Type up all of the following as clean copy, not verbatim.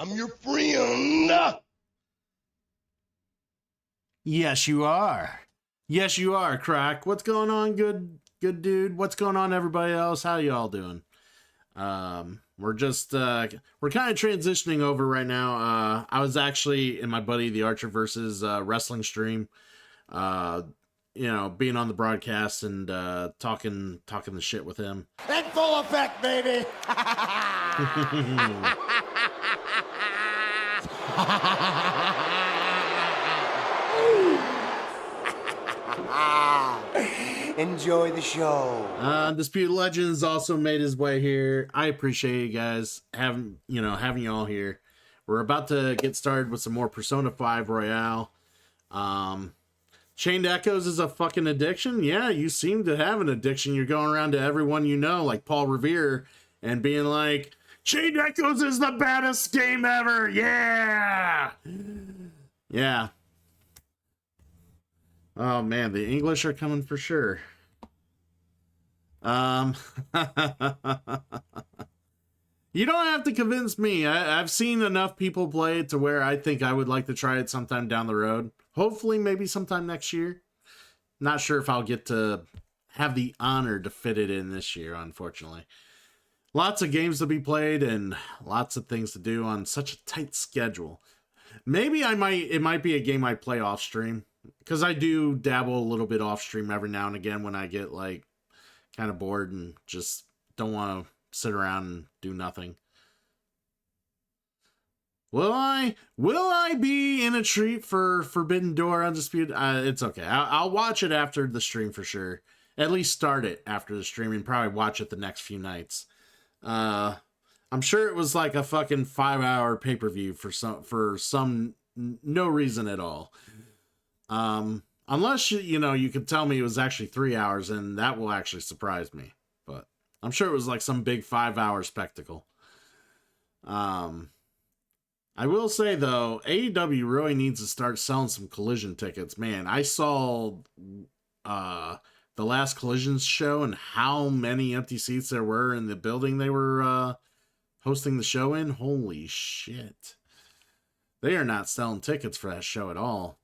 I'm your friend. Yes, you are. Yes, you are, Crack. What's going on, good dude? What's going on, everybody else? How y'all doing? We're just we're kind of transitioning over right now. I was actually in my buddy the Archer versus wrestling stream. You know, being on the broadcast and talking the shit with him. In full effect, baby. Enjoy the show. Disputed Legends also made his way here. I appreciate you guys having you all here. We're about to get started with some more Persona 5 Royale. Chained Echoes is a fucking addiction. Yeah, you seem to have an addiction. You're going around to everyone you know, like Paul Revere, and being like, Chained Echoes is the baddest game ever. Yeah. Yeah. Oh man, the English are coming for sure. You don't have to convince me. I've seen enough people play it to where I think I would like to try it sometime down the road. Hopefully, maybe sometime next year. Not sure if I'll get to have the honor to fit it in this year, unfortunately. Lots of games to be played and lots of things to do on such a tight schedule. Maybe it might be a game I play off stream, because I do dabble a little bit off stream every now and again when I get like kind of bored and just don't want to sit around and do nothing. Will I be in a treat for Forbidden Door Undisputed? It's okay. I'll watch it after the stream for sure. At least start it after the stream and probably watch it the next few nights. I'm sure it was like a fucking 5-hour pay-per-view for some no reason at all. Unless you could tell me it was actually 3 hours, and that will actually surprise me. But I'm sure it was like some big 5-hour spectacle. I will say though, AEW really needs to start selling some Collision tickets. Man, I saw the last Collisions show and how many empty seats there were in the building they were hosting the show in. Holy shit. They are not selling tickets for that show at all.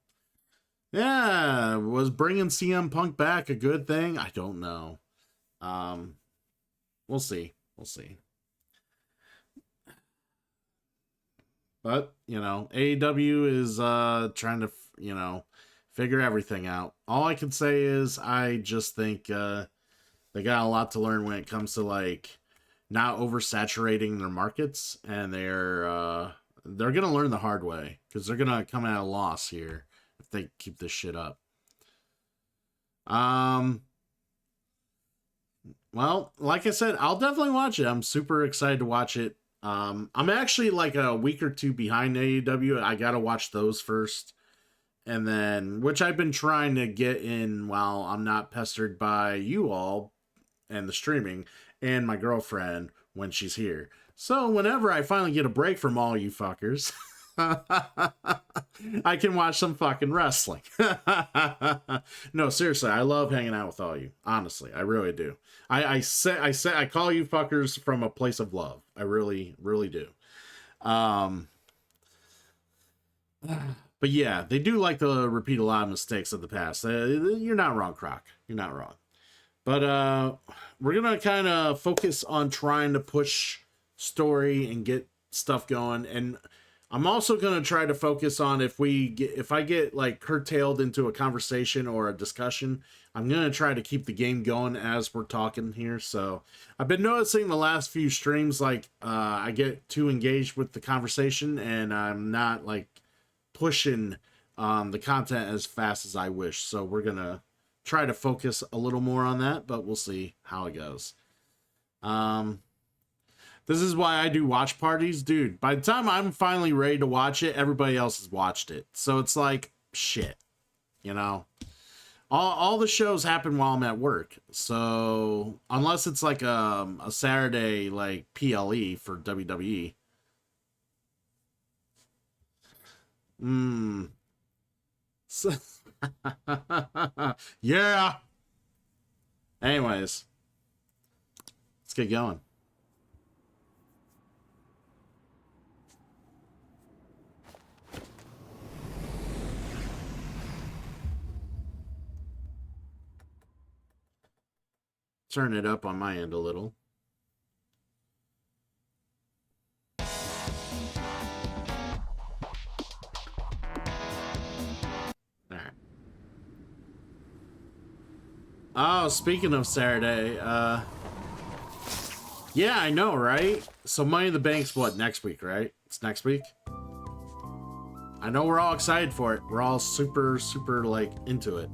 Yeah, was bringing CM Punk back a good thing? I don't know. We'll see. But, AEW is trying to, figure everything out. All I can say is I just think they got a lot to learn when it comes to, like, not oversaturating their markets, and they're going to learn the hard way, because they're going to come at a loss here if they keep this shit up. Well, like I said, I'll definitely watch it. I'm super excited to watch it. I'm actually like a week or two behind AEW. I gotta watch those first. And then, which I've been trying to get in while I'm not pestered by you all and the streaming and my girlfriend when she's here. So whenever I finally get a break from all you fuckers, I can watch some fucking wrestling. No, seriously, I love hanging out with all you. Honestly, I really do. I call you fuckers from a place of love. I really, really do. But yeah, they do like to repeat a lot of mistakes of the past. You're not wrong, Croc. You're not wrong. But we're gonna kind of focus on trying to push story and get stuff going, and I'm also going to try to focus on if I get like curtailed into a conversation or a discussion, I'm going to try to keep the game going as we're talking here. So I've been noticing the last few streams, like I get too engaged with the conversation and I'm not like pushing the content as fast as I wish. So we're going to try to focus a little more on that, but we'll see how it goes. This is why I do watch parties. Dude, by the time I'm finally ready to watch it, everybody else has watched it. So it's like, shit, All the shows happen while I'm at work. So unless it's like a Saturday, like PLE for WWE. So yeah. Anyways, let's get going. turn it up on my end a little. Alright. Oh, speaking of Saturday, yeah, I know, right? So Money in the Bank's what, next week, right? It's next week? I know we're all excited for it. We're all super, like, into it.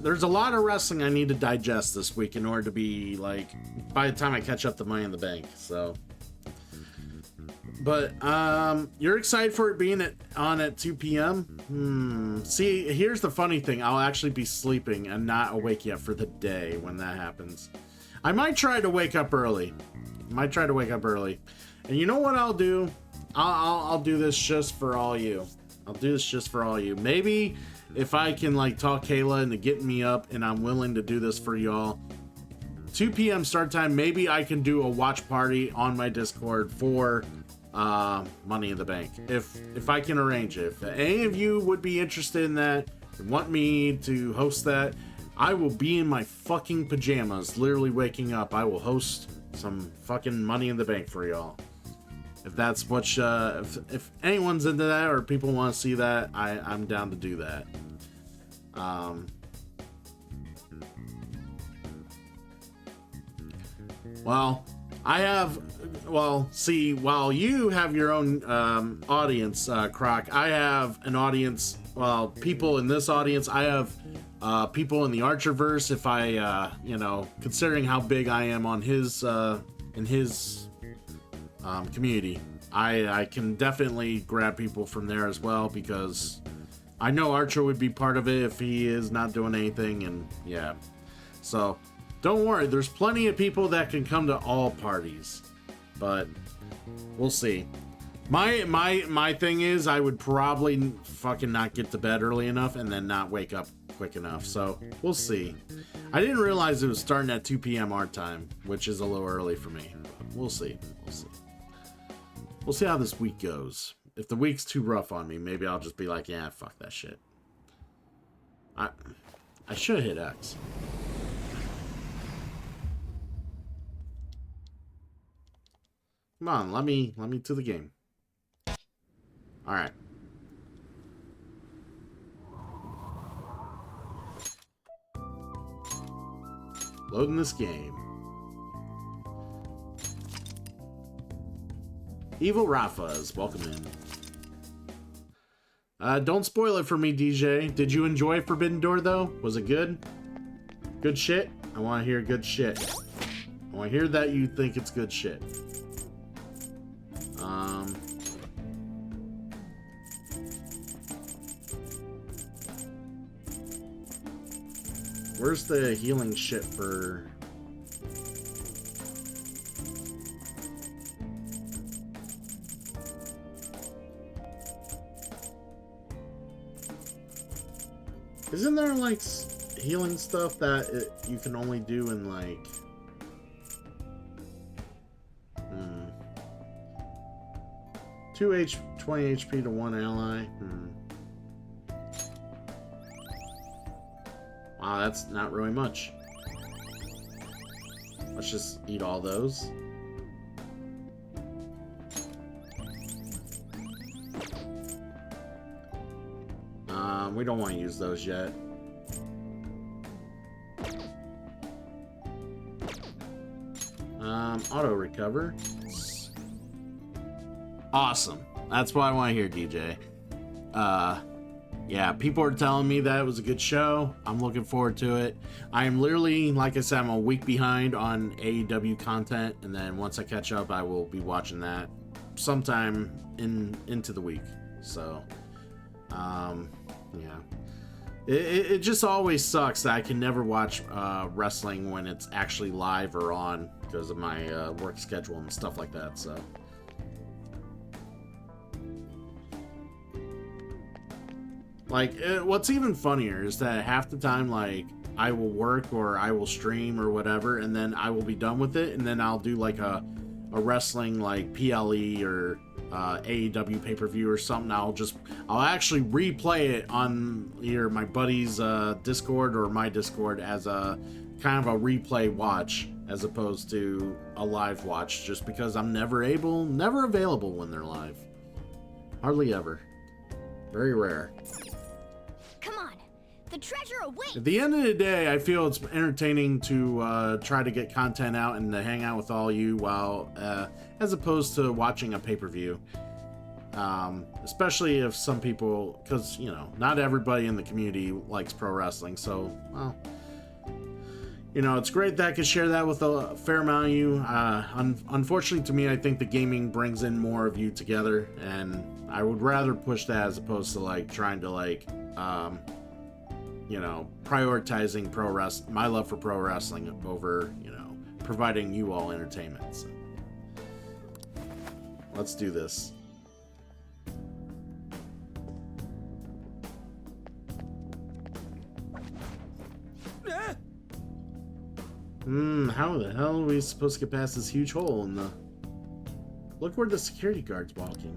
There's a lot of wrestling I need to digest this week in order to be, like, by the time I catch up to Money in the Bank, so. But, you're excited for it being on at 2 p.m.? See, here's the funny thing. I'll actually be sleeping and not awake yet for the day when that happens. I might try to wake up early. And you know what I'll do? I'll do this just for all you. Maybe if I can, like, talk Kayla into getting me up and I'm willing to do this for y'all. 2 p.m. start time, maybe I can do a watch party on my Discord for Money in the Bank. If I can arrange it. If any of you would be interested in that and want me to host that, I will be in my fucking pajamas, literally waking up. I will host some fucking Money in the Bank for y'all. If that's what if anyone's into that or people want to see that, I'm down to do that. Well, see, while you have your own audience, Croc, I have an audience, people in this audience. I have people in the Archerverse. If I, considering how big I am on his, in his community, I can definitely grab people from there as well, because I know Archer would be part of it if he is not doing anything, and yeah. So don't worry, there's plenty of people that can come to all parties, but we'll see. My thing is, I would probably fucking not get to bed early enough and then not wake up quick enough, so we'll see. I didn't realize it was starting at 2 p.m. our time, which is a little early for me. We'll see. We'll see how this week goes. If the week's too rough on me, maybe I'll just be like, yeah, fuck that shit. I should hit X. Come on, let me to the game. All right. Loading this game. Evil Rafa's welcome in. Don't spoil it for me, DJ. Did you enjoy Forbidden Door though? Was it good? Good shit? I want to hear good shit. I want to hear that you think it's good shit. Where's the healing shit for... Isn't there, like, healing stuff that you can only do in, like... 20 HP to 1 ally? Wow, that's not really much. Let's just eat all those. We don't want to use those yet. Auto recover. Awesome. That's what I want to hear, DJ. Yeah, people are telling me that it was a good show. I'm looking forward to it. I am literally, like I said, I'm a week behind on AEW content, and then once I catch up, I will be watching that sometime into the week. So, yeah. It just always sucks that I can never watch wrestling when it's actually live or on because of my work schedule and stuff like that, so... Like, what's even funnier is that half the time, like, I will work or I will stream or whatever, and then I will be done with it, and then I'll do, like, a a wrestling like PLE or AEW pay-per-view or something, I'll actually replay it on either my buddy's Discord or my Discord as a kind of a replay watch as opposed to a live watch, just because I'm never available when they're live. Hardly ever. Very rare. Come on, the treasure awaits. At the end of the day, I feel it's entertaining to try to get content out and to hang out with all you while, as opposed to watching a pay-per-view. Especially if some people, because, you know, not everybody in the community likes pro wrestling, so, well, you know, it's great that I can share that with a fair amount of you. Unfortunately to me, I think the gaming brings in more of you together, and I would rather push that as opposed to, like, trying to, like, you know, prioritizing my love for pro wrestling over, you know, providing you all entertainment. So, let's do this. How the hell are we supposed to get past this huge hole in the... Look where the security guard's walking.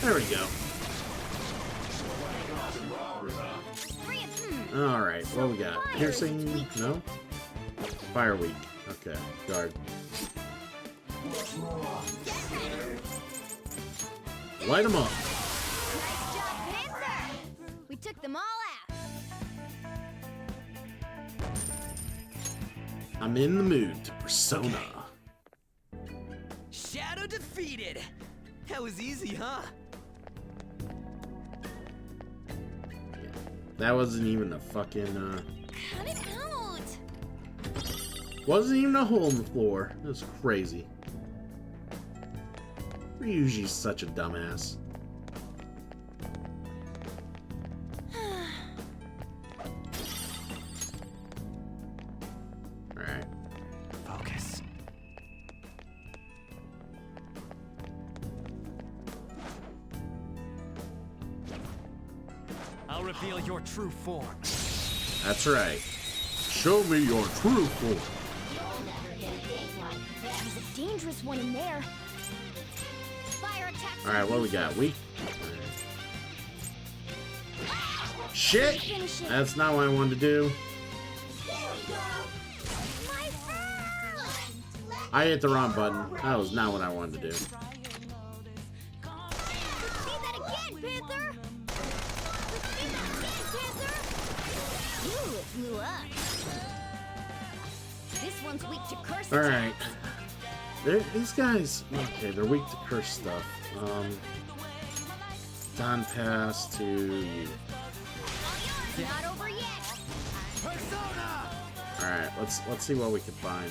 There we go. Alright, what we got? Piercing? No? Fire weak. Okay, guard. Light them up. Nice job, Panther! We took them all out. I'm in the mood to persona. Shadow defeated! That was easy, huh? That wasn't even a fucking, Cut it out! wasn't even a hole in the floor. It was crazy. Ryuji's such a dumbass. Alright. Focus. I'll reveal your true form. That's right. Show me your true form. There's a dangerous one in there. Fire attack. Alright, what we got? Weak? Shit! Finish it. That's not what I wanted to do. My arm! I hit the wrong button. That was not what I wanted to do. See that again, Panther! See that again, Panther! Ooh, it blew up. This one's weak to curse. Alright. These guys... Okay, they're weak to curse stuff. Don pass to you. Not over yet. Persona! Alright, let's see what we can find.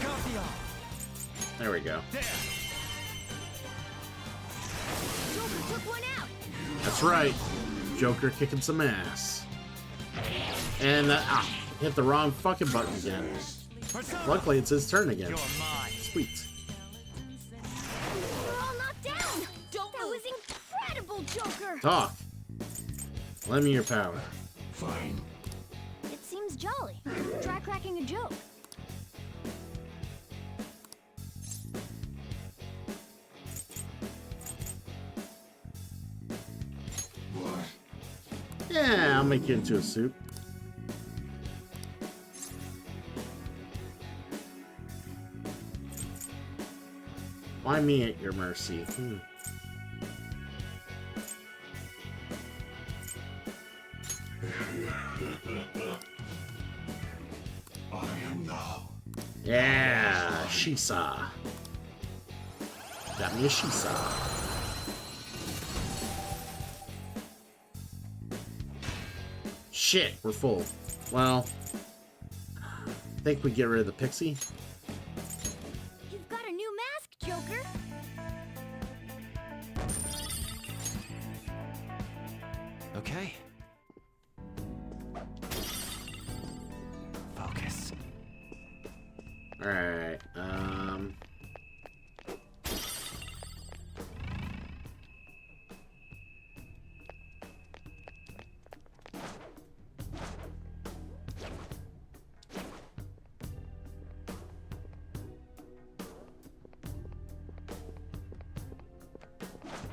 Guardian! There we go. There! Joker took one out. That's right. Joker kicking some ass. And hit the wrong fucking button again. Persona! Luckily, it's his turn again. You're mine. Sweet. We're all knocked down. That was incredible, Joker. Talk. Lend me your power. It seems jolly. Try cracking a joke. Yeah, I'll make you into a soup. Why me at your mercy? Yeah, Shisa. Got me a Shisa. Shit, we're full. Well, I think we get rid of the pixie. You've got a new mask, Joker. Okay. Focus. Alright,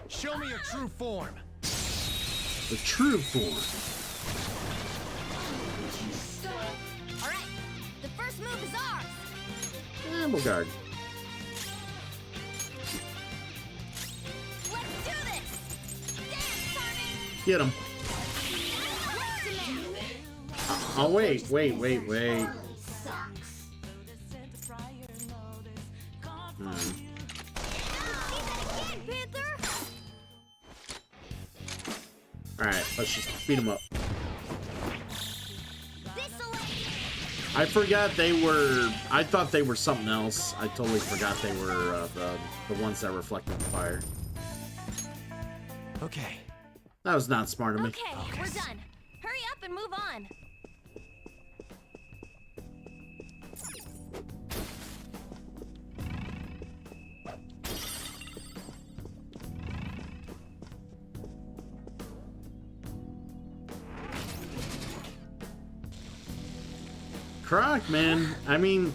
Show me your true form. the true form. All right, the first move is ours. Amelgard. Let's do this. Dance, Carmen. Get him. Ultimate. Oh, wait. Sucks. Hmm. See that again, Panther. Alright, let's just beat him up. This'll let you. I forgot they were... I thought they were something else. I totally forgot they were the ones that reflected the fire. Okay. That was not smart of me. Okay, we're done. Hurry up and move on. Croc, man. I mean,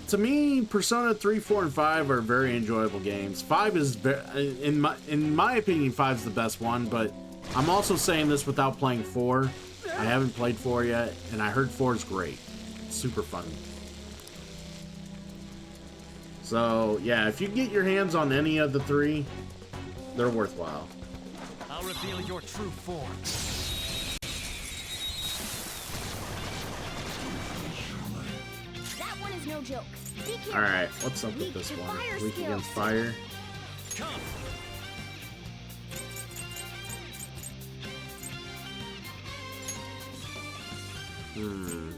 to me, Persona 3, 4, and 5 are very enjoyable games. 5 is, in my opinion, 5 is the best one, but I'm also saying this without playing 4. I haven't played 4 yet, and I heard 4 is great. It's super fun. So, yeah, if you get your hands on any of the 3, they're worthwhile. I'll reveal your true form. That one is no joke. Be careful. Alright, what's up with Weak this to one? fire Weak skills. against fire. Come. Hmm.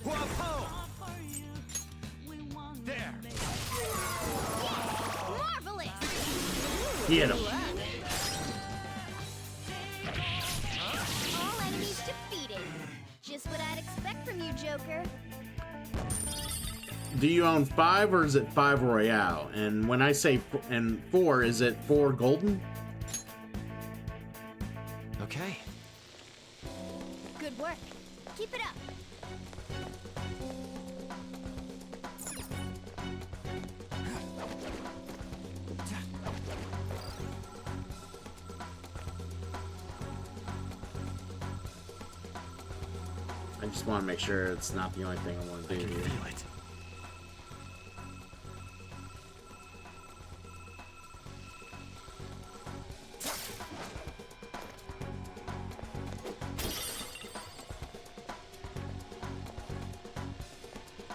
Whoa! There. Marvelous. Get him. All enemies defeated. Just what I'd expect from you, Joker. Do you own 5 or is it 5 Royale? And when I say 4, is it 4 Golden? Okay. Good work. Keep it up. I just want to make sure it's not the only thing I want to do here. Feel it.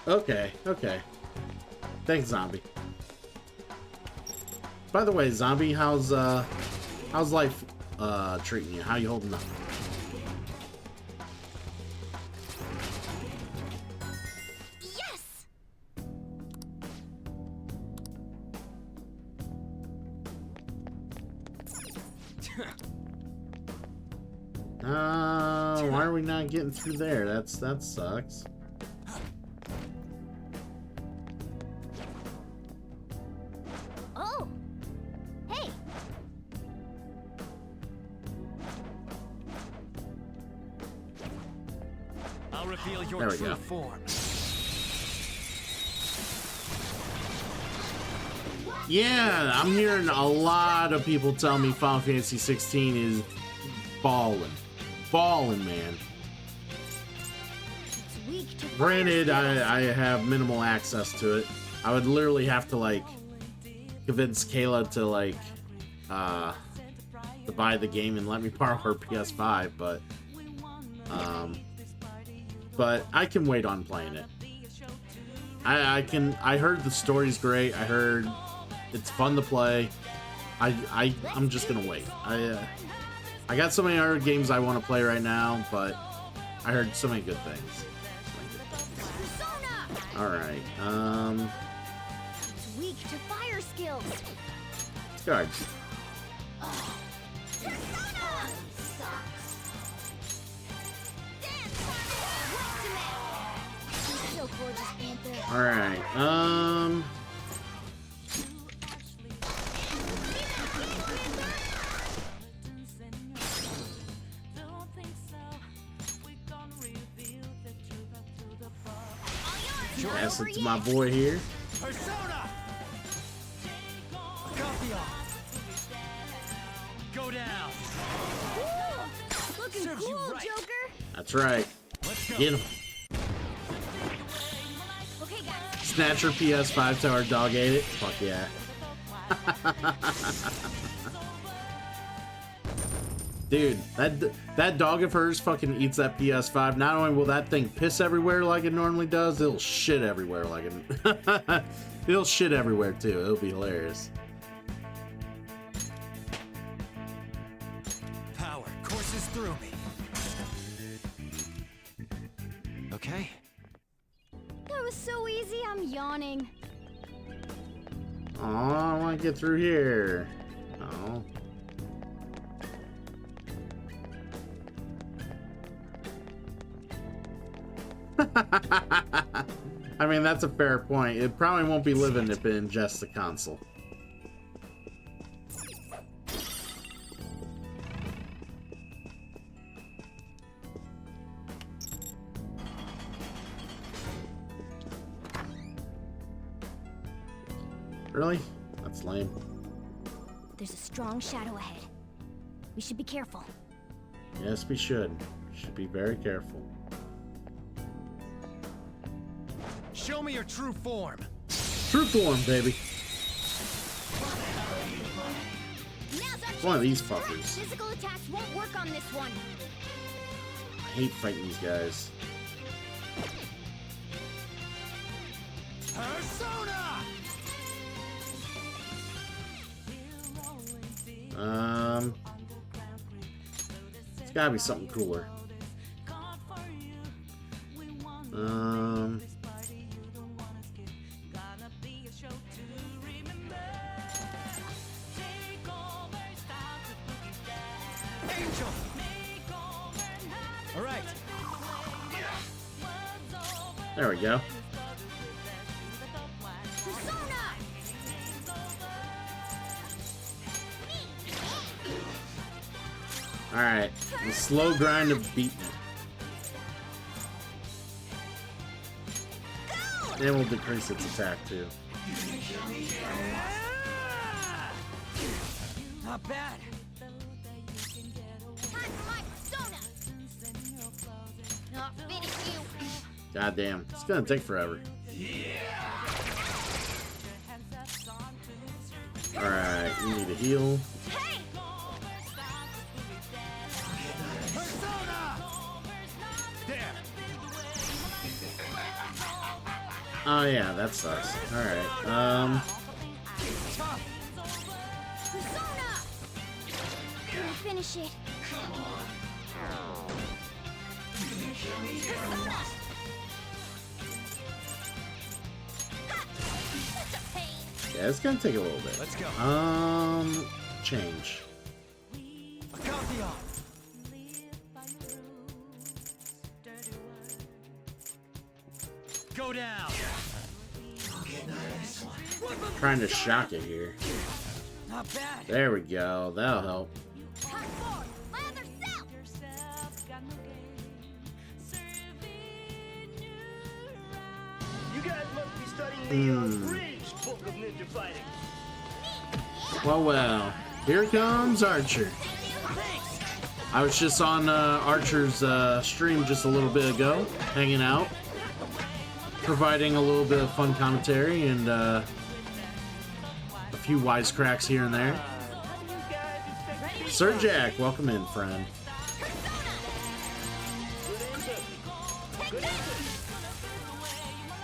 Okay, okay. Thanks, Zombie. By the way, Zombie, how's life treating you? How you holding up? Yes. Why are we not getting through there? That sucks. Oh. Hey. I'll reveal your There we true go. form. Yeah, I'm hearing a lot of people tell me Final Fantasy 16 is balling. Balling, man. It's weak to fire Granted, skills. I have minimal access to it. I would literally have to, like, convince Kayla to, like, to buy the game and let me borrow her PS5, but I can wait on playing it. I heard the story's great. I heard it's fun to play. I'm just gonna wait. I got so many other games I want to play right now, but I heard so many good things. Persona. All right. It's weak to fire skills. Guards. Persona. Alright, pass it to my boy here. Persona! Copy off. Go down. Looking Serves you cool, right. Joker. That's right. Let's go. Get him. Okay, guys. Snatcher PS5 tower dog ate it. Fuck yeah. Dude, that dog of hers fucking eats that PS5. Not only will that thing piss everywhere like it normally does, it'll shit everywhere like it. It'll shit everywhere too. It'll be hilarious. Power courses through me. Okay. That was so easy, I'm yawning. Oh, I want to get through here. Oh. I mean, that's a fair point. It probably won't be living if it ingests the console. Really? That's lame. There's a strong shadow ahead. We should be careful. Yes, we should. Should be very careful. Show me your true form. True form, baby. Now's our One of chance these to attack. fuckers. Physical attacks won't work on this one. I hate fighting these guys. Persona! It's gotta be something cooler. Angel! All right. There we go. Persona! Alright, the slow grind of beating it. And we'll decrease its attack too. Not bad. Time for my persona! Not finish you. Goddamn, it's gonna take forever. Alright, you need a heal. Hey! Persona! There. Oh yeah, that sucks. Alright, Tough. Persona! Can we finish it? Persona! Ha! Such a pain. yeah, it's gonna take a little bit. Let's go. Change. Copy off. Go down. Trying to shock it here. Not bad. There we go, that'll help. Hot forward! My other self! You guys must be studying the Bridge Book of Ninja Fighting. Well, here comes Archer. I was just on Archer's stream just a little bit ago, hanging out, providing a little bit of fun commentary and a few wisecracks here and there. Sir Jack, welcome in, friend.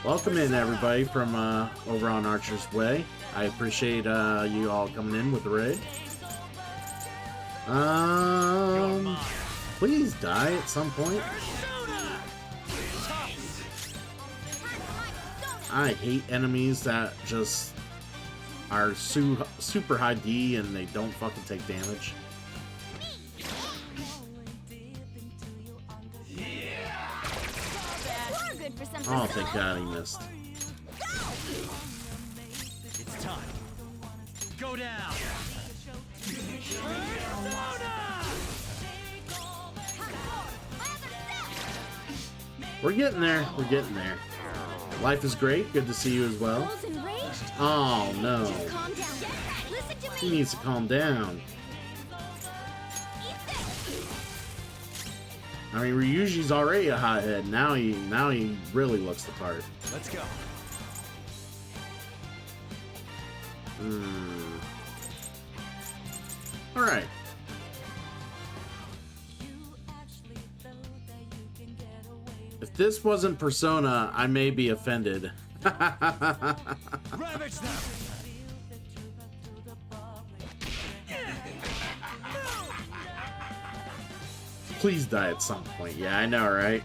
Welcome in, everybody, from over on Archer's Way. I appreciate you all coming in with the raid. Please die at some point. I hate enemies that just are super high D and they don't fucking take damage. We're good for some Oh, persona. thank God he missed. Go down. We're getting there. We're getting there. Life is great. Good to see you as well. Bulls enraged? Oh no. Just calm down. Listen to He me. needs to calm down. Eat this. I mean, Ryuji's already a hothead. Now he really looks the part. Let's go. All right. If this wasn't Persona, I may be offended. Ravage them. Please die at some point. Yeah, I know, right?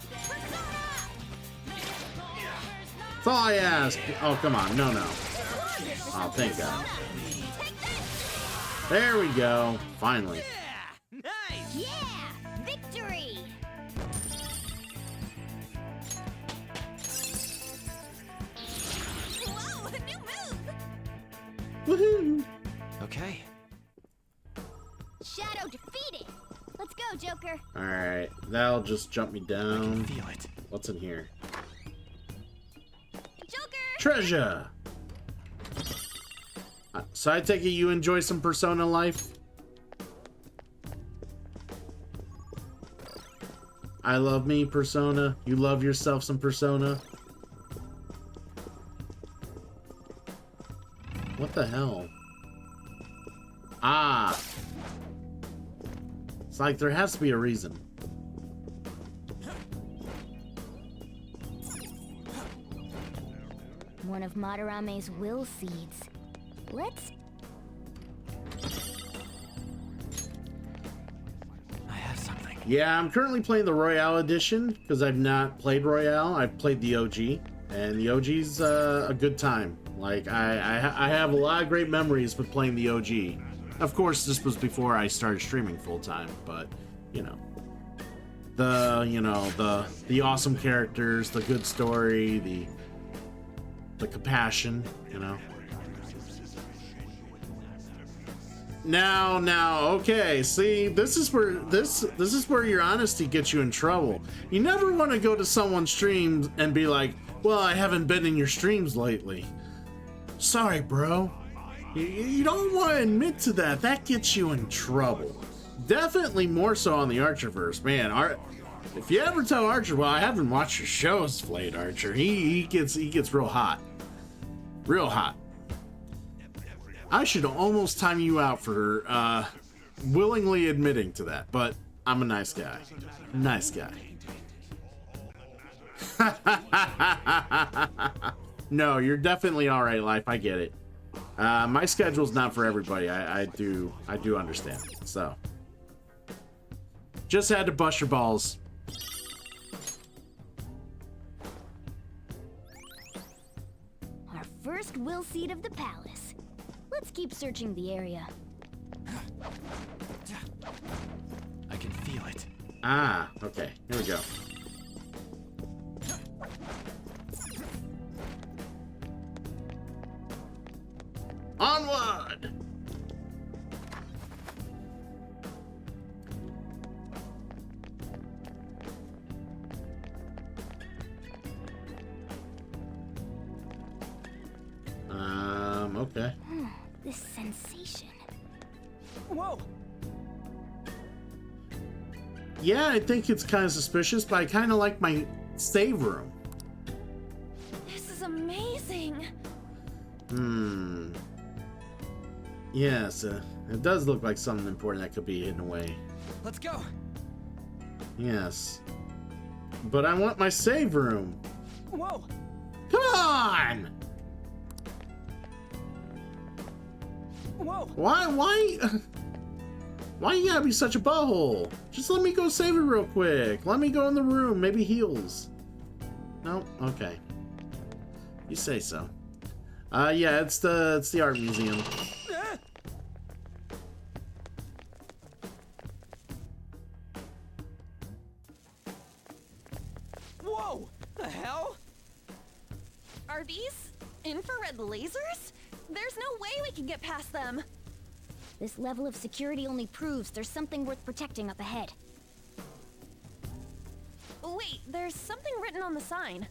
That's all I ask. Oh, come on. No, no. Oh, thank God. There we go. Finally. Nice. Yeah, victory. Whoa, a new move. Woohoo! Okay. Shadow defeated. Let's go, Joker. All right. That'll just jump me down. Feel it. What's in here? Joker. Treasure! So I take it you enjoy some Persona life? I love me, Persona. You love yourself some Persona? What the hell? Ah! It's like there has to be a reason. One of Madarame's will seeds. Let's... I have something. Yeah, I'm currently playing the Royale Edition because I've not played Royale. I've played the OG, and the OG's a good time. Like, I have a lot of great memories with playing the OG. Of course, this was before I started streaming full time, but you know, the awesome characters, the good story, the compassion, you know. Now, okay. See, this is where your honesty gets you in trouble. You never want to go to someone's streams and be like, "Well, I haven't been in your streams lately." Sorry, bro. You don't want to admit to that. That gets you in trouble. Definitely more so on the Archerverse, man. If you ever tell Archer, "Well, I haven't watched your shows," Flayed Archer, he gets real hot, real hot. I should almost time you out for willingly admitting to that, but I'm a nice guy. Nice guy. No, you're definitely all right, Life. I get it. My schedule's not for everybody. I do understand. So, just had to bust your balls. Our first will seed of the palace. Let's keep searching the area. I can feel it. Ah, okay. Here we go. Onward! Okay. This sensation. Whoa. Yeah, I think it's kind of suspicious, but I kind of like my save room. This is amazing. Yes, it does look like something important that could be hidden away. Let's go. Yes. But I want my save room. Whoa. Come on! Whoa. Why you gotta be such a butthole? Just let me go save it real quick. Let me go in the room, maybe heals. No? Okay. You say so. Yeah, it's the art museum. Whoa. The hell? Are these infrared lasers? There's no way we can get past them. This level of security only proves there's something worth protecting up ahead. Wait, there's something written on the sign.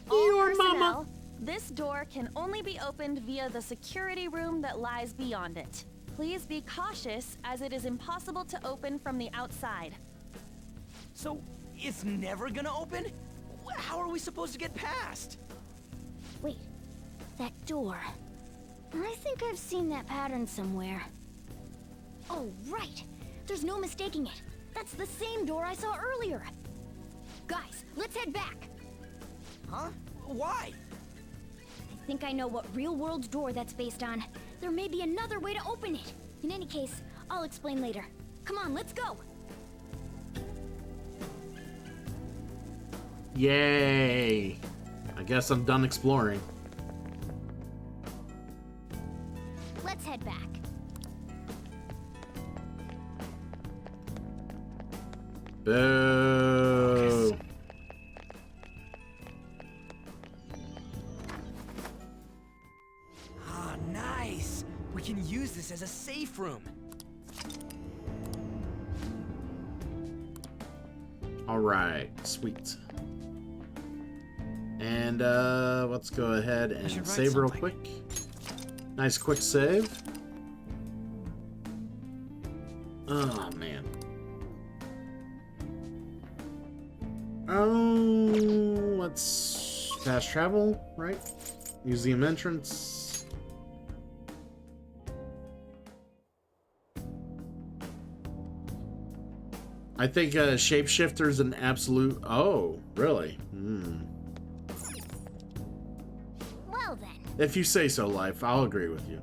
Your personnel, mama. This door can only be opened via the security room that lies beyond it. Please be cautious, as it is impossible to open from the outside. So, it's never gonna open? How are we supposed to get past? Wait, that door. I think I've seen that pattern somewhere. Oh, right. There's no mistaking it. That's the same door I saw earlier. Guys, let's head back. Huh? Why? I think I know what real-world door that's based on. There may be another way to open it. In any case, I'll explain later. Come on, let's go. Yay! I guess I'm done exploring. Let's head back. Boo! Ah, nice. We can use this as a safe room. All right, sweet. And let's go ahead should and write save real something. quick. Nice quick save. Oh man. Oh, let's fast travel, right? Museum entrance. I think shapeshifter's an absolute. Oh, really? Hmm. Well then. If you say so, Life, I'll agree with you.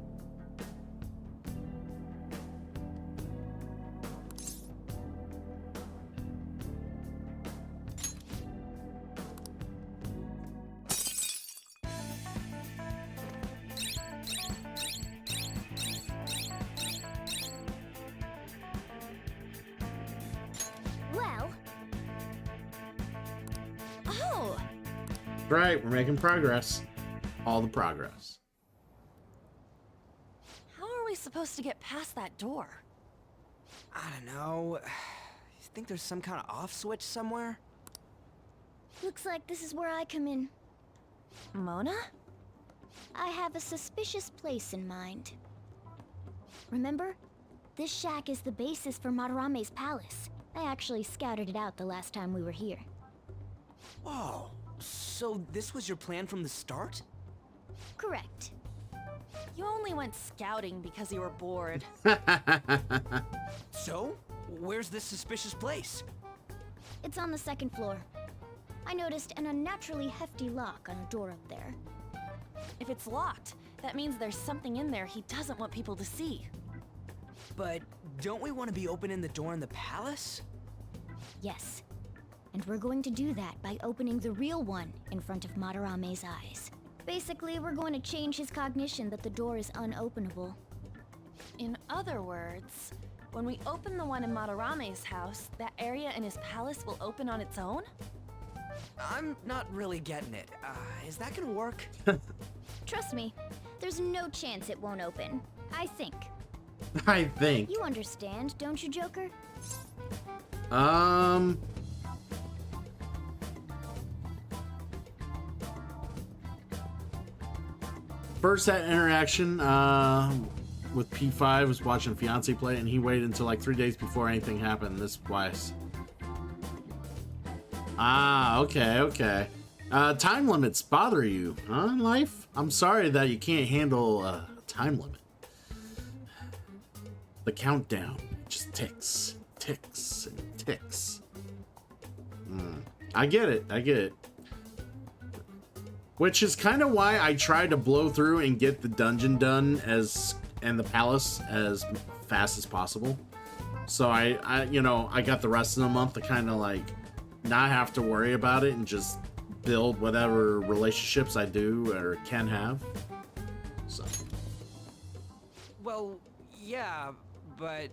Well. Oh! Right, we're making progress. All the progress. How are we supposed to get past that door? I don't know. You think there's some kind of off switch somewhere? Looks like this is where I come in. Mona? I have a suspicious place in mind. Remember? This shack is the basis for Madarame's palace. I actually scouted it out the last time we were here. Whoa. So this was your plan from the start? Correct. You only went scouting because you were bored. So? Where's this suspicious place? It's on the second floor. I noticed an unnaturally hefty lock on a door up there. If it's locked, that means there's something in there he doesn't want people to see. But don't we want to be opening the door in the palace? Yes. And we're going to do that by opening the real one in front of Madarame's eyes. Basically, we're going to change his cognition that the door is unopenable. In other words, when we open the one in Madarame's house, that area in his palace will open on its own? I'm not really getting it. Is that gonna work? Trust me, there's no chance it won't open. I think. I think. You understand, don't you, Joker? First that interaction with P5 was watching Fiance play, and he waited until like 3 days before anything happened. This twice. Ah, okay. Time limits bother you, huh, in life? I'm sorry that you can't handle a time limit. The countdown just ticks, and ticks. I get it. Which is kind of why I tried to blow through and get the dungeon done and the palace as fast as possible. So I got the rest of the month to kind of like not have to worry about it and just build whatever relationships I do or can have. So Well, yeah, but...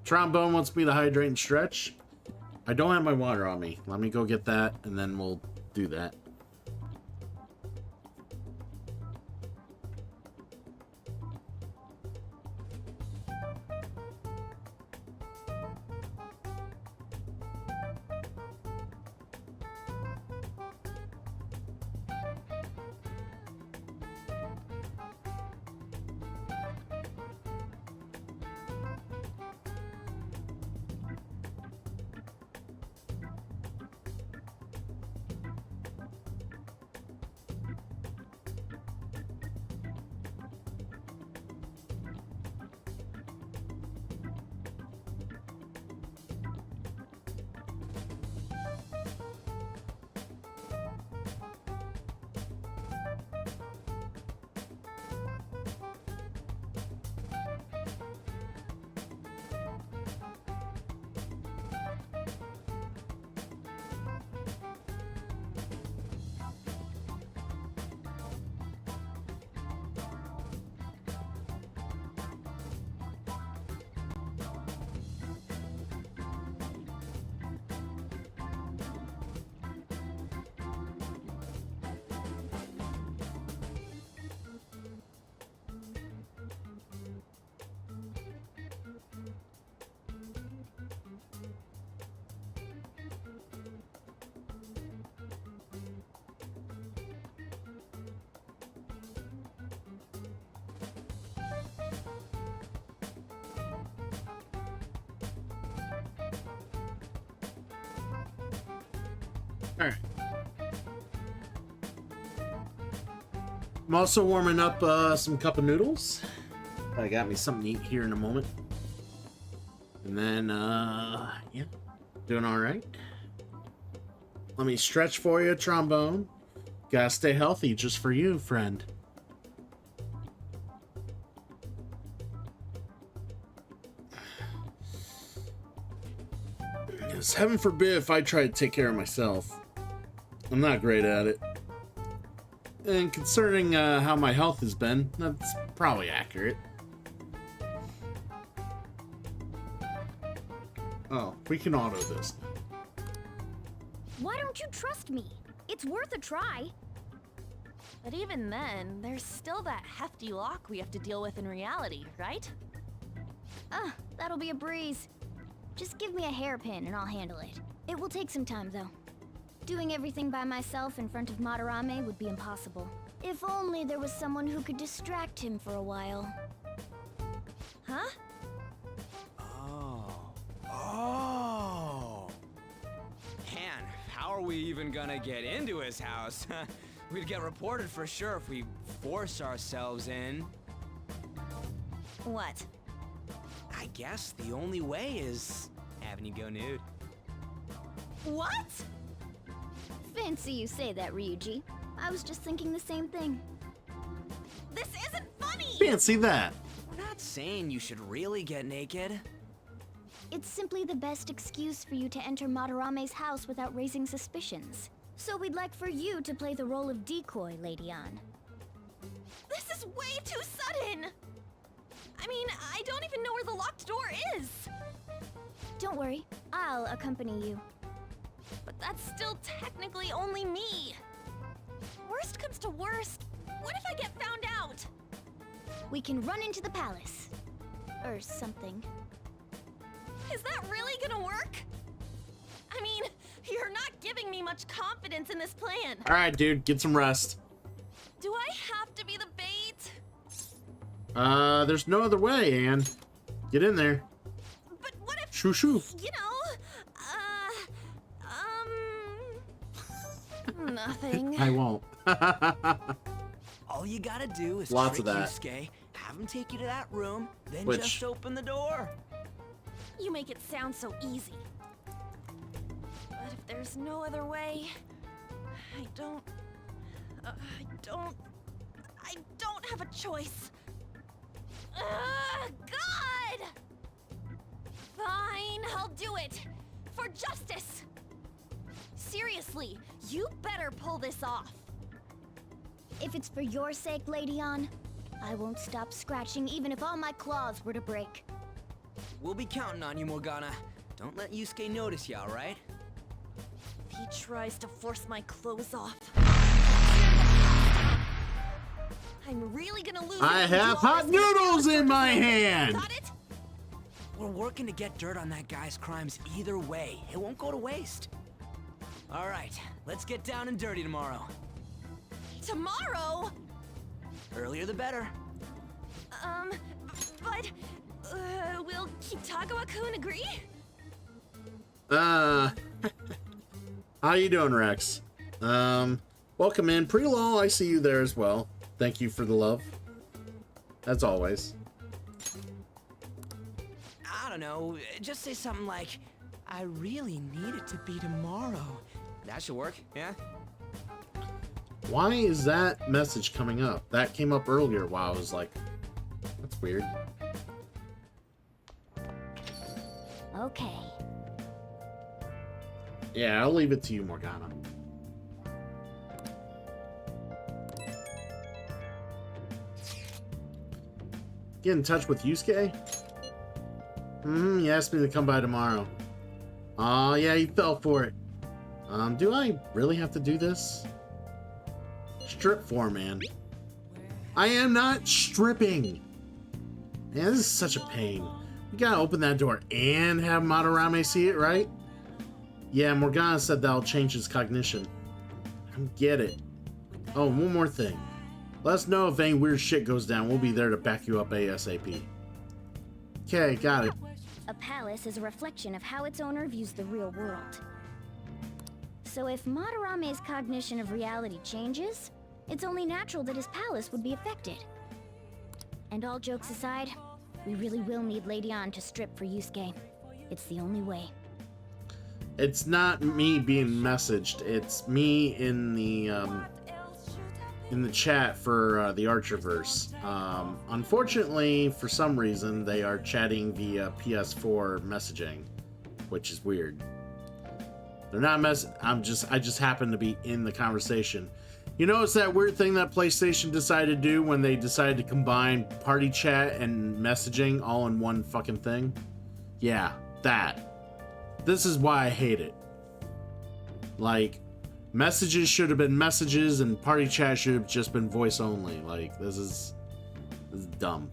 Trombone wants me to hydrate and stretch. I don't have my water on me. Let me go get that and then we'll do that. Alright. I'm also warming up some cup of noodles. I got me something to eat here in a moment. And then, yeah, doing all right. Let me stretch for you, Trombone. Gotta stay healthy just for you, friend. Yes, heaven forbid if I try to take care of myself. I'm not great at it. And concerning how my health has been, that's probably accurate. Oh, we can auto this. Why don't you trust me? It's worth a try. But even then, there's still that hefty lock we have to deal with in reality, right? That'll be a breeze. Just give me a hairpin and I'll handle it. It will take some time, though. Doing everything by myself in front of Madarame would be impossible. If only there was someone who could distract him for a while. Huh? Oh. Man, how are we even gonna get into his house? We'd get reported for sure if we force ourselves in. What? I guess the only way is having you go nude. What? Fancy you say that, Ryuji. I was just thinking the same thing. This isn't funny! Fancy that. We're not saying you should really get naked. It's simply the best excuse for you to enter Madarame's house without raising suspicions. So we'd like for you to play the role of decoy, Lady Ann. This is way too sudden! I mean, I don't even know where the locked door is! Don't worry, I'll accompany you. But that's still technically only me! Worst comes to worst, what if I get found out? We can run into the palace. Or something. Is that really gonna work? I mean, you're not giving me much confidence in this plan. All right, dude, get some rest. Do I have to be the bait? There's no other way, Anne. Get in there. But what if, Shoo shoo. you know, nothing. I won't. All you gotta do is Lots trick of that. Yusuke, have him take you to that room, then Which- just open the door. You make it sound so easy. But if there's no other way, I don't have a choice. God! Fine, I'll do it. For justice. Seriously, you better pull this off. If it's for your sake, Lady Ann, I won't stop scratching even if all my claws were to break. We'll be counting on you, Morgana. Don't let Yusuke notice you, alright? If he tries to force my clothes off, I'm really gonna lose. I it and have do all hot this for noodles the in my Got hand. it? We're working to get dirt on that guy's crimes either way. It won't go to waste. Alright, let's get down and dirty tomorrow. Tomorrow? Earlier the better. But, will Kitagawa-kun agree? How you doing, Rex? Welcome in. Pre-law, I see you there as well. Thank you for the love. As always. I don't know, just say something like, I really need it to be tomorrow. That should work, yeah? Why is that message coming up? That came up earlier while I was like, that's weird. Okay. Yeah, I'll leave it to you, Morgana. Get in touch with Yusuke? He asked me to come by tomorrow. Aw, yeah, he fell for it. Do I really have to do this? Strip for, man. I am not stripping. Man, this is such a pain. You gotta open that door and have Madarame see it, right? Yeah, Morgana said that'll change his cognition. I get it. Oh, one more thing. Let us know if any weird shit goes down. We'll be there to back you up ASAP. Okay, got it. A palace is a reflection of how its owner views the real world. So if Madarame's cognition of reality changes, it's only natural that his palace would be affected. And all jokes aside, we really will need Lady Ann to strip for Yusuke. It's the only way. It's not me being messaged. It's me in the chat for the Archerverse. Unfortunately, for some reason, they are chatting via PS4 messaging, which is weird. They're not I just happen to be in the conversation. You notice that weird thing that PlayStation decided to do when they decided to combine party chat and messaging all in one fucking thing? Yeah, that. This is why I hate it. Like, messages should have been messages and party chat should have just been voice only. Like, this is dumb.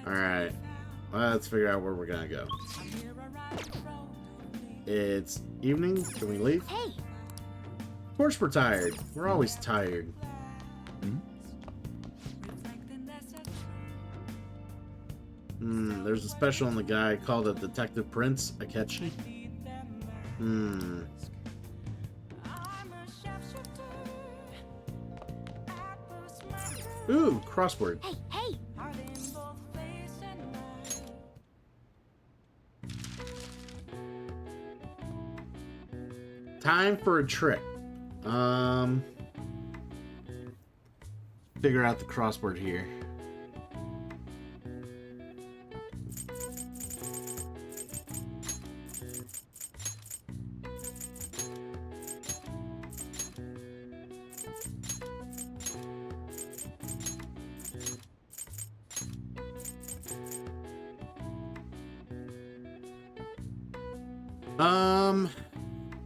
Alright. Let's figure out where we're gonna go. It's evening. Can we leave? Hey! Of course we're tired. We're always tired. There's a special on the guy called a Detective Prince Akechi. Ooh, crossword. Hey, hey! Time for a trip. Figure out the crossword here.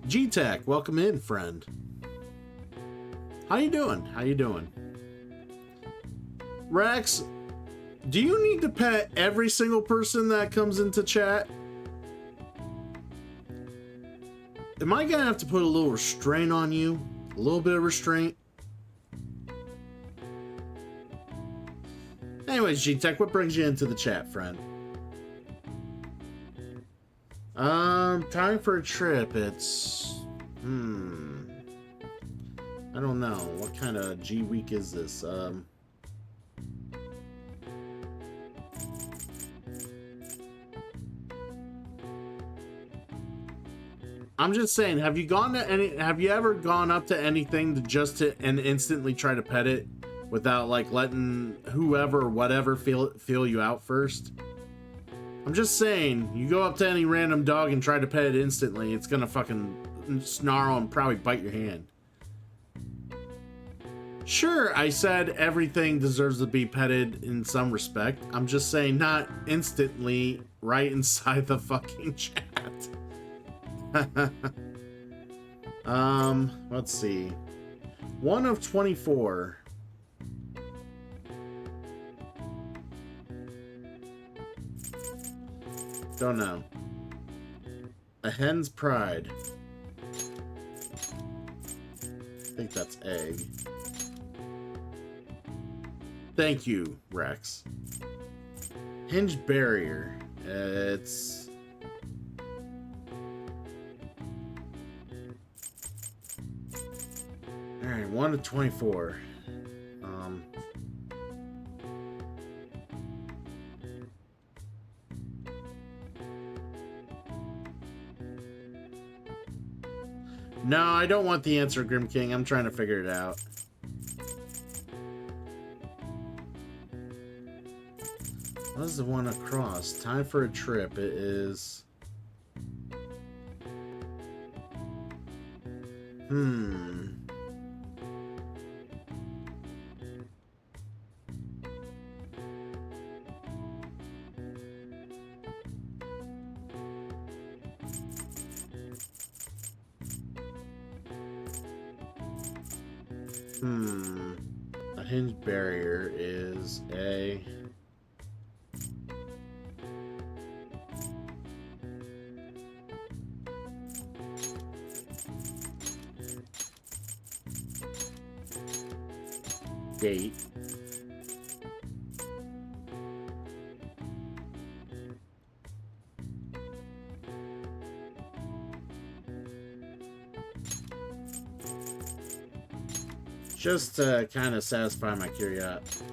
G-Tech, welcome in, friend. How you doing? How you doing? Rex, do you need to pet every single person that comes into chat? Am I gonna have to put a little restraint on you? A little bit of restraint? Anyways, G-Tech, what brings you into the chat, friend? Time for a trip. It's I don't know. What kind of G week is this? I'm just saying, have you ever gone up to anything and instantly try to pet it without like letting whoever or whatever feel you out first? I'm just saying, you go up to any random dog and try to pet it instantly, it's gonna fucking snarl and probably bite your hand. Sure, I said everything deserves to be petted in some respect. I'm just saying not instantly right inside the fucking chat. Let's see. 1 of 24. Don't know. A hen's pride. I think that's egg. Thank you, Rex. Hinged barrier. It's... Alright, 1 of 24. No, I don't want the answer, Grim King. I'm trying to figure it out. What is the one across? Time for a trip. It is... A hinged barrier is a... gate. Just to kind of satisfy my curiosity.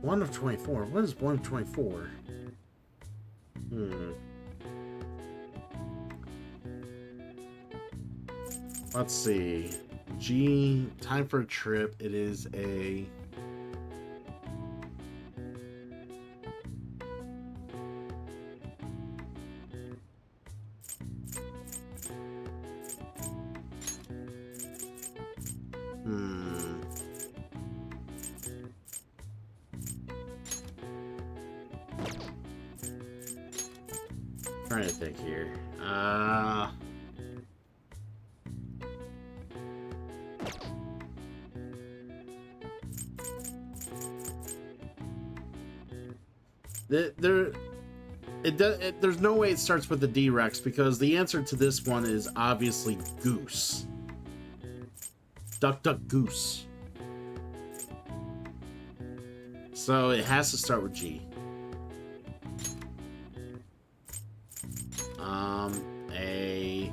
One of 24. What is 1 of 24? Let's see. G, time for a trip. It is a... Trying to think here. There's no way it starts with the D, Rex, because the answer to this one is obviously goose. Duck, duck, goose. So it has to start with G. A...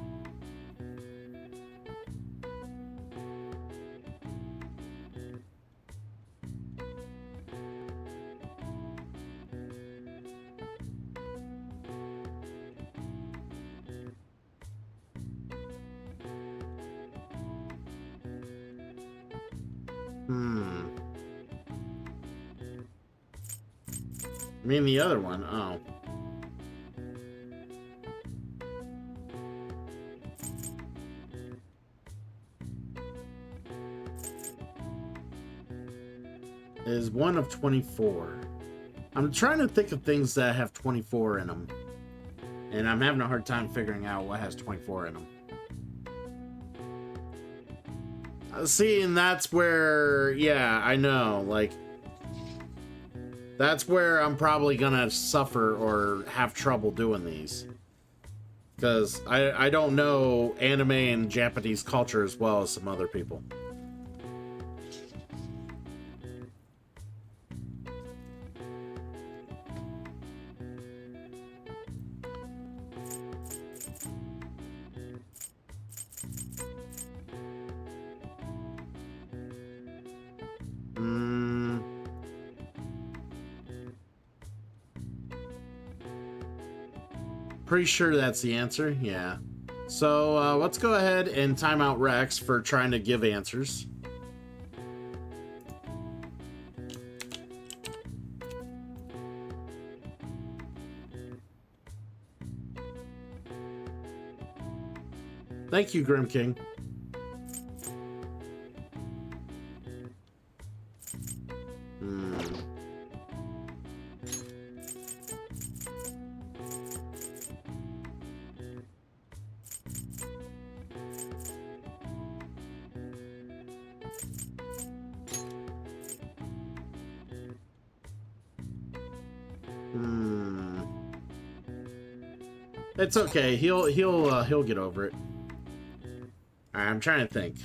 I mean the other one. Oh. Is 1 of 24. I'm trying to think of things that have 24 in them. And I'm having a hard time figuring out what has 24 in them. See, and that's where, yeah, I know, like, that's where I'm probably gonna suffer or have trouble doing these. Because I don't know anime and Japanese culture as well as some other people. Pretty sure that's the answer, yeah. So let's go ahead and time out Rex for trying to give answers. Thank you, Grim King. It's okay. He'll get over it. Alright, I'm trying to think.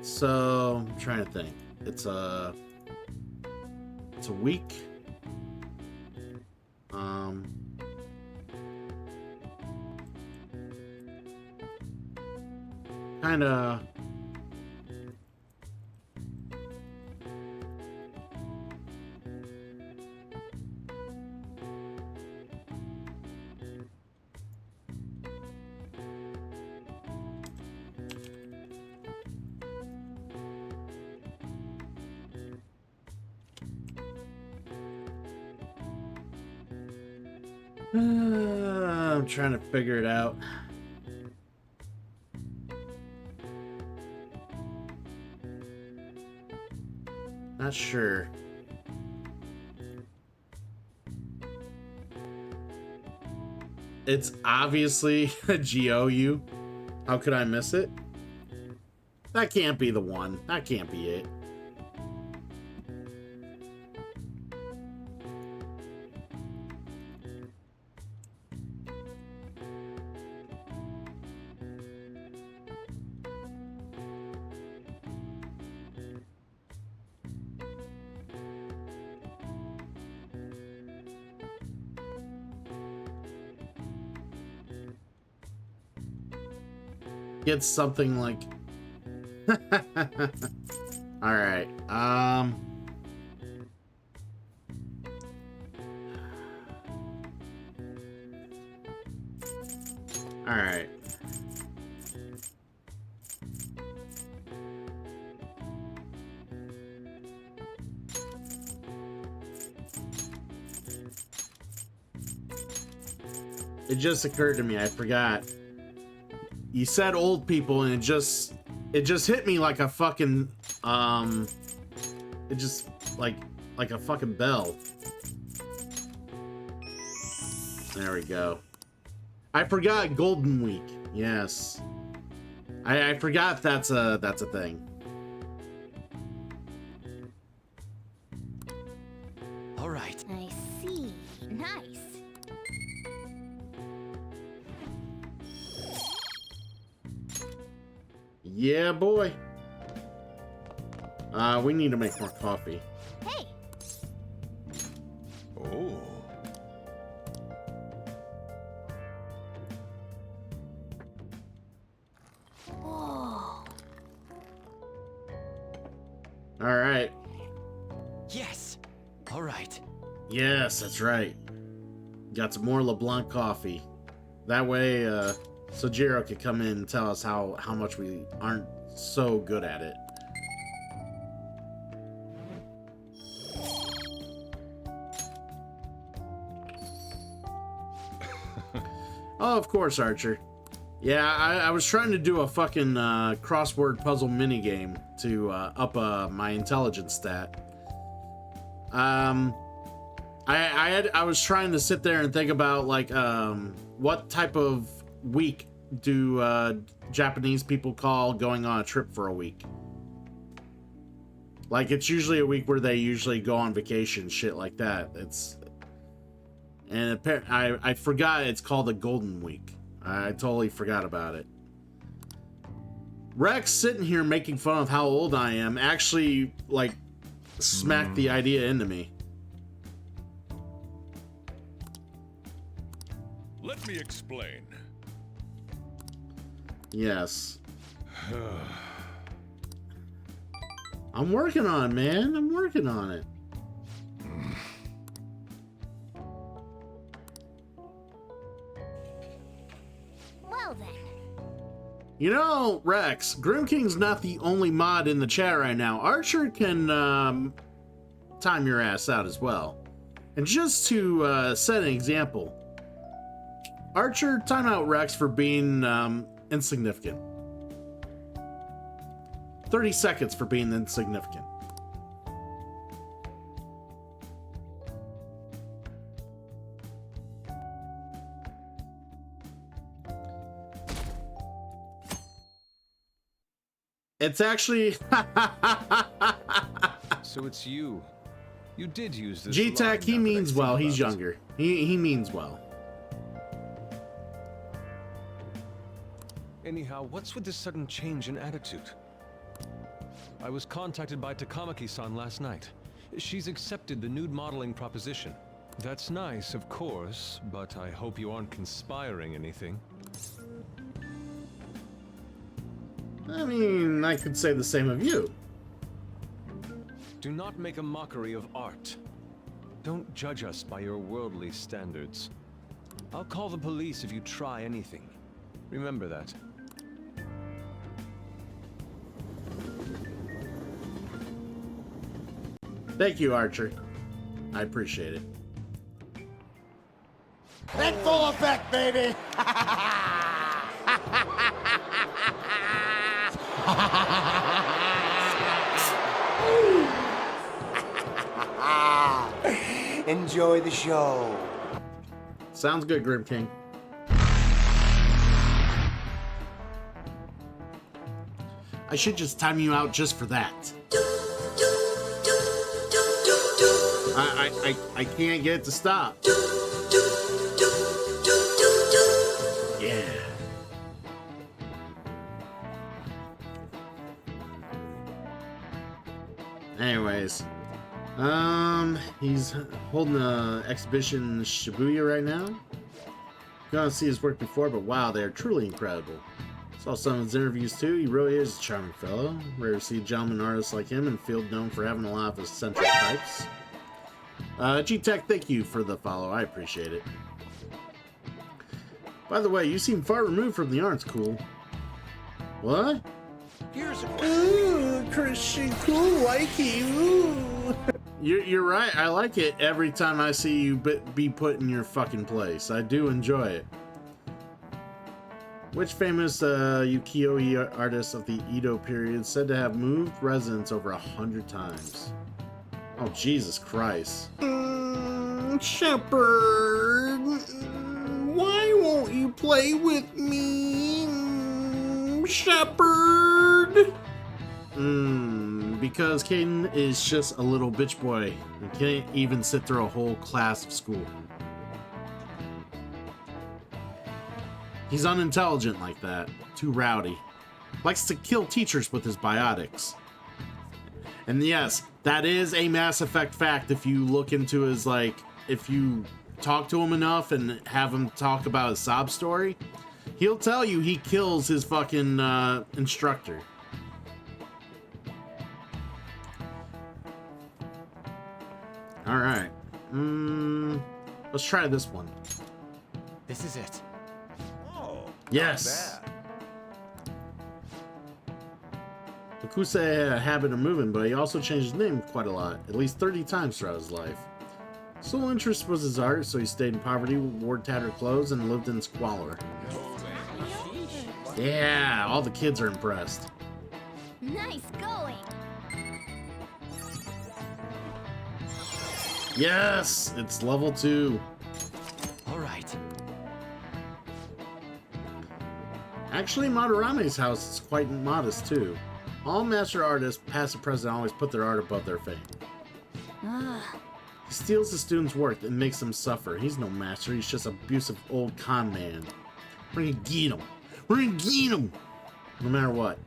So I'm trying to think. It's a week. Kind of. I'm trying to figure it out. Not sure. It's obviously a GOU. How could I miss it? That can't be the one. That can't be it. get something like... Alright, Alright. It just occurred to me, I forgot. You said old people and it just hit me like a fucking it just like a fucking bell. There we go. I forgot Golden Week. Yes. I forgot that's a thing. All right. I see. Nice. Yeah, boy. We need to make more coffee. Hey, Oh. whoa. All right. Yes. All right. Yes, that's right. Got some more LeBlanc coffee. That way, Sojiro could come in and tell us how much we aren't so good at it. Oh, of course, Archer. Yeah, I was trying to do a fucking crossword puzzle minigame to up my intelligence stat. I was trying to sit there and think about like what type of week do Japanese people call going on a trip for a week? Like it's usually a week where they usually go on vacation, shit like that. I forgot it's called the Golden Week. I totally forgot about it. Rex sitting here making fun of how old I am actually like smacked the idea into me. Let me explain. Yes. I'm working on it, man. I'm working on it. Well then. You know, Rex, Grim King's not the only mod in the chat right now. Archer can time your ass out as well. And just to set an example, Archer, time out Rex for being insignificant. 30 seconds for being insignificant. It's actually... So it's you. You did use this. G-Tech, he line now that I means think well. He's about it. younger. He means well. Anyhow, what's with this sudden change in attitude? I was contacted by Takamaki-san last night. She's accepted the nude modeling proposition. That's nice, of course, but I hope you aren't conspiring anything. I mean, I could say the same of you. Do not make a mockery of art. Don't judge us by your worldly standards. I'll call the police if you try anything. Remember that. Thank you, Archer. I appreciate it. In full effect, baby! Enjoy the show. Sounds good, Grim King. I should just time you out just for that. I can't get it to stop. Yeah. Anyways, he's holding a exhibition in Shibuya right now. Gonna see his work before, but wow, they are truly incredible. Saw some of his interviews too. He really is a charming fellow. Rare to see a gentleman artist like him in a field known for having a lot of eccentric types. G-Tech, thank you for the follow. I appreciate it. By the way, you seem far removed from the arts, cool. What? Here's a Ooh, Christian, cool, like you. You're right. I like it every time I see you be put in your fucking place. I do enjoy it. Which famous ukiyo-e artist of the Edo period said to have moved residence over 100 times? Oh, Jesus Christ. Shepard, why won't you play with me? Shepard? Because Caden is just a little bitch boy and can't even sit through a whole class of school. He's unintelligent like that. Too rowdy. Likes to kill teachers with his biotics. And yes, that is a Mass Effect fact if you look into his, like, if you talk to him enough and have him talk about his sob story, he'll tell you he kills his fucking instructor. Alright. Let's try this one. This is it. Yes! Akuse had a habit of moving, but he also changed his name quite a lot, at least 30 times throughout his life. Sole interest was his art, so he stayed in poverty, wore tattered clothes, and lived in squalor. Yeah, all the kids are impressed. Nice going. Yes! It's level 2. All right. Actually, Madarame's house is quite modest, too. All master artists, past and present, always put their art above their fame. He steals the students' work and makes them suffer. He's no master, he's just an abusive old con man. We're gonna get him. We're gonna get him! No matter what.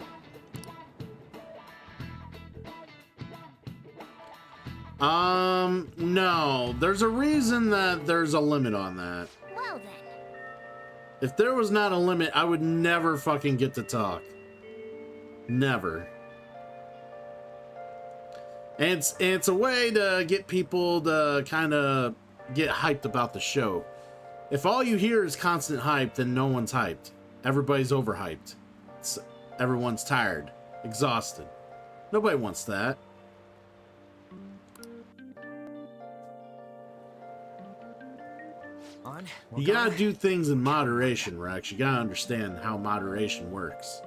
No. There's a reason that there's a limit on that. Well then. If there was not a limit, I would never fucking get to talk. Never. And it's a way to get people to kind of get hyped about the show. If all you hear is constant hype, then no one's hyped. Everybody's overhyped. Everyone's tired, exhausted. Nobody wants that. You gotta do things in moderation, Rex. You gotta understand how moderation works.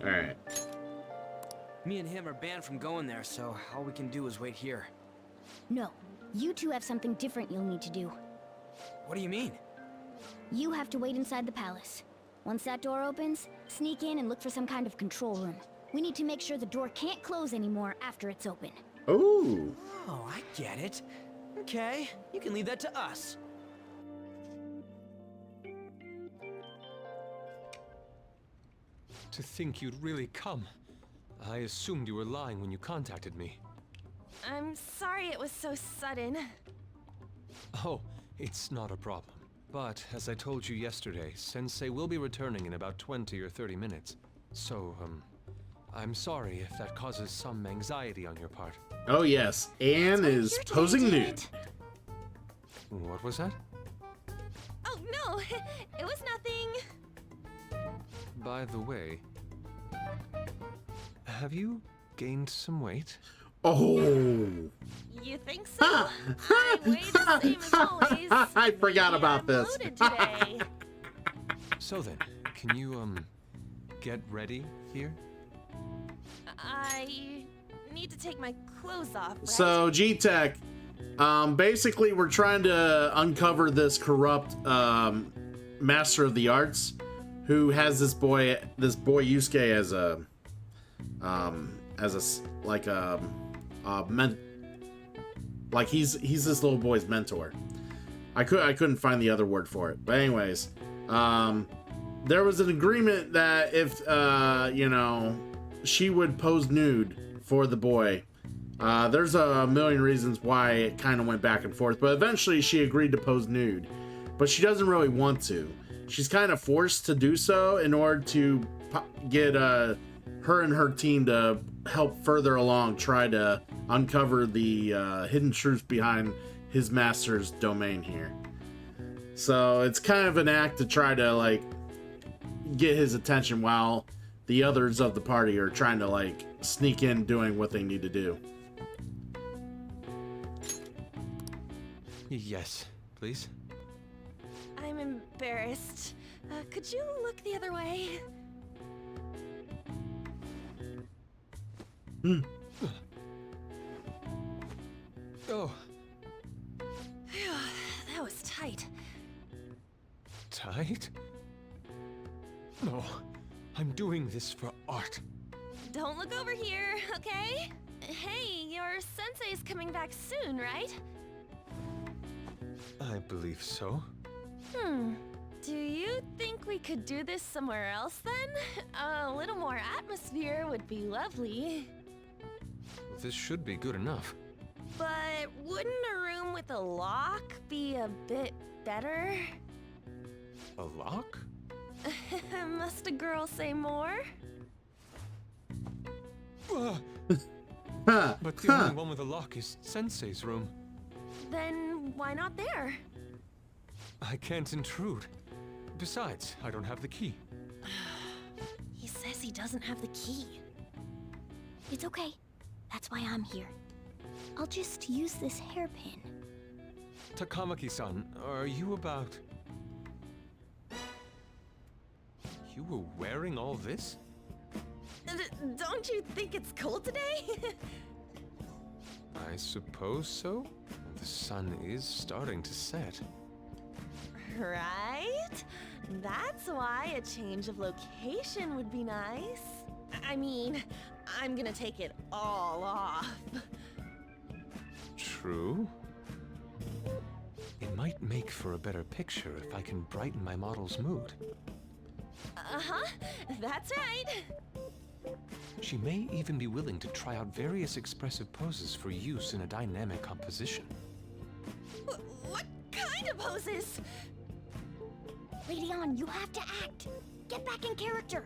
Alright. Me and him are banned from going there, so all we can do is wait here. No, you two have something different you'll need to do. What do you mean? You have to wait inside the palace. Once that door opens, sneak in and look for some kind of control room. We need to make sure the door can't close anymore after it's open. Ooh. Oh, I get it. Okay, you can leave that to us. To think you'd really come. I assumed you were lying when you contacted me. I'm sorry it was so sudden. Oh, it's not a problem. But, as I told you yesterday, Sensei will be returning in about 20 or 30 minutes. So, I'm sorry if that causes some anxiety on your part. Oh yes, Anne is You're posing doing nude. it. What was that? Oh, no, it was nothing. By the way, have you gained some weight? Oh. You think so? I weighed the same as always. I forgot about I'm this. loaded today. So then, can you, get ready here? I need to take my clothes off, right? So G-Tech, basically we're trying to uncover this corrupt master of the arts who has this boy Yusuke he's this little boy's mentor. I couldn't find the other word for it, but anyways, there was an agreement that if she would pose nude for the boy. There's a million reasons why it kind of went back and forth, but eventually she agreed to pose nude. but she doesn't really want to. She's kind of forced to do so in order to get her and her team to help further along, try to uncover the hidden truth behind his master's domain here. So it's kind of an act to try to like get his attention while the others of the party are trying to like sneak in doing what they need to do. Yes, please. I'm embarrassed. Could you look the other way? Oh, Phew, that was tight. tight? No, I'm doing this for art. Don't look over here, okay? Hey, your sensei's coming back soon, right? I believe so. Do you think we could do this somewhere else then? A little more atmosphere would be lovely. This should be good enough. But wouldn't a room with a lock be a bit better? A lock? Must a girl say more? But the only one with a lock is Sensei's room. Then why not there? I can't intrude. Besides, I don't have the key. He says he doesn't have the key. It's okay. That's why I'm here. I'll just use this hairpin. Takamaki-san, are you about... You were wearing all this? Don't you think it's cold today? I suppose so. The sun is starting to set. Right? That's why a change of location would be nice. I mean, I'm gonna take it all off. True. It might make for a better picture if I can brighten my model's mood. Uh-huh, that's right. She may even be willing to try out various expressive poses for use in a dynamic composition. What kind of poses? Lady On, you have to act. Get back in character.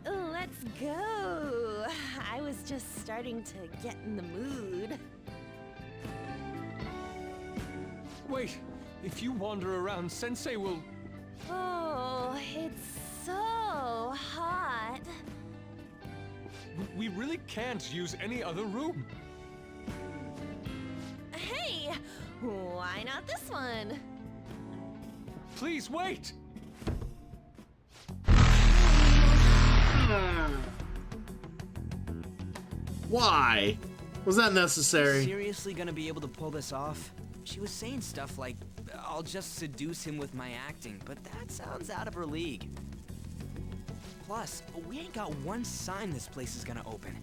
Let's go. I was just starting to get in the mood. Wait! If you wander around, Sensei will... Oh, it's so hot. We really can't use any other room. Hey, why not this one? Please wait! Why? Was that necessary? Seriously gonna be able to pull this off? She was saying stuff like, I'll just seduce him with my acting, but that sounds out of her league. Plus, we ain't got one sign this place is gonna open.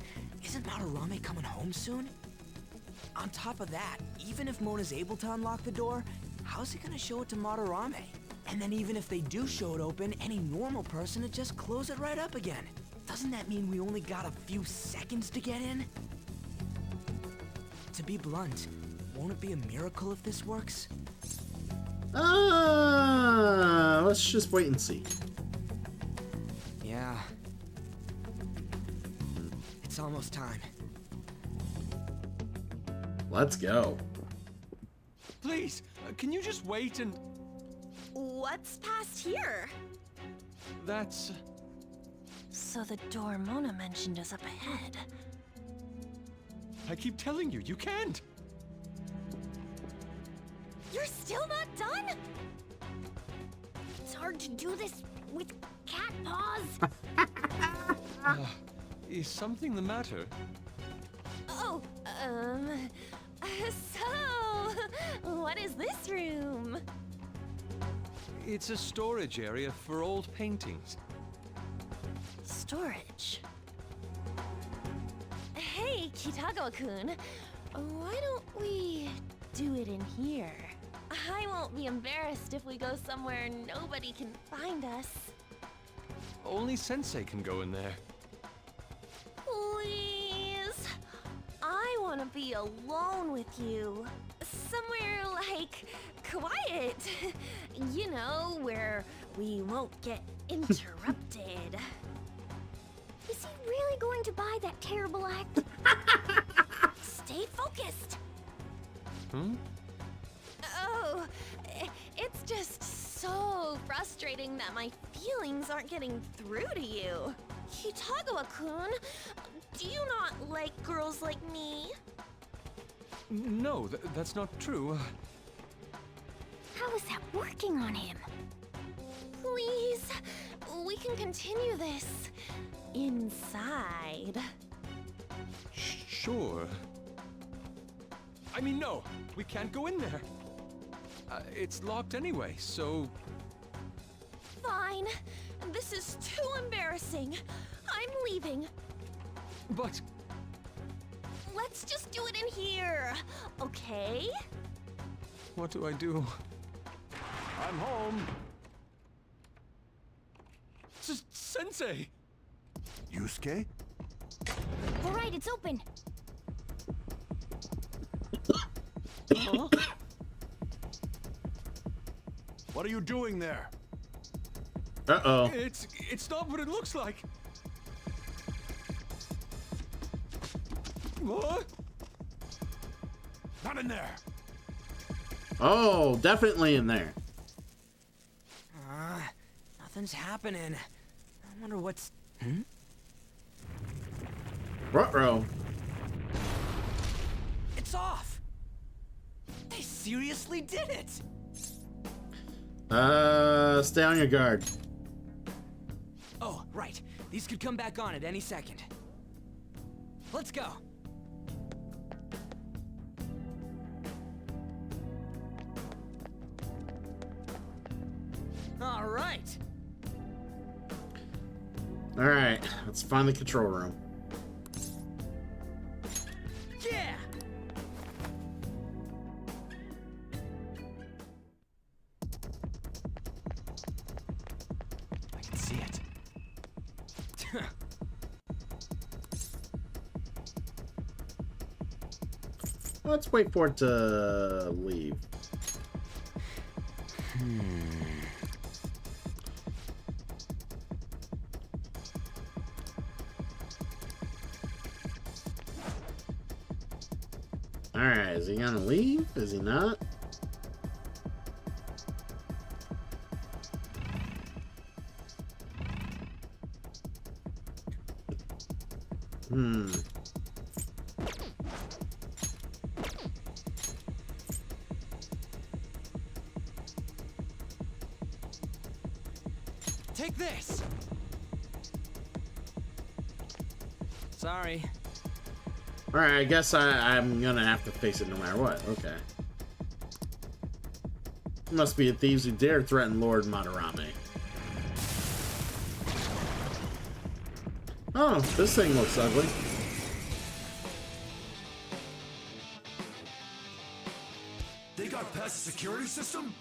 Isn't Madarame coming home soon? On top of that, even if Mona's able to unlock the door, how's he gonna show it to Madarame? And then even if they do show it open, any normal person would just close it right up again. Doesn't that mean we only got a few seconds to get in? To be blunt, won't it be a miracle if this works? Let's just wait and see. Yeah. It's almost time. Let's go. Please, can you just wait and... What's past here? That's... So the door Mona mentioned is up ahead. I keep telling you, you can't! You're still not done? It's hard to do this with cat paws. Is something the matter? Oh, so, what is this room? It's a storage area for old paintings. Storage. Hey, Kitagawa-kun, why don't we do it in here? I won't be embarrassed if we go somewhere nobody can find us. Only Sensei can go in there. Please. I want to be alone with you. somewhere like quiet. You know, where we won't get interrupted. Is he really going to buy that terrible act? Stay focused. Hmm? Oh, it's just so frustrating that my feelings aren't getting through to you. Kitagawa-kun, do you not like girls like me? No, that's not true. How is that working on him? Please, we can continue this inside. Sure. I mean, no, we can't go in there. It's locked anyway, so... Fine. This is too embarrassing. I'm leaving. But... Let's just do it in here, okay? what do I do? I'm home. Sensei! Yusuke? All right, it's open. Huh? What are you doing there? Uh-oh. It's not what it looks like. What? Not in there. Oh, definitely in there. Nothing's happening. I wonder what's... Ruh-roh. It's off! They seriously did it! Stay on your guard. Oh, right. These could come back on at any second. Let's go. All right. All right, let's find the control room. Yeah! I can see it. Let's wait for it to leave. Alright, is he gonna leave? Is he not? Take this! Sorry. Alright, I guess I'm gonna have to face it no matter what. Okay. Must be a thieves who dare threaten Lord Madarame. Oh, this thing looks ugly. They got past the security system?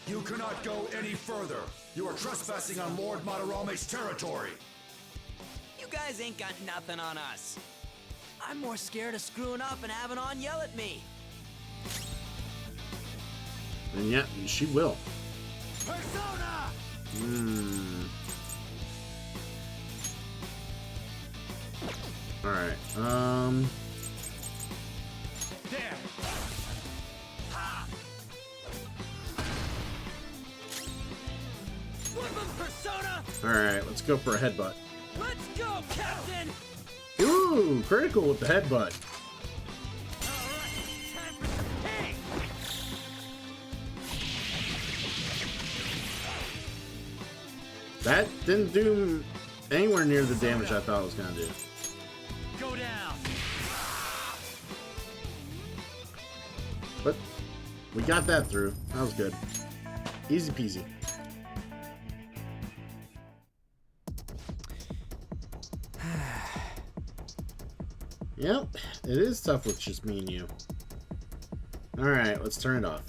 You cannot go any further. You are trespassing on Lord Madarame's territory. You guys ain't got nothing on us. I'm more scared of screwing up and having On yell at me. And yet, she will. Persona! Alright, There! Woodland Persona! Alright, let's go for a headbutt. Let's go, Captain! Ooh, critical with the headbutt. Alright, time for some pain! That didn't do anywhere near the damage I thought it was gonna do. Go down! But we got that through. That was good. Easy peasy. Yep, it is tough with just me and you. Alright, let's turn it off.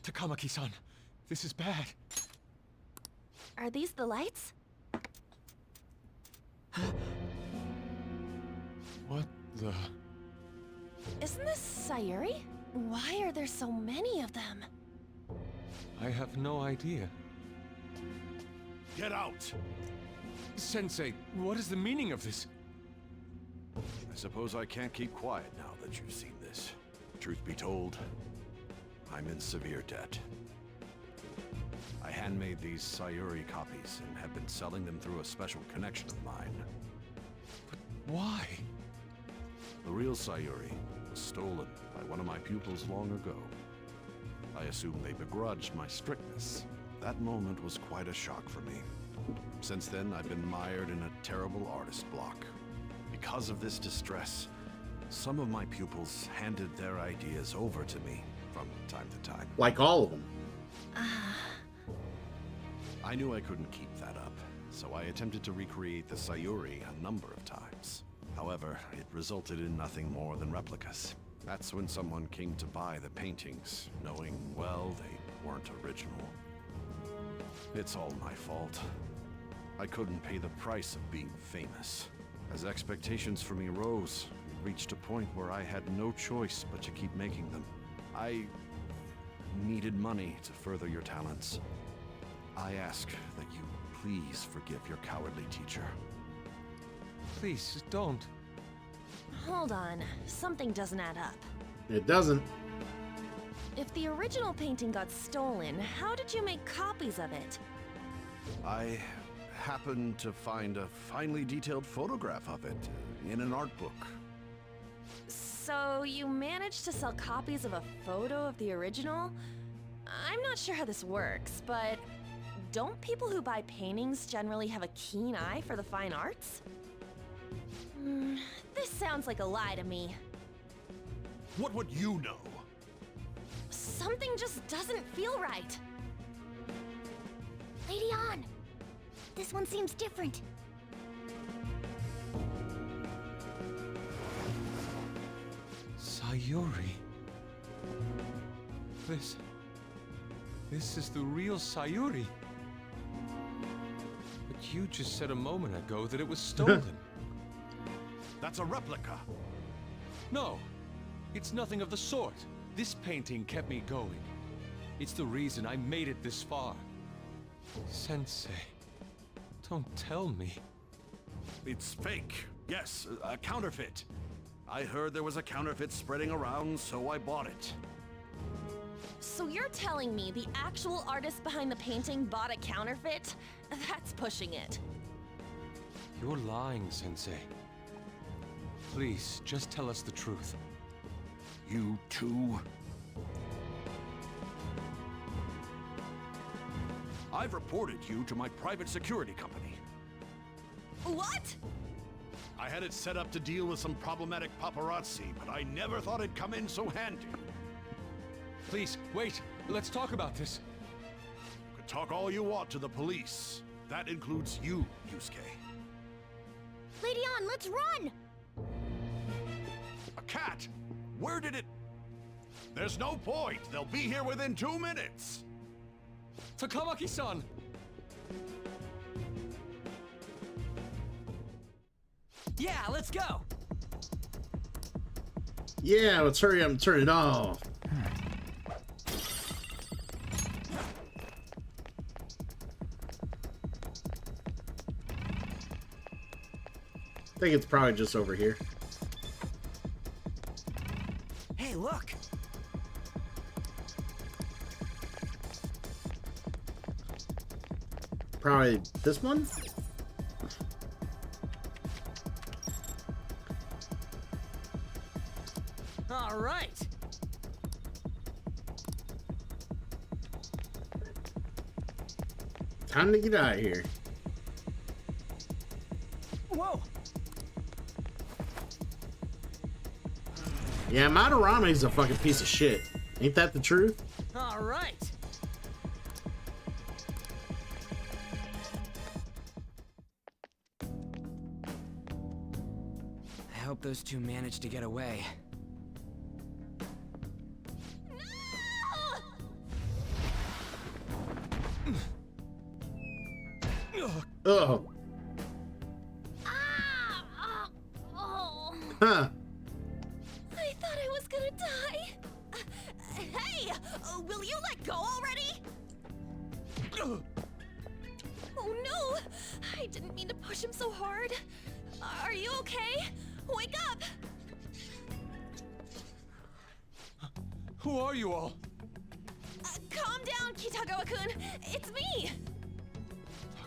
Takamaki-san, this is bad. Are these the lights? What the... Isn't this Sayuri? Why are there so many of them? I have no idea. Get out! Sensei, what is the meaning of this? I suppose I can't keep quiet now that you've seen this. Truth be told, I'm in severe debt. I handmade these Sayuri copies and have been selling them through a special connection of mine. Why? The real Sayuri was stolen by one of my pupils long ago. I assume they begrudged my strictness. That moment was quite a shock for me. Since then, I've been mired in a terrible artist block. Because of this distress, some of my pupils handed their ideas over to me from time to time. Like all of them. I knew I couldn't keep that up, so I attempted to recreate the Sayuri a number of times. However, it resulted in nothing more than replicas. That's when someone came to buy the paintings, knowing, well, they weren't original. It's all my fault. I couldn't pay the price of being famous. As expectations for me rose, it reached a point where I had no choice but to keep making them. I needed money to further your talents. I ask that you please forgive your cowardly teacher. Please, don't. Hold on, something doesn't add up. It doesn't. If the original painting got stolen, how did you make copies of it? I happened to find a finely detailed photograph of it in an art book. So you managed to sell copies of a photo of the original? I'm not sure how this works, but don't people who buy paintings generally have a keen eye for the fine arts? This sounds like a lie to me. What would you know? Something just doesn't feel right. Lady On! This one seems different. Sayuri. This is the real Sayuri. But you just said a moment ago that it was stolen. That's a replica. No, it's nothing of the sort. This painting kept me going. It's the reason I made it this far. Sensei, don't tell me. It's fake. Yes, a counterfeit. I heard there was a counterfeit spreading around, so I bought it. So you're telling me the actual artist behind the painting bought a counterfeit? That's pushing it. You're lying, Sensei. Please, just tell us the truth. You too? I've reported you to my private security company. What? I had it set up to deal with some problematic paparazzi, but I never thought it'd come in so handy. Please, wait. Let's talk about this. You could talk all you want to the police. That includes you, Yusuke. Lady On, let's run! A cat? Where did it... There's no point. They'll be here within 2 minutes. Takamaki-san! Yeah, let's go! Yeah, let's hurry up and turn it off. I think it's probably just over here. Hey, look! Probably this one? All right! Time to get out of here. Whoa! Yeah, Madarame's a fucking piece of shit. Ain't that the truth? All right! I hope those two managed to get away. Oh. Ah! Oh! Huh. I thought gonna die. Hey! Will you let go already? Oh no! I didn't mean to push him so hard. Are you okay? Wake up! Who are you all? Calm down, Kitagawa-kun. It's me!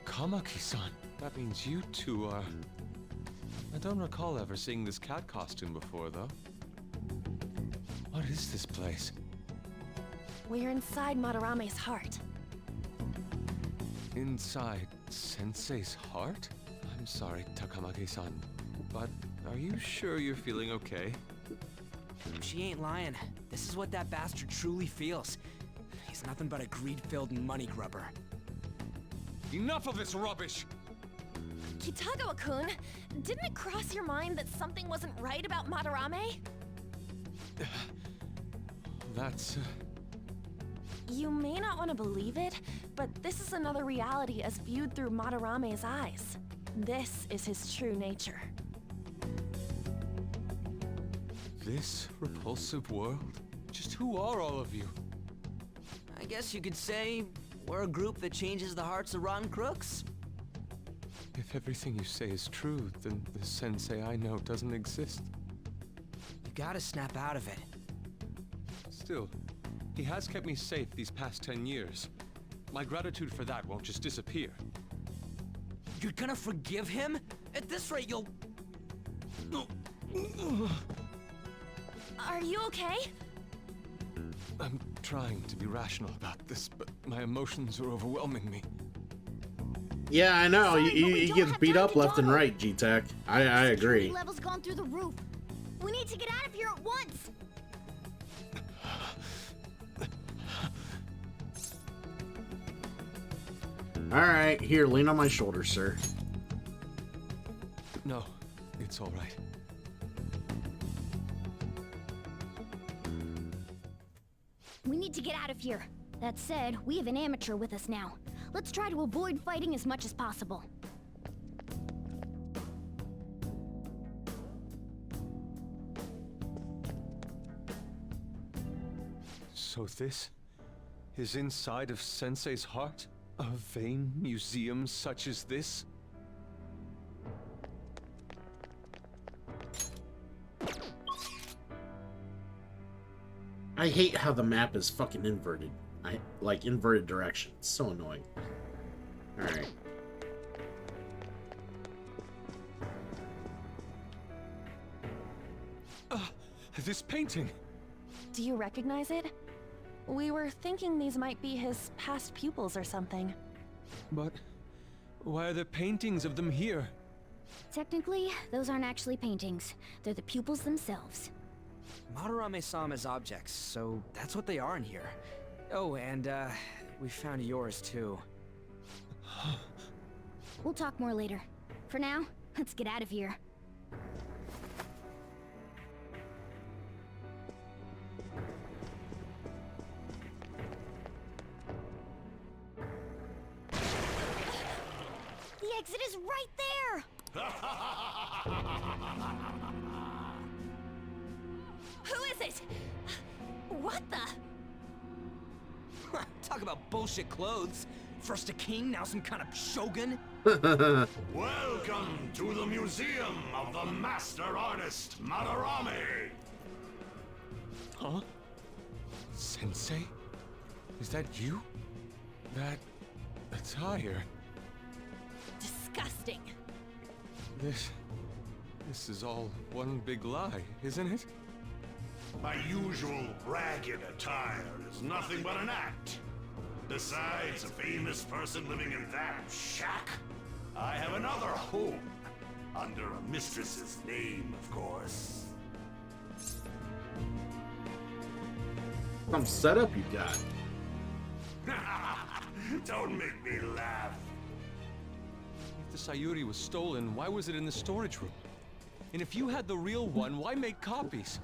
Takamaki-san. That means you two are... I don't recall ever seeing this cat costume before, though. What is this place? We're inside Madarame's heart. Inside Sensei's heart? I'm sorry, Takamaki-san, but are you sure you're feeling okay? She ain't lying. This is what that bastard truly feels. He's nothing but a greed-filled money grubber. Enough of this rubbish! Kitagawa-kun, didn't it cross your mind that something wasn't right about Madarame? That's... You may not want to believe it, but this is another reality as viewed through Madarame's eyes. This is his true nature. This repulsive world? Just who are all of you? I guess you could say we're a group that changes the hearts of rotten crooks. If everything you say is true, then the sensei I know doesn't exist. You gotta snap out of it. Still, he has kept me safe these past 10 years. My gratitude for that won't just disappear. You're gonna forgive him? At this rate, you'll... Are you okay? I'm trying to be rational about this, but my emotions are overwhelming me. Yeah, I know. Sorry, but we He don't gets have beat time up to left and dawdle. right, G-Tech. I Security agree. level's gone through the roof. We need to get out of here at once. Alright, here, lean on my shoulder, sir. No, it's all right. We need to get out of here. That said, we have an amateur with us now. Let's try to avoid fighting as much as possible. So this is inside of Sensei's heart? A vain museum such as this? I hate how the map is fucking inverted. Like inverted direction. It's so annoying. Alright. This painting! Do you recognize it? We were thinking these might be his past pupils or something. But why are there paintings of them here? Technically, those aren't actually paintings. They're the pupils themselves. Madarame saw them as objects, so that's what they are in here. Oh, and, we found yours, too. We'll talk more later. For now, let's get out of here. The exit is right there! Who is it? What the? Talk about bullshit clothes. First a king, now some kind of shogun? Welcome to the Museum of the Master Artist Madarame! Huh? Sensei? Is that you? That attire? Disgusting. This is all one big lie, isn't it? My usual ragged attire is nothing but an act. Besides a famous person living in that shack, I have another home. Under a mistress's name, of course. Some setup you got. Don't make me laugh. If the Sayuri was stolen, why was it in the storage room? And if you had the real one, why make copies?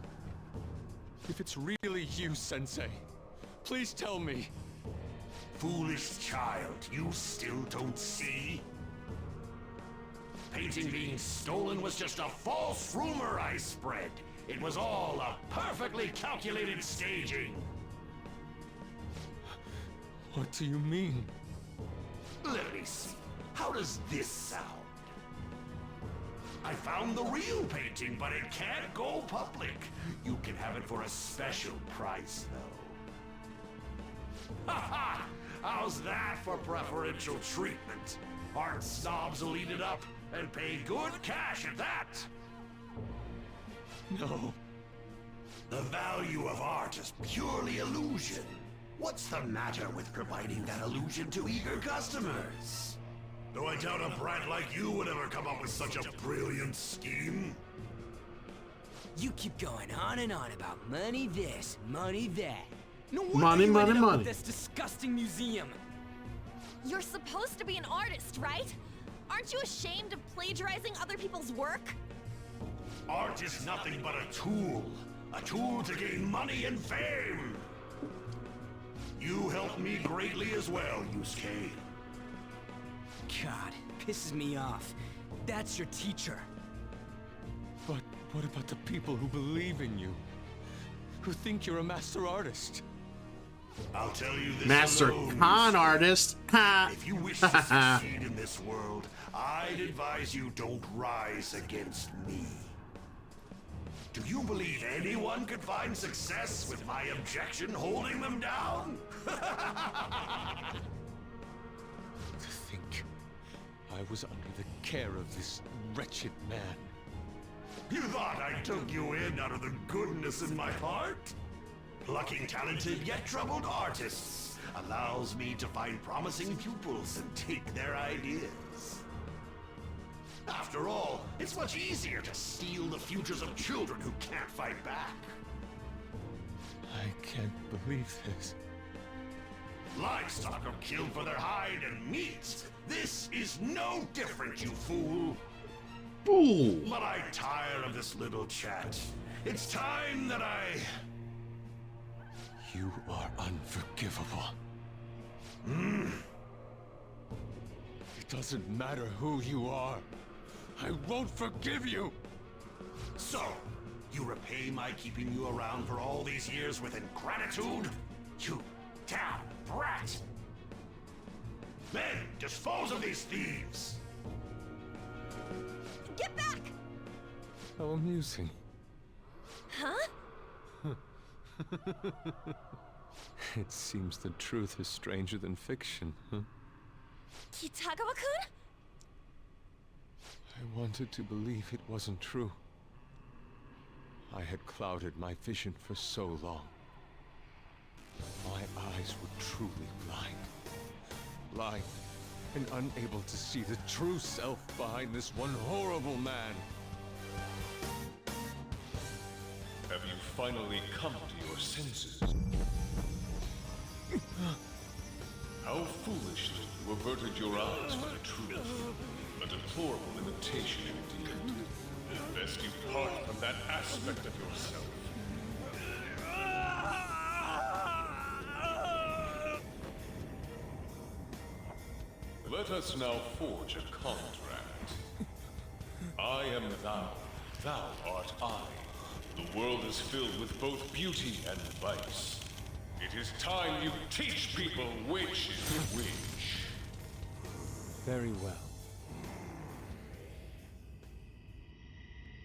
If it's really you, Sensei, please tell me. Foolish child, you still don't see? painting being stolen was just a false rumor I spread. It was all a perfectly calculated staging. What do you mean? Let me see. How does this sound? I found the real painting, but it can't go public. You can have it for a special price, though. Ha ha! How's that for preferential treatment? Art snobs will eat it up and pay good cash at that. No. The value of art is purely illusion. What's the matter with providing that illusion to eager customers? Though I doubt a brat like you would ever come up with such a brilliant scheme. You keep going on and on about money this, money that. No wonder Money, you money, ended up money. with this disgusting museum. You're supposed to be an artist, right? Aren't you ashamed of plagiarizing other people's work? Art is nothing but a tool. A tool to gain money and fame. You helped me greatly as well, Yusuke. God, pisses me off. That's your teacher. But what about the people who believe in you? Who think you're a master artist? I'll tell you this Master alone, con Yusuke. artist. Ha! If you wish to succeed in this world, I'd advise you don't rise against me. Do you believe anyone could find success with my objection holding them down? To think I was under the care of this wretched man. You thought I took you in out of the goodness in my heart? Plucking talented yet troubled artists allows me to find promising pupils and take their ideas. After all, it's much easier to steal the futures of children who can't fight back. I can't believe this. Livestock are killed for their hide and meat. This is no different, you fool. Ooh. But I tire of this little chat. It's time that I... You are unforgivable. It doesn't matter who you are. I won't forgive you! So, you repay my keeping you around for all these years with ingratitude? You damn brat! Men, dispose of these thieves! Get back! How amusing. Huh? It seems the truth is stranger than fiction, huh? Kitagawa-kun? I wanted to believe it wasn't true. I had clouded my vision for so long. My eyes were truly blind. Blind and unable to see the true self behind this one horrible man. Have you finally come to your senses? How foolishly you averted your eyes from the truth. A deplorable imitation indeed. Best you part from that aspect of yourself. Let us now forge a contract. I am thou, thou art I. The world is filled with both beauty and vice. It is time you teach people which is which. Very well.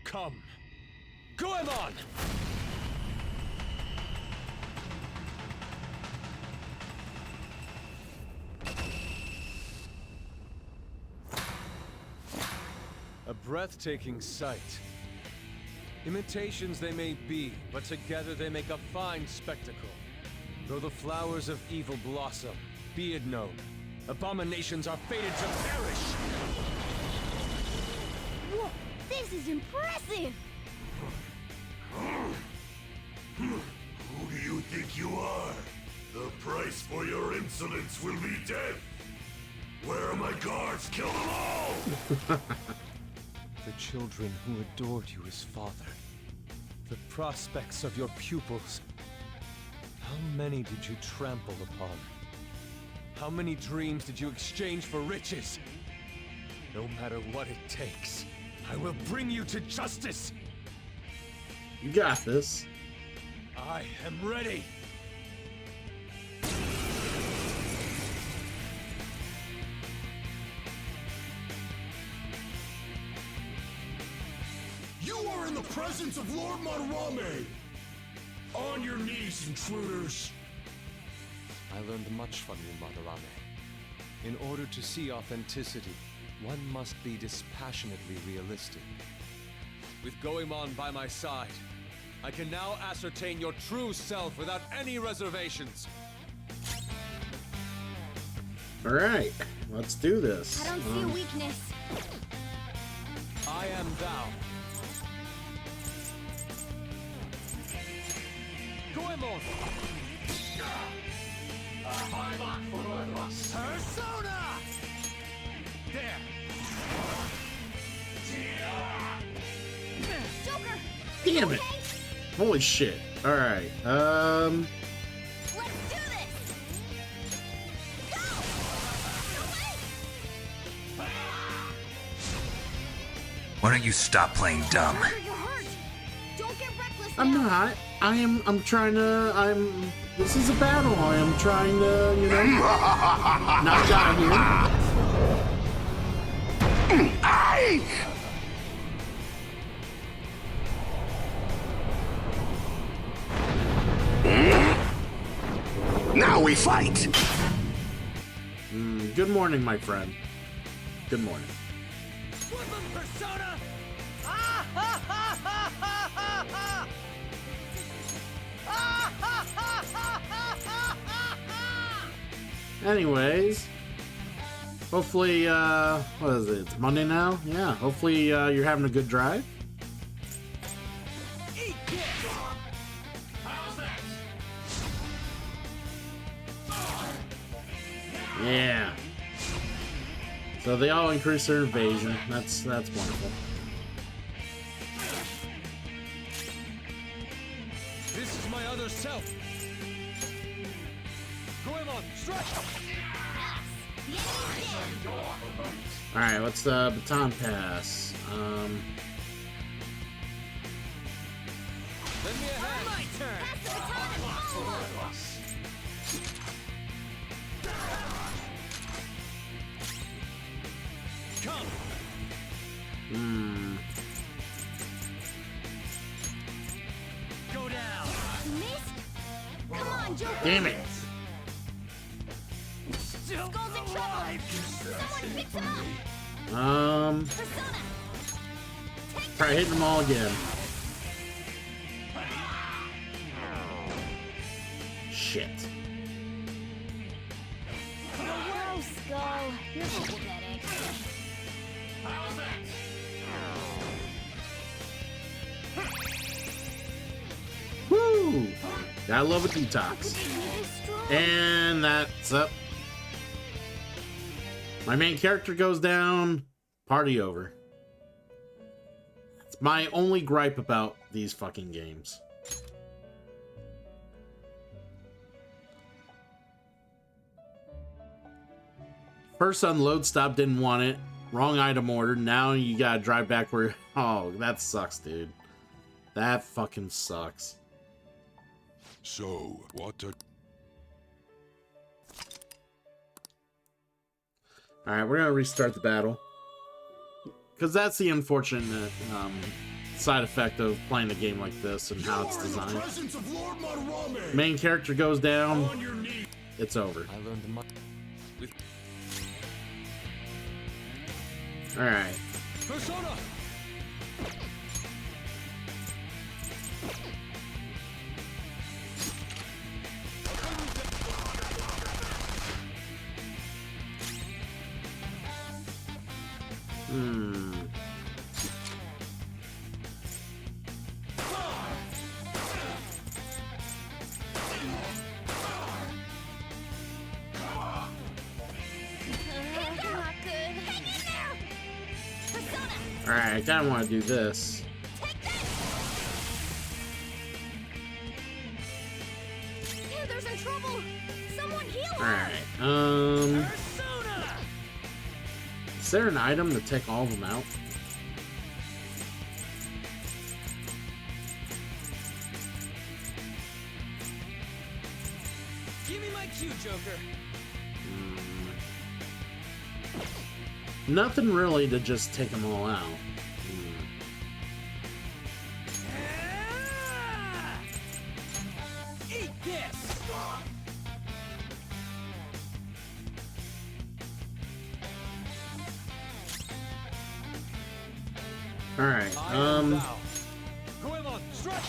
Come. Goemon! A breathtaking sight. Imitations they may be, but together they make a fine spectacle. Though the flowers of evil blossom, be it known, abominations are fated to perish! Whoa, this is impressive! Who do you think you are? The price for your insolence will be death. Where are my guards? Kill them all! The children who adored you as father. The prospects of your pupils. How many did you trample upon? How many dreams did you exchange for riches? No matter what it takes, I will bring you to justice. You got this. I am ready. You are in the presence of Lord Madarame! On your knees, intruders! I learned much from you, Madarame. In order to see authenticity, one must be dispassionately realistic. With Goemon by my side, I can now ascertain your true self without any reservations. Alright, let's do this. I don't see a weakness. I am thou. Goemon! Persona! There! Joker! Damn it! Holy shit. Alright, Let's do this! Go! Why don't you stop playing dumb? Joker, you're hurt! Don't get reckless I'm now. not. I'm trying to, this is a battle. I am trying to, you know, not die here. Now we fight! Good morning, my friend. Good morning. Woodland Persona! Anyways, hopefully, what is it? It's Monday now? Yeah, hopefully you're having a good drive. Eat this! Yeah. So they all increase their evasion. That's wonderful. This is my other self. Goemon, strike! All right, what's the baton pass? Lend me a hand. My turn! Come! Go down! Missed? Come on, Joker! Damn it! Skull's in trouble! Someone fix him up! Try Persona! hitting them all again. Shit. No, Skull. You're pathetic. Woo! Gotta love a detox. And that's up. My main character goes down. Party over. It's my only gripe about these fucking games. First unload stop, didn't want it. Wrong item order. Now you gotta drive back where... Oh, that sucks, dude. That fucking sucks. So, what a... Alright, we're gonna restart the battle. Because that's the unfortunate side effect of playing a game like this and how it's designed. Main character goes down, it's over. I learned much. Alright. Persona! Not good. Hang in there! Persona! Alright, I kinda wanna do this. Take this! Panther's in trouble! Someone heal her! Alright, Persona! there an item to take all of them out? Give me my cue, Joker. Nothing really to just take them all out. Eat this! Alright, Goemon, strike!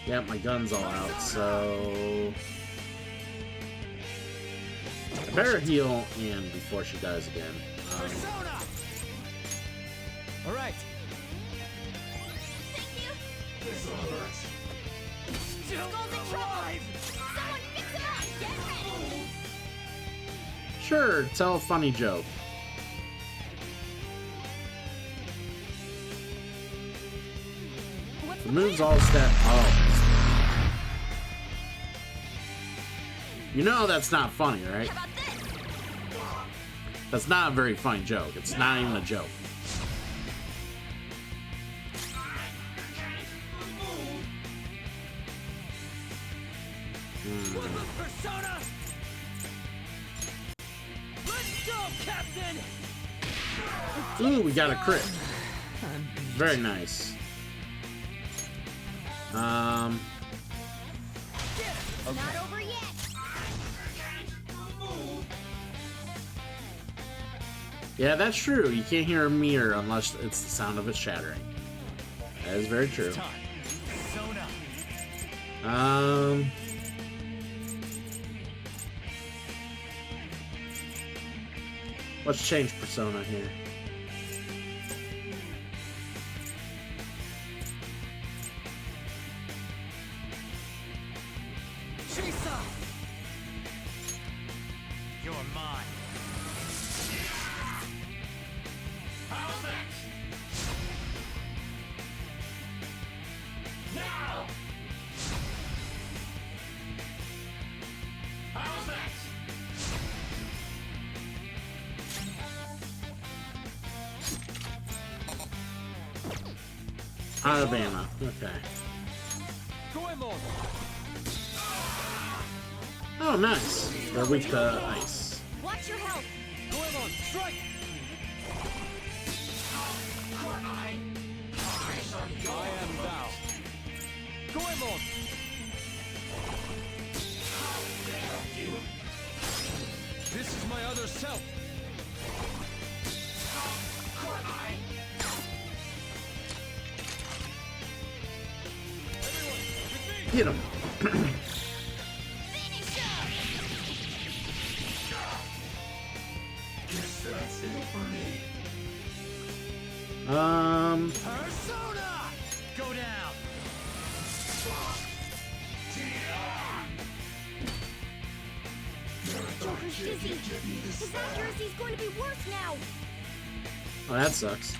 yeah, my gun's all out, so I better heal Anne before she dies again. Persona! Alright. Thank you. Still alive! Someone fix him up. Get ready. Sure, tell a funny joke. What's The the move's plan? all step. Oh. You know that's not funny, right? How about this? That's not a very funny joke. It's not even a joke. One with Persona! Let's go, Captain! Ooh, we got a crit. Very nice. Not over yet. Yeah, that's true. You can't hear a mirror unless it's the sound of it shattering. That is very true. Let's change persona here. Chisa! You're mine. How's that? Now! How's that? Alabama. Okay. Goemon! Oh, nice. They're weak to ice. Watch your health. Goemon, strike! I am thou. Goemon! This is my other self. Hit him. Persona! Go down! Joker's dizzy. His accuracy's going to be worse now. Oh, that sucks.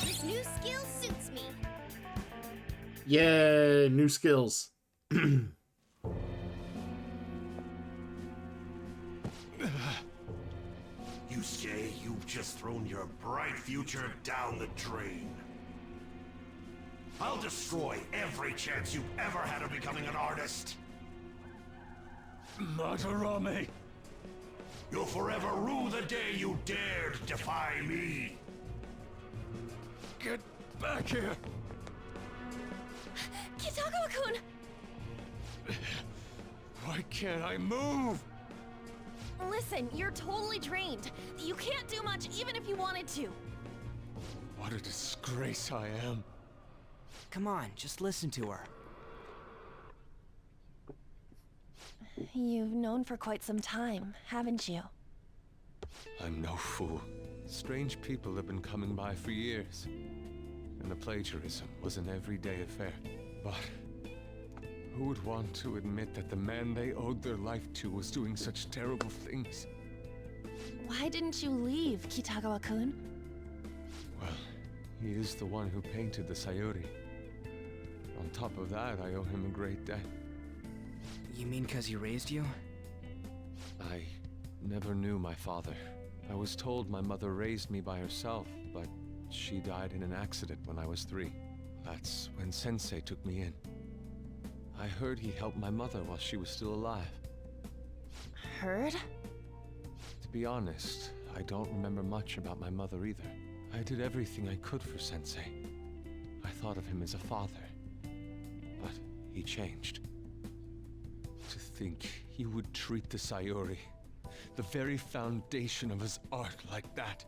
This new skill suits me. Yay, new skills. You say you've just thrown your bright future down the drain. I'll destroy every chance you've ever had of becoming an artist. Madarame! You'll forever rue the day you dared defy me. Get back here! Kitagawa-kun! Why can't I move? Listen, you're totally drained. You can't do much even if you wanted to. What a disgrace I am. Come on, just listen to her. You've known for quite some time, haven't you? I'm no fool. Strange people have been coming by for years. And the plagiarism was an everyday affair. But who would want to admit that the man they owed their life to was doing such terrible things? Why didn't you leave, Kitagawa-kun? Well, he is the one who painted the Sayuri. On top of that, I owe him a great debt. You mean 'cause he raised you? I never knew my father. I was told my mother raised me by herself, but she died in an accident when I was 3. That's when Sensei took me in. I heard he helped my mother while she was still alive. Heard? To be honest, I don't remember much about my mother either. I did everything I could for Sensei. I thought of him as a father. But he changed. To think he would treat the Sayuri, the very foundation of his art, like that.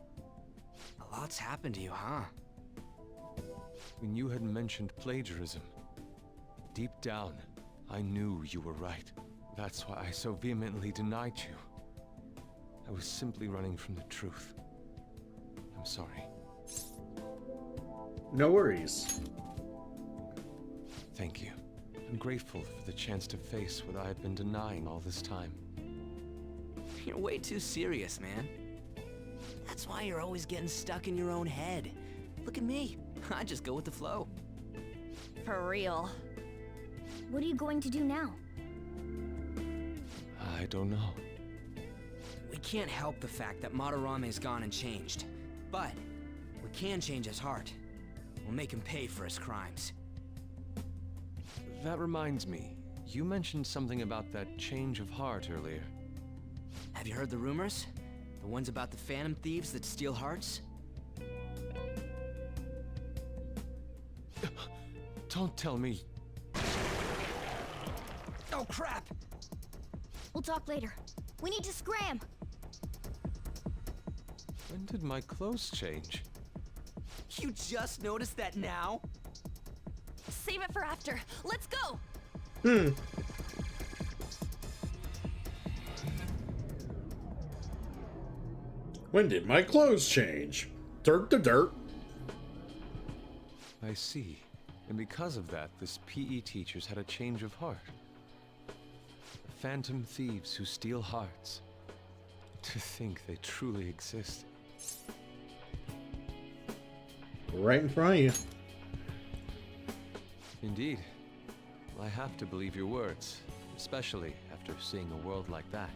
A lot's happened to you, huh? When you had mentioned plagiarism, deep down, I knew you were right. That's why I so vehemently denied you. I was simply running from the truth. I'm sorry. No worries. Thank you. I'm grateful for the chance to face what I had been denying all this time. You're way too serious, man. That's why you're always getting stuck in your own head. Look at me. I just go with the flow. For real. What are you going to do now? I don't know. We can't help the fact that Madarame's gone and changed. But we can change his heart. We'll make him pay for his crimes. That reminds me, you mentioned something about that change of heart earlier. Have you heard the rumors? The ones about the Phantom Thieves that steal hearts? Don't tell me. Oh, crap! We'll talk later. We need to scram! When did my clothes change? You just noticed that now? Save it for after. Let's go! When did my clothes change? Dirt to dirt. I see. And because of that, this PE teacher's had a change of heart. Phantom thieves who steal hearts. To think they truly exist. Right in front of you. Indeed. I have to believe your words, especially after seeing a world like that.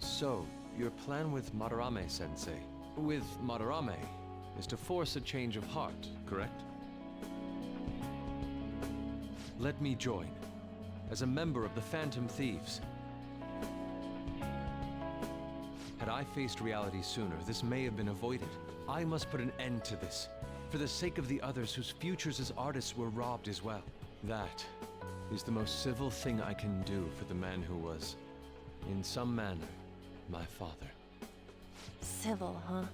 So, your plan with Madarame-sensei, with Madarame, is to force a change of heart, correct? Let me join, as a member of the Phantom Thieves. Had I faced reality sooner, this may have been avoided. I must put an end to this, for the sake of the others whose futures as artists were robbed as well. That is the most civil thing I can do for the man who was, in some manner, my father. Civil, huh?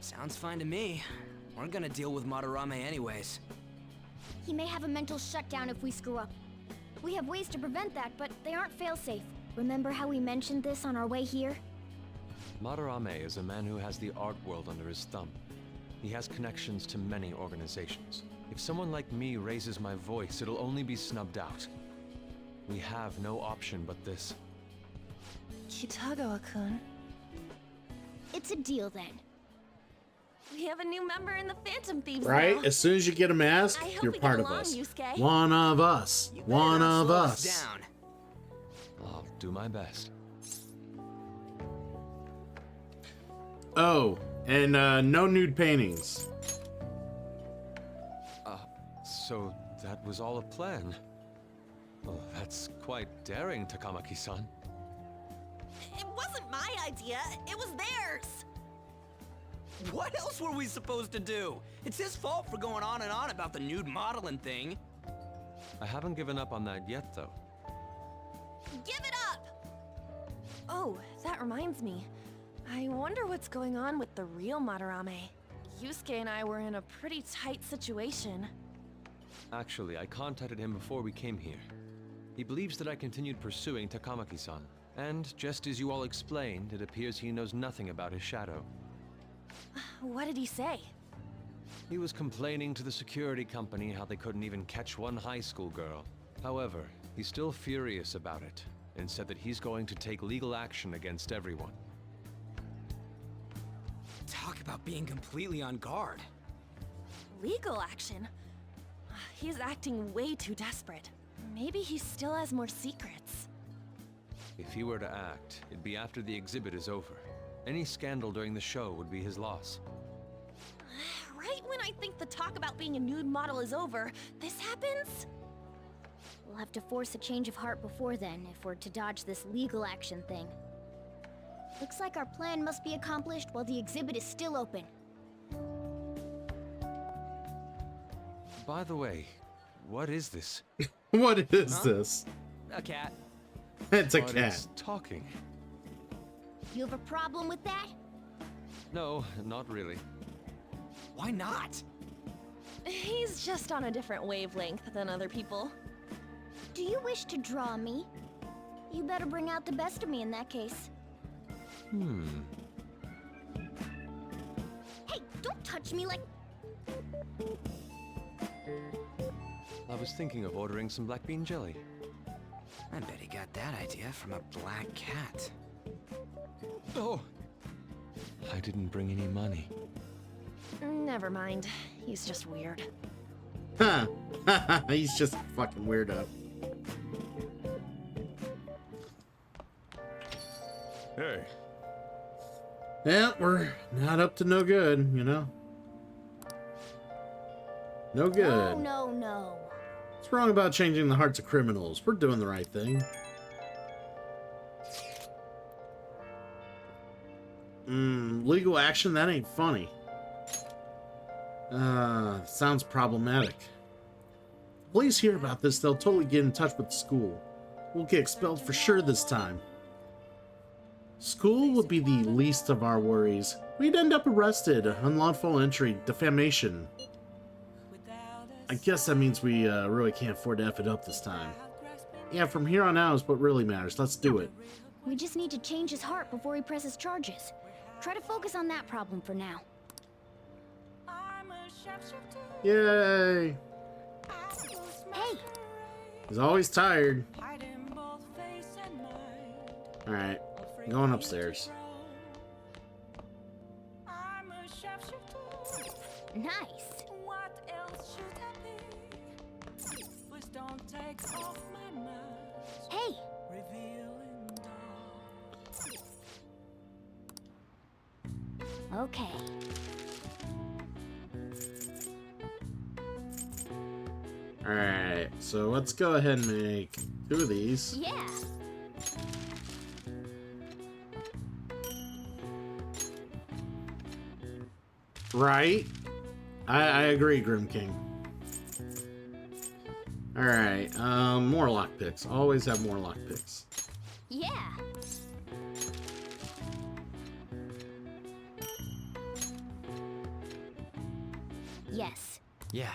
Sounds fine to me. We're gonna deal with Madarame anyways. He may have a mental shutdown if we screw up. We have ways to prevent that, but they aren't fail-safe. Remember how we mentioned this on our way here? Madarame is a man who has the art world under his thumb. He has connections to many organizations. If someone like me raises my voice, it'll only be snubbed out. We have no option but this. Kitagawa-kun. It's a deal then. We have a new member in the Phantom Thieves Right? now. As soon as you get a mask, I hope you're we part get of along, us. Yusuke. One of us. You better One not of slow us. down. I'll do my best. Oh, and no nude paintings. So that was all a plan. Oh, that's quite daring, Takamaki-san. It wasn't my idea. It was theirs. What else were we supposed to do? It's his fault for going on and on about the nude modeling thing. I haven't given up on that yet, though. Give it up! Oh, that reminds me. I wonder what's going on with the real Madarame. Yusuke and I were in a pretty tight situation. Actually, I contacted him before we came here. He believes that I continued pursuing Takamaki-san. And just as you all explained, it appears he knows nothing about his shadow. What did he say? He was complaining to the security company how they couldn't even catch one high school girl. However, he's still furious about it, and said that he's going to take legal action against everyone. Talk about being completely on guard. Legal action? He's acting way too desperate. Maybe he still has more secrets. If he were to act, it'd be after the exhibit is over. Any scandal during the show would be his loss. Right when I think the talk about being a nude model is over, this happens? We'll have to force a change of heart before then if we're to dodge this legal action thing. Looks like our plan must be accomplished while the exhibit is still open. By the way, what is this? What is this? A cat. It's a But cat. it's talking. You have a problem with that? No, not really. Why not? He's just on a different wavelength than other people. Do you wish to draw me? You better bring out the best of me in that case. Hey, don't touch me like... I was thinking of ordering some black bean jelly. I bet he got that idea from a black cat. Oh! I didn't bring any money. Never mind. He's just weird. Huh. He's just a fucking weirdo. Hey. Yeah, we're not up to no good, you know? No good. No. What's wrong about changing the hearts of criminals? We're doing the right thing. Legal action? That ain't funny. Sounds problematic. Police hear about this, they'll totally get in touch with the school. We'll get expelled for sure this time. School would be the least of our worries. We'd end up arrested, unlawful entry, defamation. I guess that means we really can't afford to F it up this time. Yeah, from here on out is what really matters. Let's do it. We just need to change his heart before he presses charges. Try to focus on that problem for now. Yay! Hey! He's always tired. Alright, going upstairs. Nice! Hey! Okay. Alright, so let's go ahead and make 2 of these. Yeah! Right? I agree, Grim King. Alright, more lockpicks. Always have more lockpicks. Yeah! Yes. Yeah.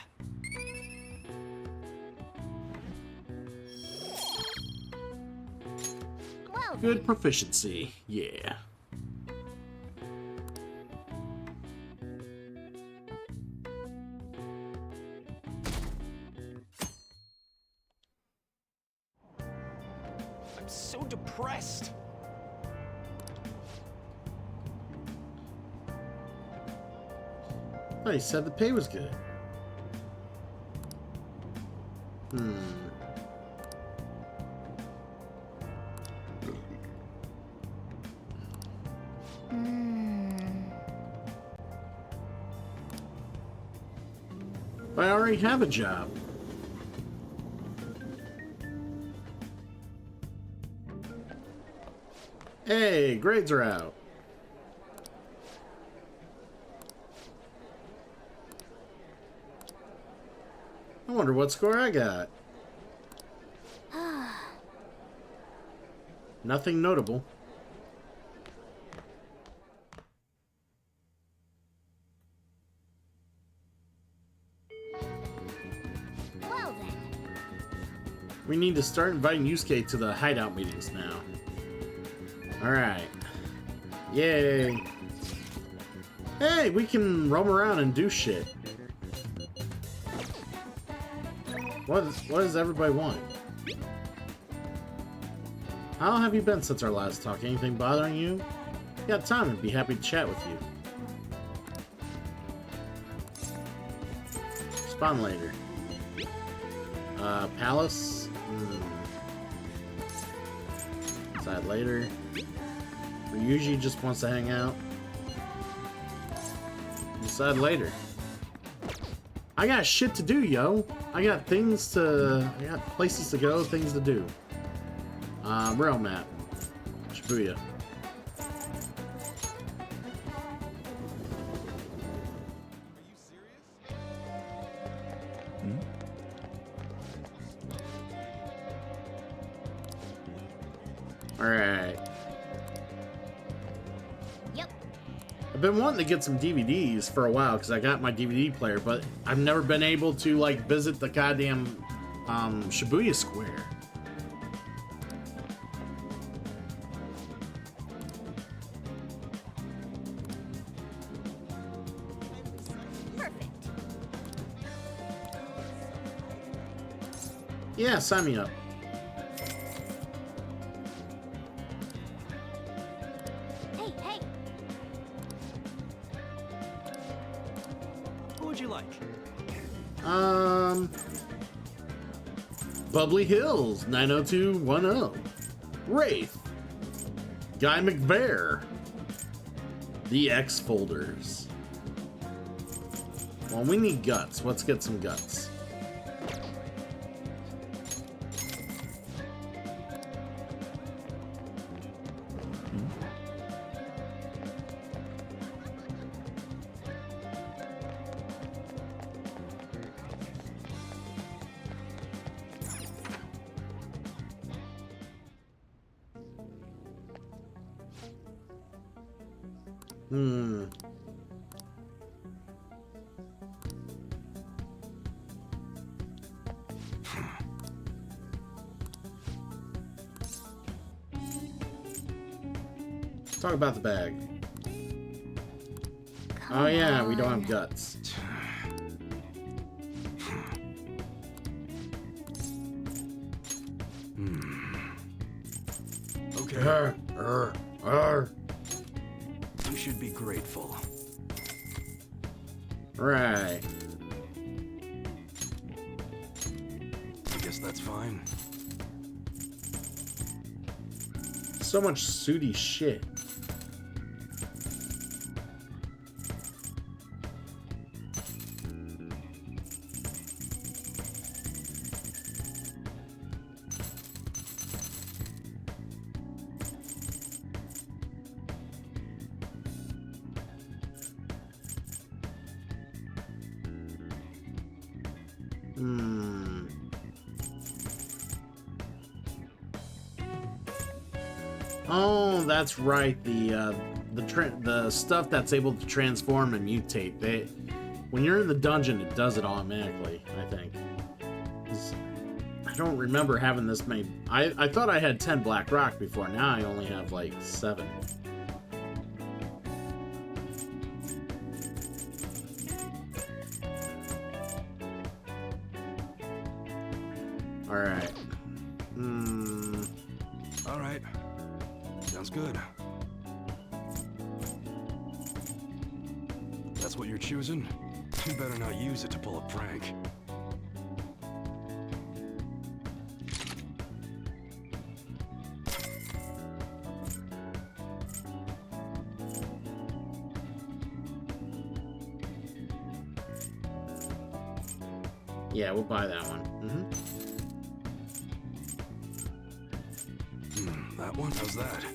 Well, Good proficiency. Yeah. I'm so depressed. Oh, he said the pay was good. I already have a job. Hey, grades are out. I wonder what score I got. Nothing notable. well then. We need to start inviting Yusuke to the hideout meetings now. Alright. Yay. Hey, we can roam around and do shit. What does everybody want? How have you been since our last talk? Anything bothering you? Got time, I'd be happy to chat with you. Spawn later. Palace. Decide later. Ryuji just wants to hang out. Decide later. I got shit to do, yo. I got places to go, things to do. Rail map. Shibuya. Alright. Yep. I've been wanting to get some DVDs for a while because I got my DVD player, but I've never been able to like visit the goddamn Shibuya Square. Perfect. Yeah, sign me up. Hey, hey. What would you like? Bubbly Hills 90210. Wraith. Guy McBear. The X Folders. Well, we need guts. Let's get some guts. Talk about the bag. Come Oh yeah, we don't on. have guts. Okay. You should be grateful. Right. I guess that's fine. So much sooty shit. Oh, that's right. The stuff that's able to transform and mutate. When you're in the dungeon, it does it automatically, I think. 'Cause I don't remember having this many. I thought I had 10 Black Rock before. Now I only have like 7. Alright. All right. Sounds good. That's what you're choosing? You better not use it to pull a prank. Yeah, we'll buy that one. That one? How's that?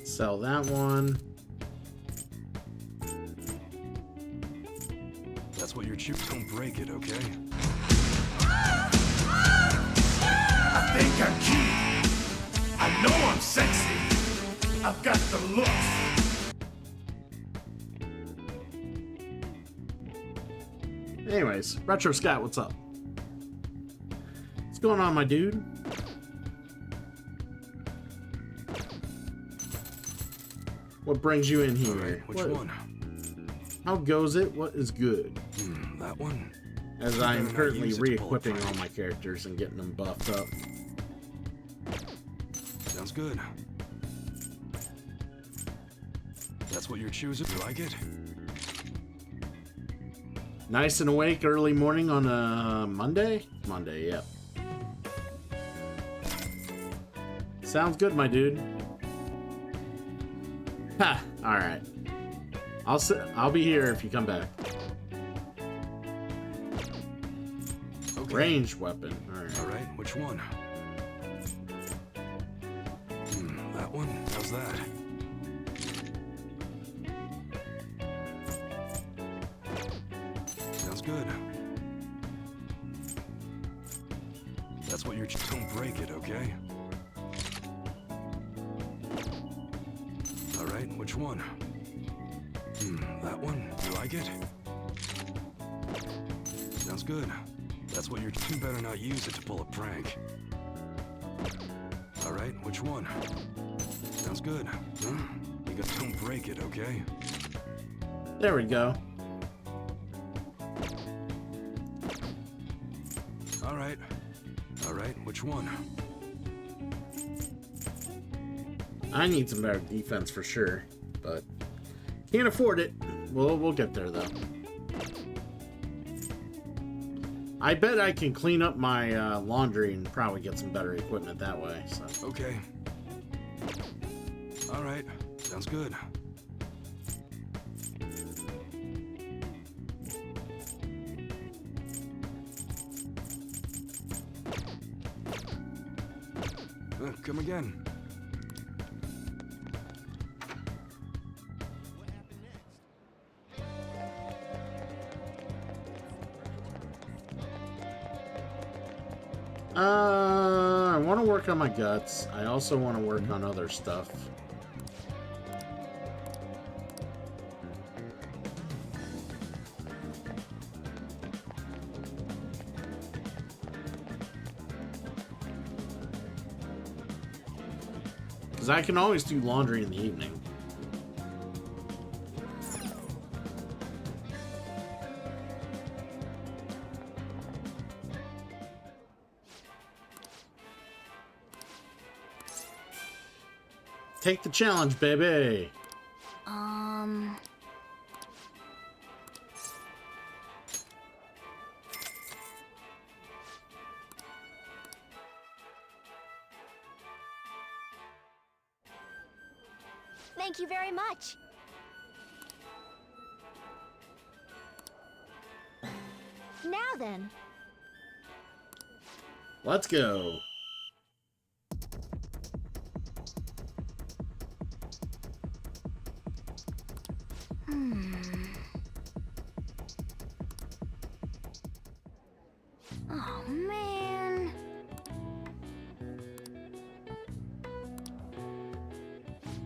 Sell that one. That's what you're choosing. Don't break it, okay? I think I'm cute. I know I'm sexy. I've got the looks. Anyways, Retro Scott, what's up? What's going on, my dude? What brings you in here? All right, which What- one? How goes it? What is good? That one? As You I'm better not currently use it to pull a re-equipping prank. all my characters and getting them buffed up. Sounds good. That's what you're choosing? You like it? Nice and awake early morning on a Monday? Monday, yep. Sounds good, my dude. Ha! Alright. I'll be here if you come back. Okay. Ranged weapon. Alright. All right, which one? That one? How's that? Sounds good. That's what you're... Don't break it, okay? All right, which one? That one? You like it? Sounds good. That's what you're... You better not use it to pull a prank. All right, which one? Sounds good. Huh? You got... Don't break it, okay? There we go. All right. All right, which one? I need some better defense for sure, but can't afford it. We'll get there though. I bet I can clean up my laundry and probably get some better equipment that way. So. Okay. All right, sounds good. Come again. I want to work on my guts. I also want to work on other stuff. Because I can always do laundry in the evening. Take the challenge, baby. Thank you very much. Now then. Let's go. Oh, man.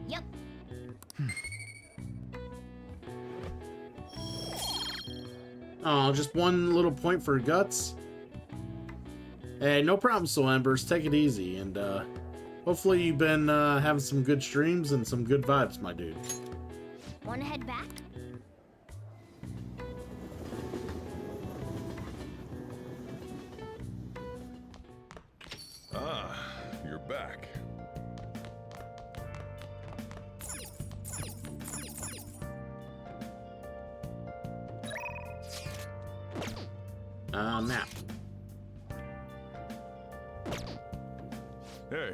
Yep. Oh, just one little point for guts. Hey, no problem, Soul Embers. Take it easy, and hopefully you've been having some good streams and some good vibes, my dude. Wanna head back? Ah, you're back. Map. Hey.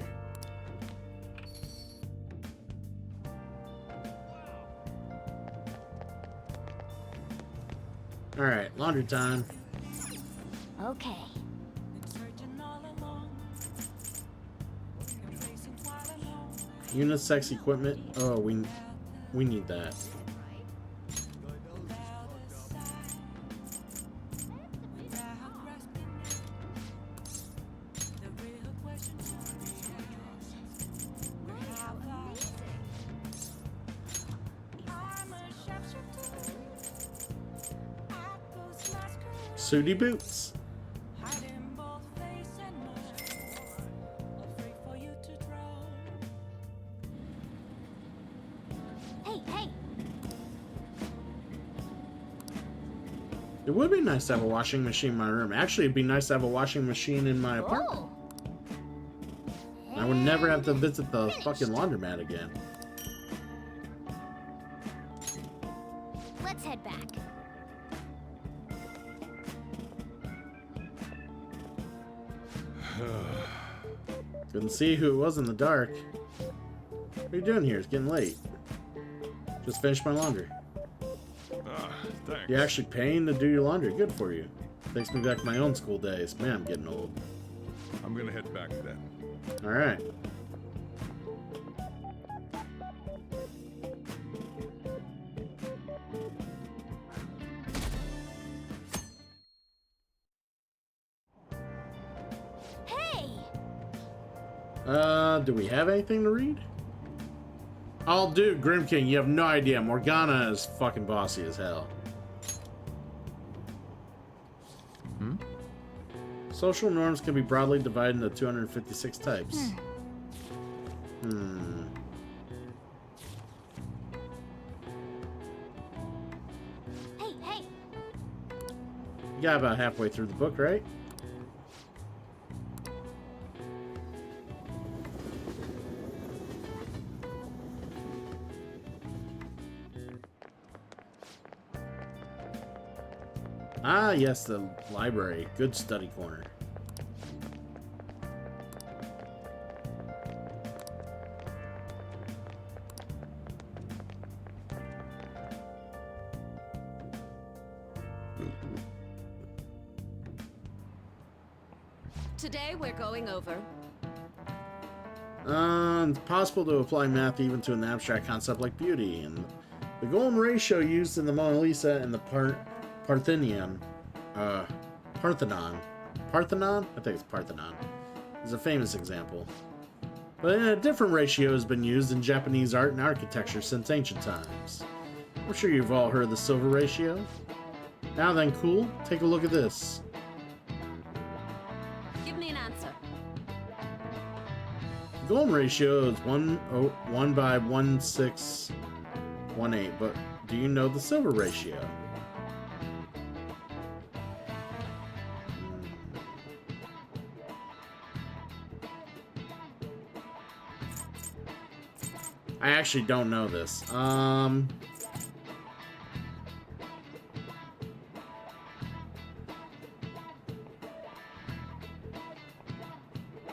All right, laundry time. Okay. Unisex equipment. Oh, we need that. Sooty boots. Hey, hey. It would be nice to have a washing machine in my room. Actually, it'd be nice to have a washing machine in my apartment. Oh. I would never have to visit the fucking laundromat again. Let's head back. Couldn't see who it was in the dark. What are you doing here? It's getting late. Just finished my laundry. Thanks. You're actually paying to do your laundry. Good for you. Takes me back to my own school days. Man, I'm getting old. I'm gonna head back then. Alright. Hey! Do we have anything to read? Oh, dude, Grim King, you have no idea. Morgana is fucking bossy as hell. Social norms can be broadly divided into 256 types. Hey, hey! You got about halfway through the book, right? Ah, yes, the library. Good study corner. Today we're going over. It's possible to apply math even to an abstract concept like beauty, and the golden ratio used in the Mona Lisa and the Parthenon? I think it's Parthenon, is a famous example. But a different ratio has been used in Japanese art and architecture since ancient times. I'm sure you've all heard of the silver ratio. Now then, cool, take a look at this. Give me an answer. The golden ratio is 1 by 1618, but do you know the silver ratio? I actually don't know this.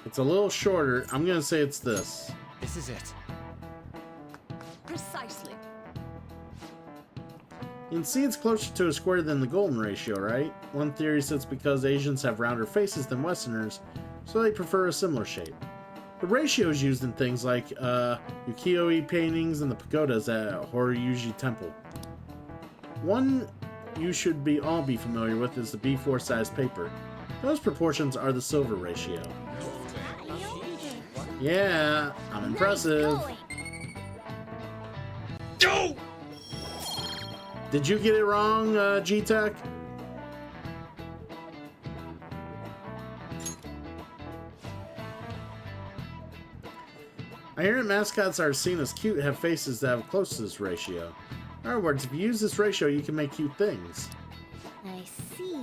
It's a little shorter. I'm gonna say it's this. This is it. Precisely. You can see it's closer to a square than the golden ratio, right? One theory says because Asians have rounder faces than Westerners, so they prefer a similar shape. The ratio is used in things like ukiyo-e paintings and the pagodas at Horyuji Temple. One you should all be familiar with is the B4 size paper. Those proportions are the silver ratio. Yeah, I'm impressive. Nice Did you get it wrong, G-Tech? I hear that mascots are seen as cute have faces that have close to this ratio. In other words, if you use this ratio, you can make cute things. I see.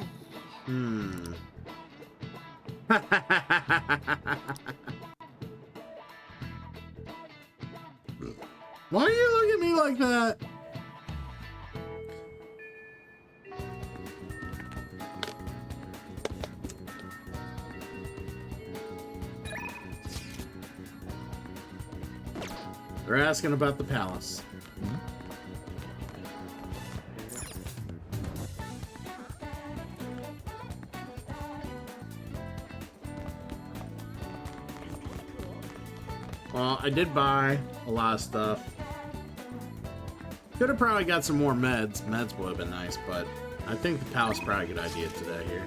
Why do you look at me like that? They're asking about the palace. Well, I did buy a lot of stuff. Could have probably got some more meds. Meds would have been nice, but I think the palace is probably a good idea today here.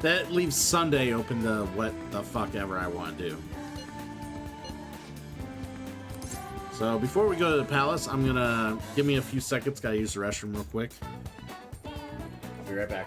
That leaves Sunday open to what the fuck ever I want to do. So before we go to the palace, I'm gonna give me a few seconds. Gotta use the restroom real quick. Be right back.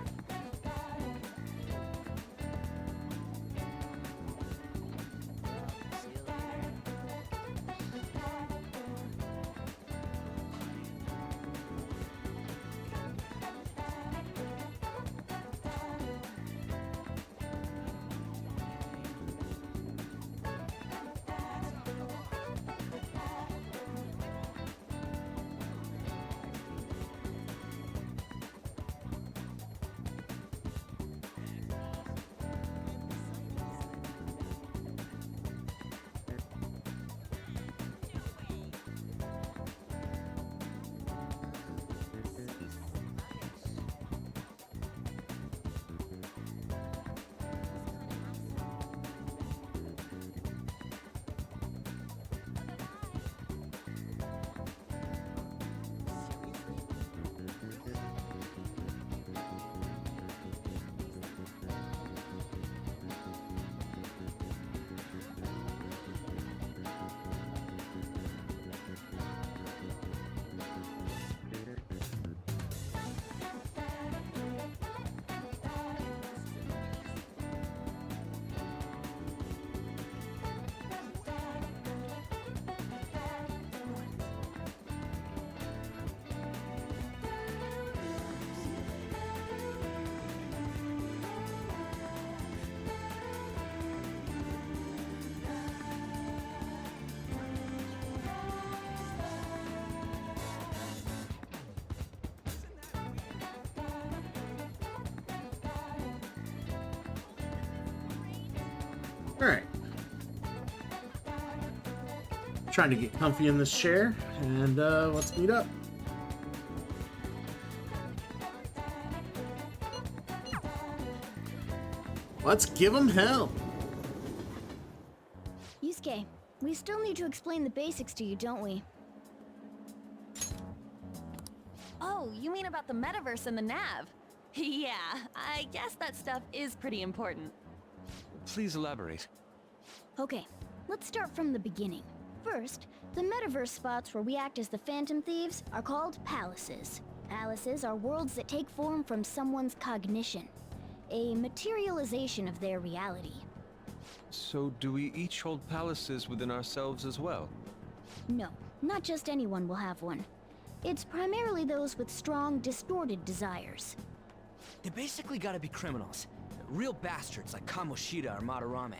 Alright. Trying to get comfy in this chair, and let's meet up. Let's give him hell. Yusuke, we still need to explain the basics to you, don't we? Oh, you mean about the metaverse and the nav? Yeah, I guess that stuff is pretty important. Please elaborate. Okay, let's start from the beginning. First, the metaverse spots where we act as the Phantom Thieves are called palaces. Palaces are worlds that take form from someone's cognition, a materialization of their reality. So do we each hold palaces within ourselves as well? No, not just anyone will have one. It's primarily those with strong, distorted desires. They basically gotta be criminals. Real bastards like Kamoshida or Madarame.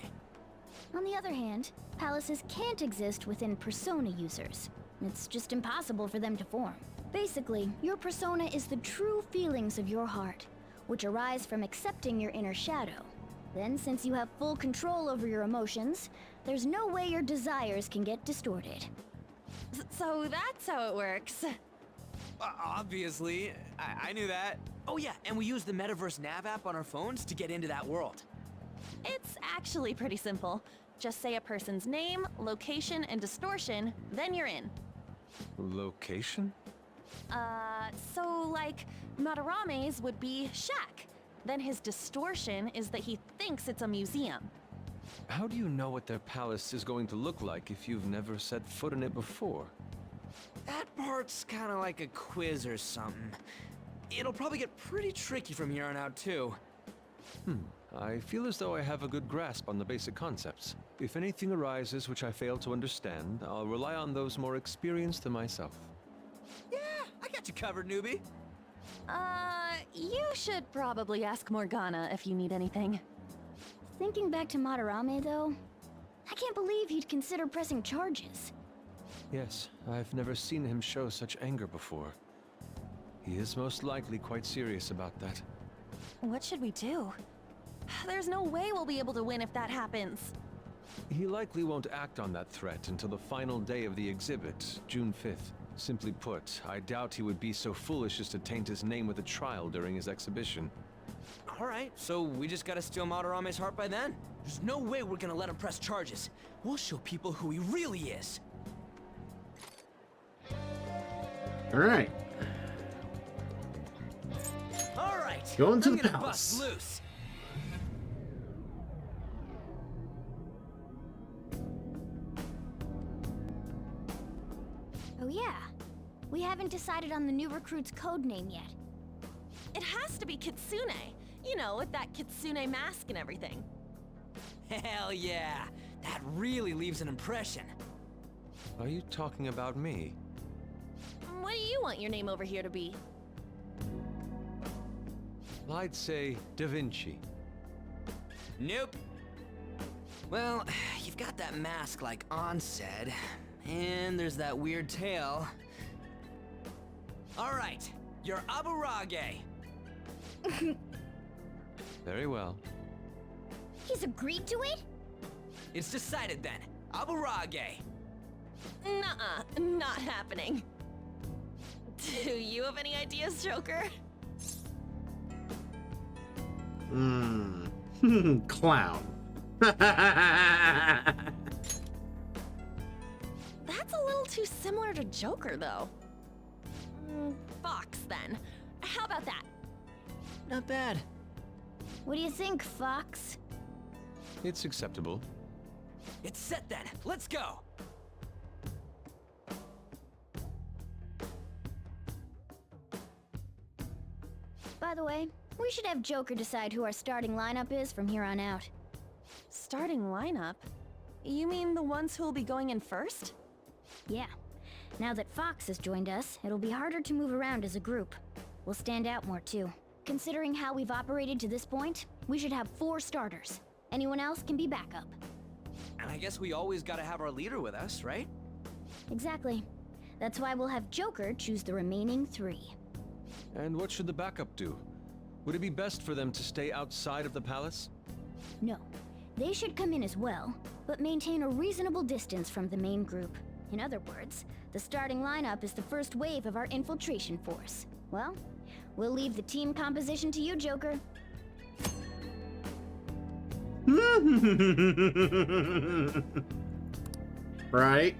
On the other hand, palaces can't exist within persona users. It's just impossible for them to form. Basically, your persona is the true feelings of your heart, which arise from accepting your inner shadow. Then, since you have full control over your emotions, there's no way your desires can get distorted. So that's how it works. Obviously, I knew that. Oh yeah, and we use the Metaverse Nav app on our phones to get into that world. It's actually pretty simple. Just say a person's name, location, and distortion, then you're in. Location? So like, Madarame's would be shack. Then his distortion is that he thinks it's a museum. How do you know what their palace is going to look like if you've never set foot in it before? That part's kinda like a quiz or something. It'll probably get pretty tricky from here on out, too. I feel as though I have a good grasp on the basic concepts. If anything arises which I fail to understand, I'll rely on those more experienced than myself. Yeah, I got you covered, newbie. You should probably ask Morgana if you need anything. Thinking back to Madarame, though, I can't believe he'd consider pressing charges. Yes, I've never seen him show such anger before. He is most likely quite serious about that. What should we do? There's no way we'll be able to win if that happens. He likely won't act on that threat until the final day of the exhibit, June 5th. Simply put, I doubt he would be so foolish as to taint his name with a trial during his exhibition. Alright, so we just gotta steal Madarame's heart by then? There's no way we're gonna let him press charges. We'll show people who he really is. Alright. Alright, Going to I'm the gonna palace. bust loose. Oh yeah, we haven't decided on the new recruit's code name yet. It has to be Kitsune. You know, with that Kitsune mask and everything. Hell yeah, that really leaves an impression. Are you talking about me? What do you want your name over here to be? I'd say Da Vinci. Nope. Well, you've got that mask like An said, and there's that weird tail. Alright, you're Aburage. Very well. He's agreed to it? It's decided then. Aburage. Nuh-uh, not happening. Do you have any ideas, Joker? Clown. That's a little too similar to Joker, though. Fox, then. How about that? Not bad. What do you think, Fox? It's acceptable. It's set then. Let's go. By the way, we should have Joker decide who our starting lineup is from here on out. Starting lineup? You mean the ones who'll be going in first? Yeah. Now that Fox has joined us, it'll be harder to move around as a group. We'll stand out more too. Considering how we've operated to this point, we should have 4 starters. Anyone else can be backup. And I guess we always gotta have our leader with us, right? Exactly. That's why we'll have Joker choose the remaining 3. And what should the backup do? Would it be best for them to stay outside of the palace? No. They should come in as well, but maintain a reasonable distance from the main group. In other words, the starting lineup is the first wave of our infiltration force. Well, we'll leave the team composition to you, Joker. Right?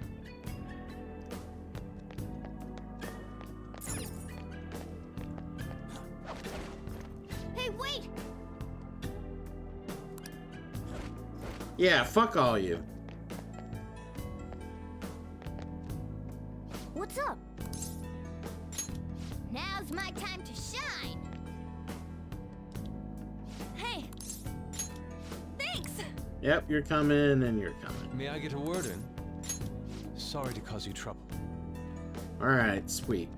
Hey, wait! Yeah, fuck all you. What's up? Now's my time to shine! Hey! Thanks! Yep, you're coming and you're coming. May I get a word in? Sorry to cause you trouble. Alright, sweet.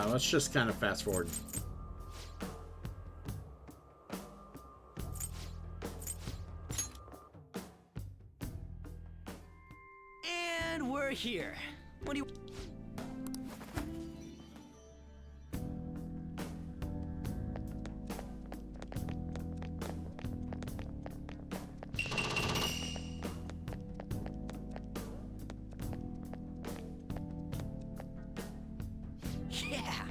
Let's just kind of fast forward. And we're here. What do you... Yeah.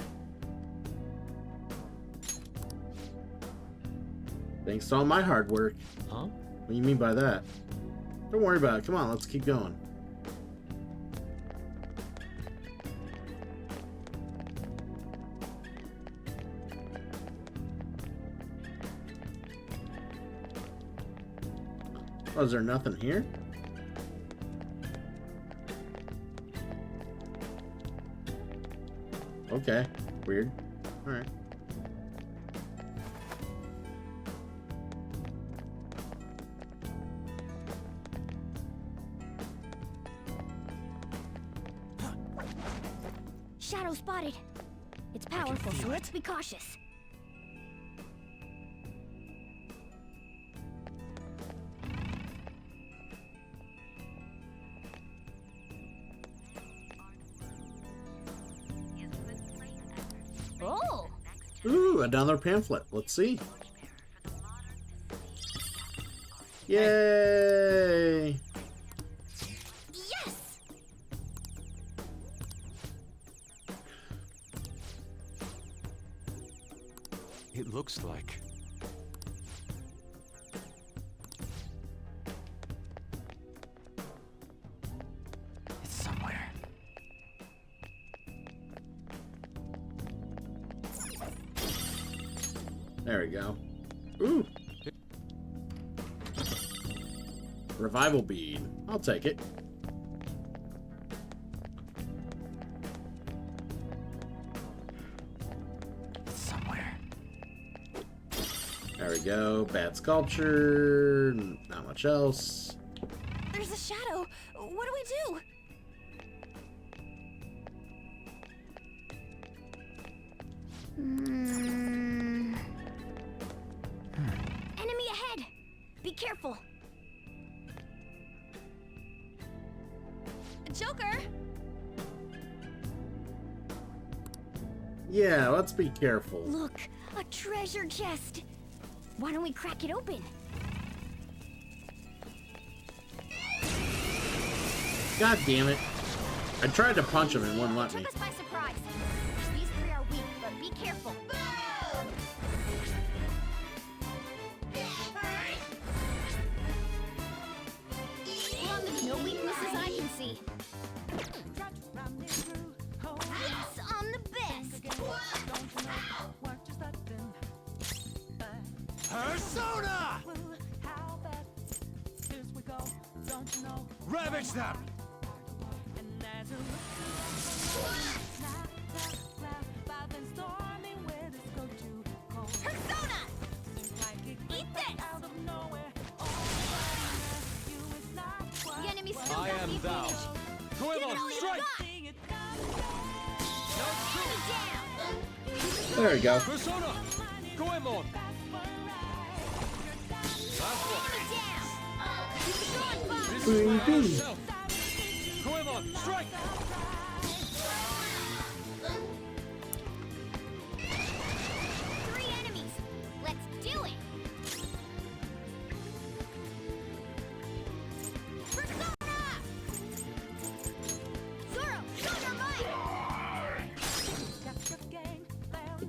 Thanks to all my hard work. Huh? What do you mean by that? Don't worry about it. Come on, let's keep going. Oh, is there nothing here? Okay, weird. Alright. Shadow spotted. It's powerful, so let's be cautious. Oh! Ooh, another pamphlet. Let's see. Yay! Yes! It looks like... It's somewhere. There we go. Ooh. Revival bead. I'll take it. It's somewhere. There we go. Bad sculpture. Not much else. There's a shadow. What do we do? Enemy ahead! Be careful! Joker! Yeah, let's be careful. Look, a treasure chest! Why don't we crack it open? God damn it. I tried to punch him and wouldn't let me. Took us by surprise. These three are weak, but be careful. Well, no weaknesses I can see. Yes, I'm the best. Persona! Ravage them! Persona! Eat this! The enemy still I got am the thou. advantage. Go Give it all on, you strike! got. There we go. Persona! Goemon! Last one. Yourself. Goemon, strike!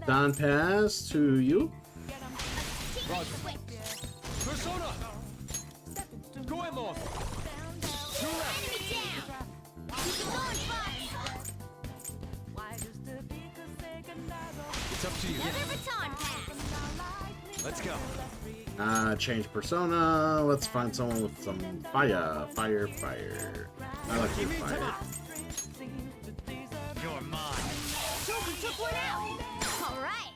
Don pass to you. Roger. Persona! Goemon! It's up to you. Let's go. Change persona. Let's find someone with some fire. Fire. I like you, fire. You're mine. Joker took one out. All right.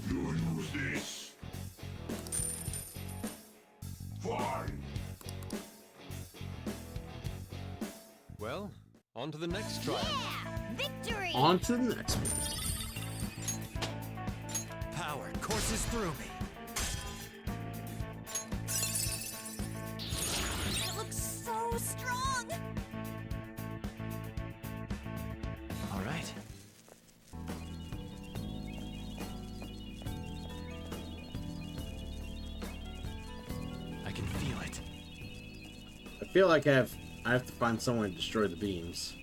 You'll use this. Fine. Well, on to the next trial. Yeah, victory. On to the next one. Power courses through me. It looks so strong. All right. I can feel it. I feel like I have to find someone to destroy the beams.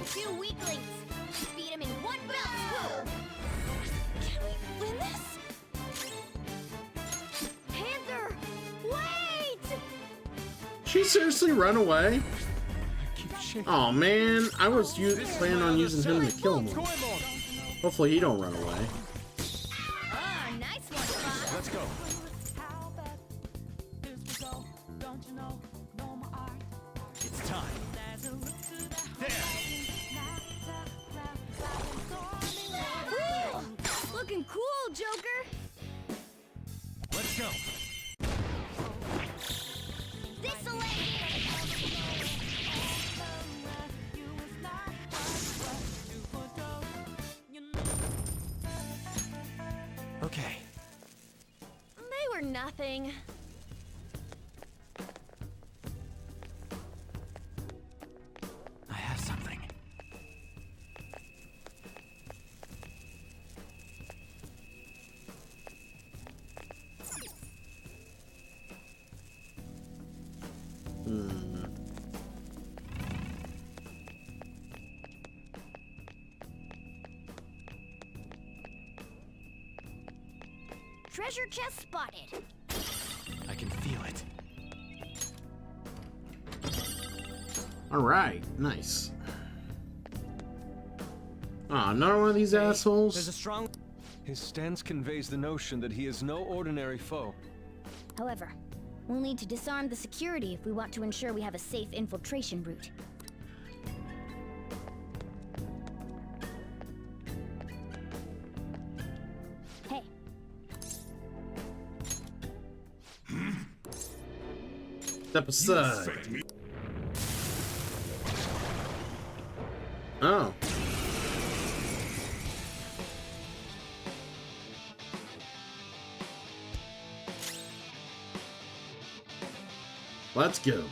Two weaklings. Beat him in one fell swoop. Can we win this? Panther, wait! She seriously run away? Keep shaking. Oh man, I was planning on using him to kill him. Goemon! Hopefully he don't run away. Ah, nice one, Fox. Let's go. It's time. Woo! Looking cool, Joker. Let's go. This'll Okay. They were nothing. I have something. treasure chest spotted. I can feel it. All right, nice. Ah, another one of these assholes. There's a strong. His stance conveys the notion that he is no ordinary foe. However, we'll need to disarm the security if we want to ensure we have a safe infiltration route. Hey. Step aside. Oh. Let's go.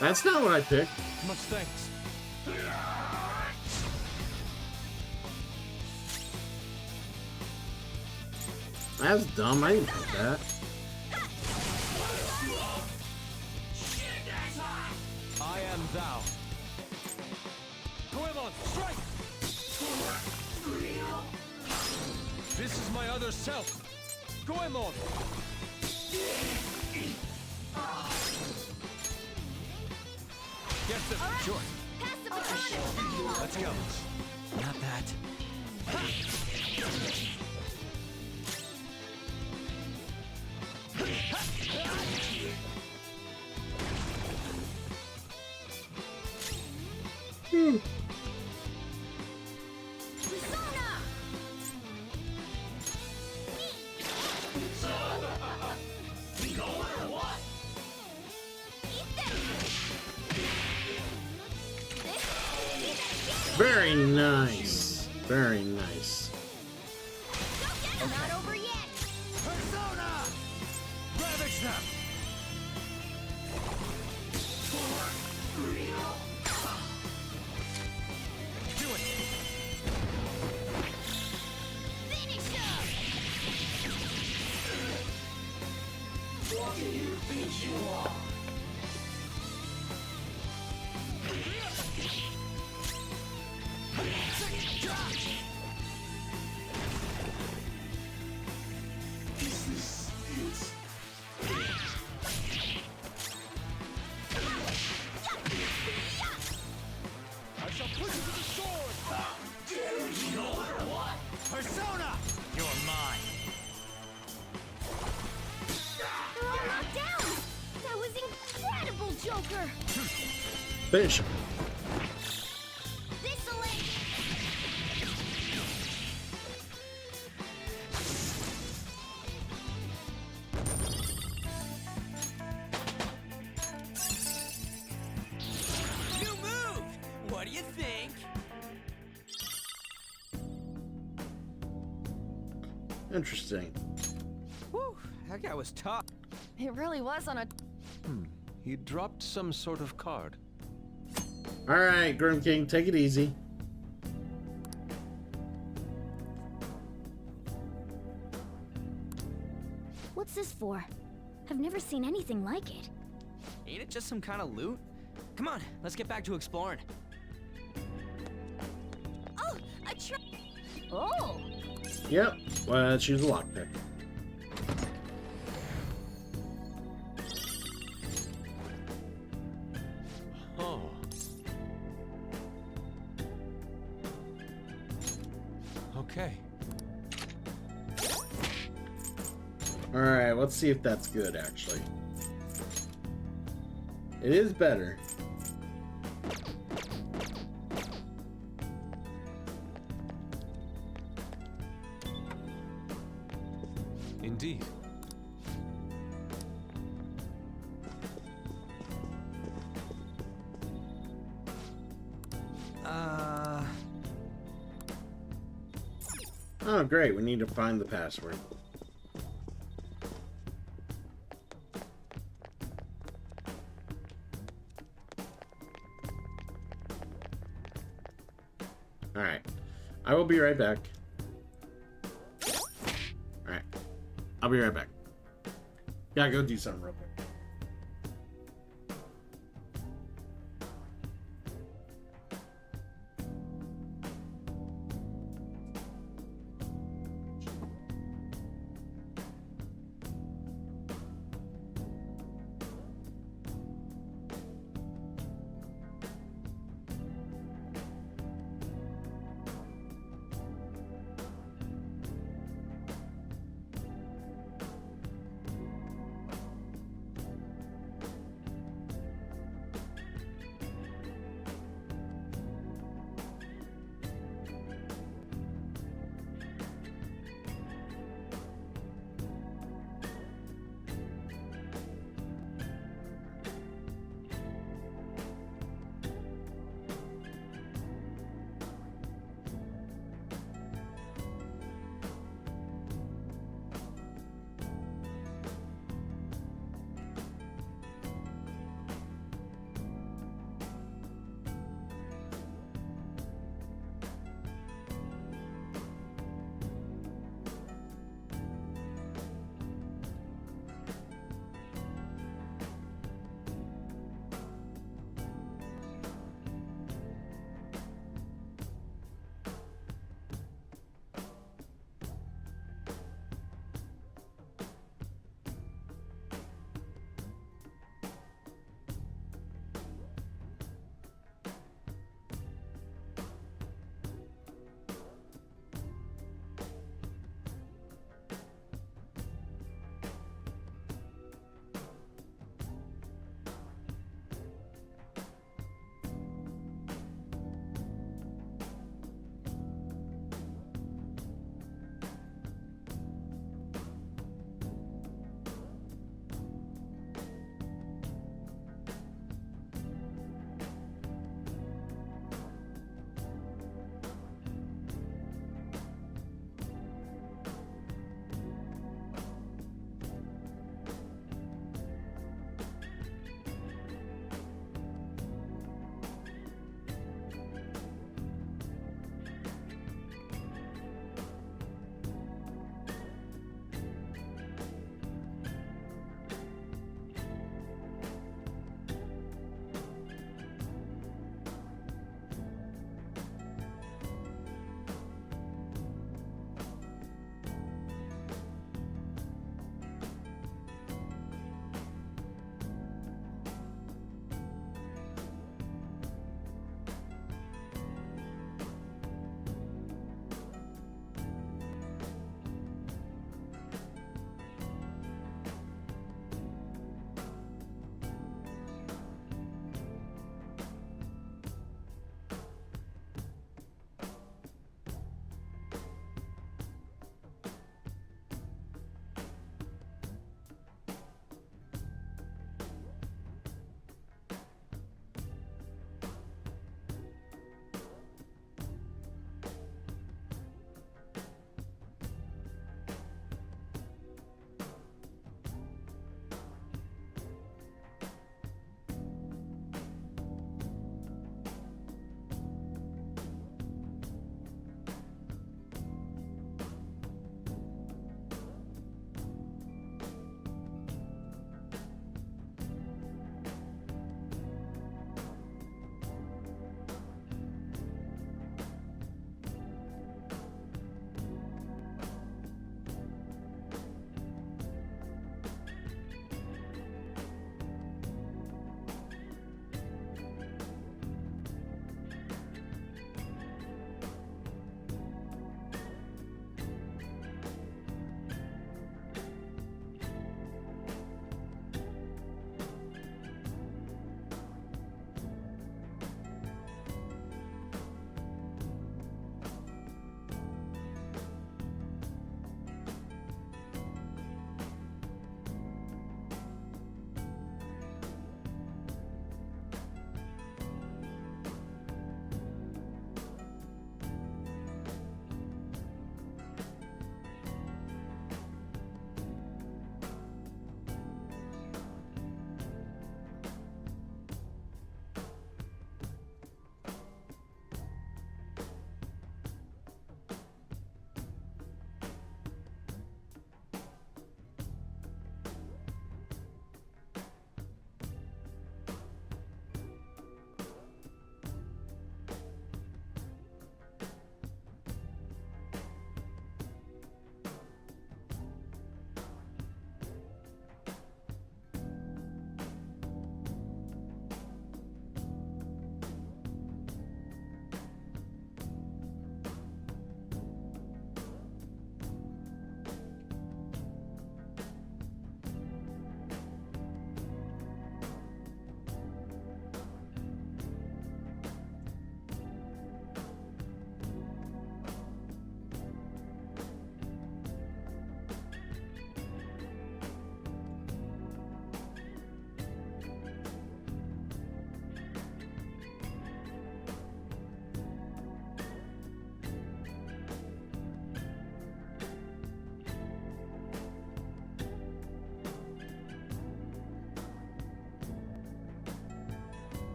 That's not what I picked. Much thanks. That's dumb. I didn't pick that. I am thou. Goemon, strike! This is my other self. Goemon! Get them, Right. sure. Pass the baton and follow. Let's go. Not that. Persona! Eat that! Very nice. Very nice. Not over yet. Persona! Ravage them! Finish him. What do you think you are? Is this it? I shall put you to the sword! How dare you! What? Persona! You're mine! They're all knocked down. That was incredible, Joker. Finish him. This'll it. New move! What do you think? Interesting. Whew, that guy was tough. It really was on a. He dropped some sort of card. All right, Grim King, take it easy. What's this for? I've never seen anything like it. Ain't it just some kind of loot? Come on, let's get back to exploring. Oh, a trap. Oh, Yep. Well, let's use a lockpick. Oh. Okay. All right, let's see if that's good, actually. It is better. Indeed. Oh, great. We need to find the password. All right. I will be right back. All right. I'll be right back. Yeah, go do something real quick.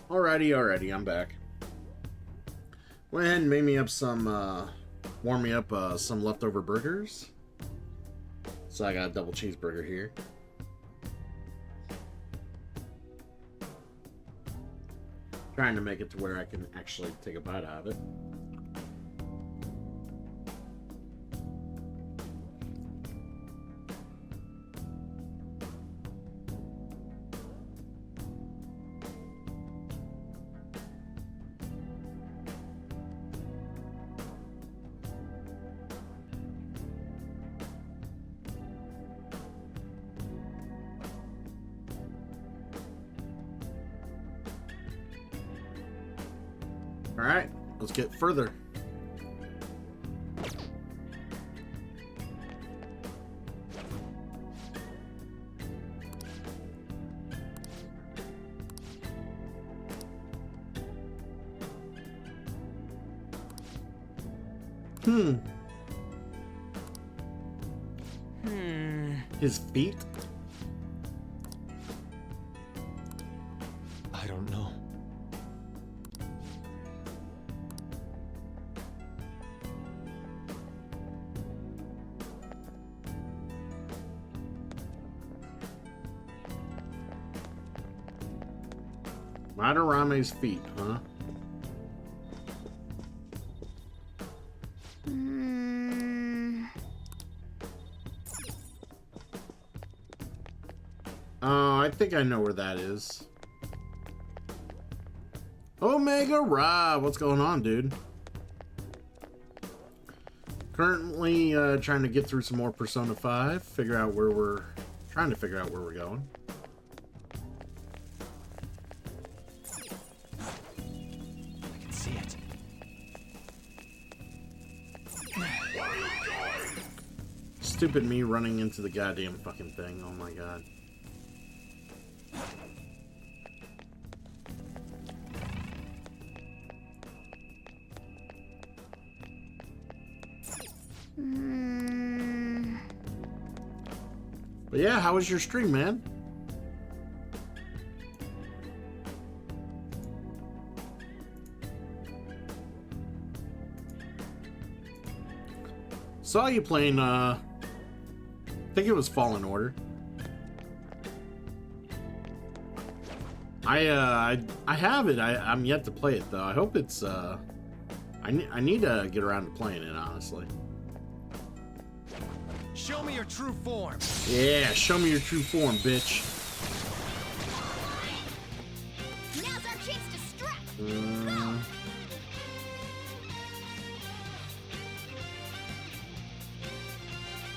Alrighty, I'm back. Went ahead and made me up some, warm me up some leftover burgers. So I got a double cheeseburger here. Trying to make it to where I can actually take a bite out of it. Alright, let's get further. His feet? I don't know. Madarame's feet, huh? I think I know where that is. Omega Ra, what's going on, dude? Currently trying to get through some more Persona 5, figure out where we're going. I can see it. Stupid me running into the goddamn fucking thing. Oh my god. But yeah, how was your stream, man? Saw you playing, I think it was Fallen Order. I have it. I'm yet to play it though. I hope it's I need to get around to playing it, honestly. Show me your true form. Yeah, show me your true form, bitch. Now's our chance to strike.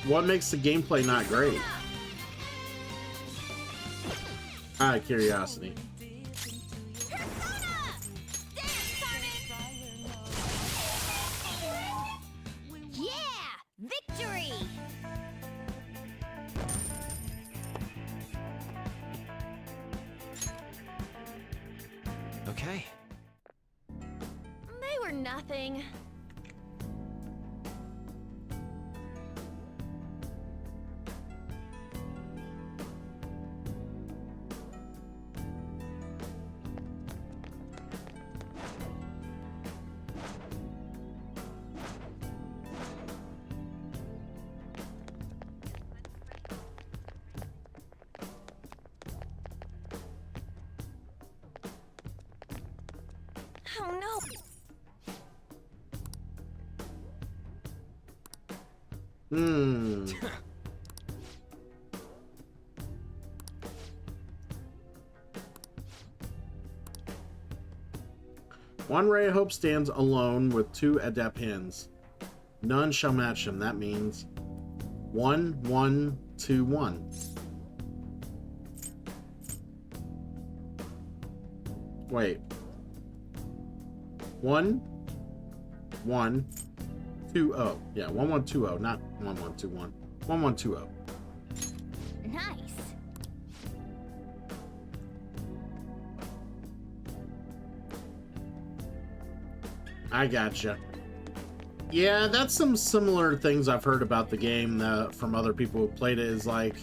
What makes the gameplay not great? Out of curiosity. Victory! Okay. They were nothing. Oh no! One ray of hope stands alone with two adept hands. None shall match him. That means 1, 1, 2, 1. Wait. 1, 1, 2, 0. Yeah, 1, 1, 2, 0, not 1, 1, 2, 1. 1, 1, 2, 0. Nice. I gotcha. Yeah, that's some similar things I've heard about the game from other people who played it. Is like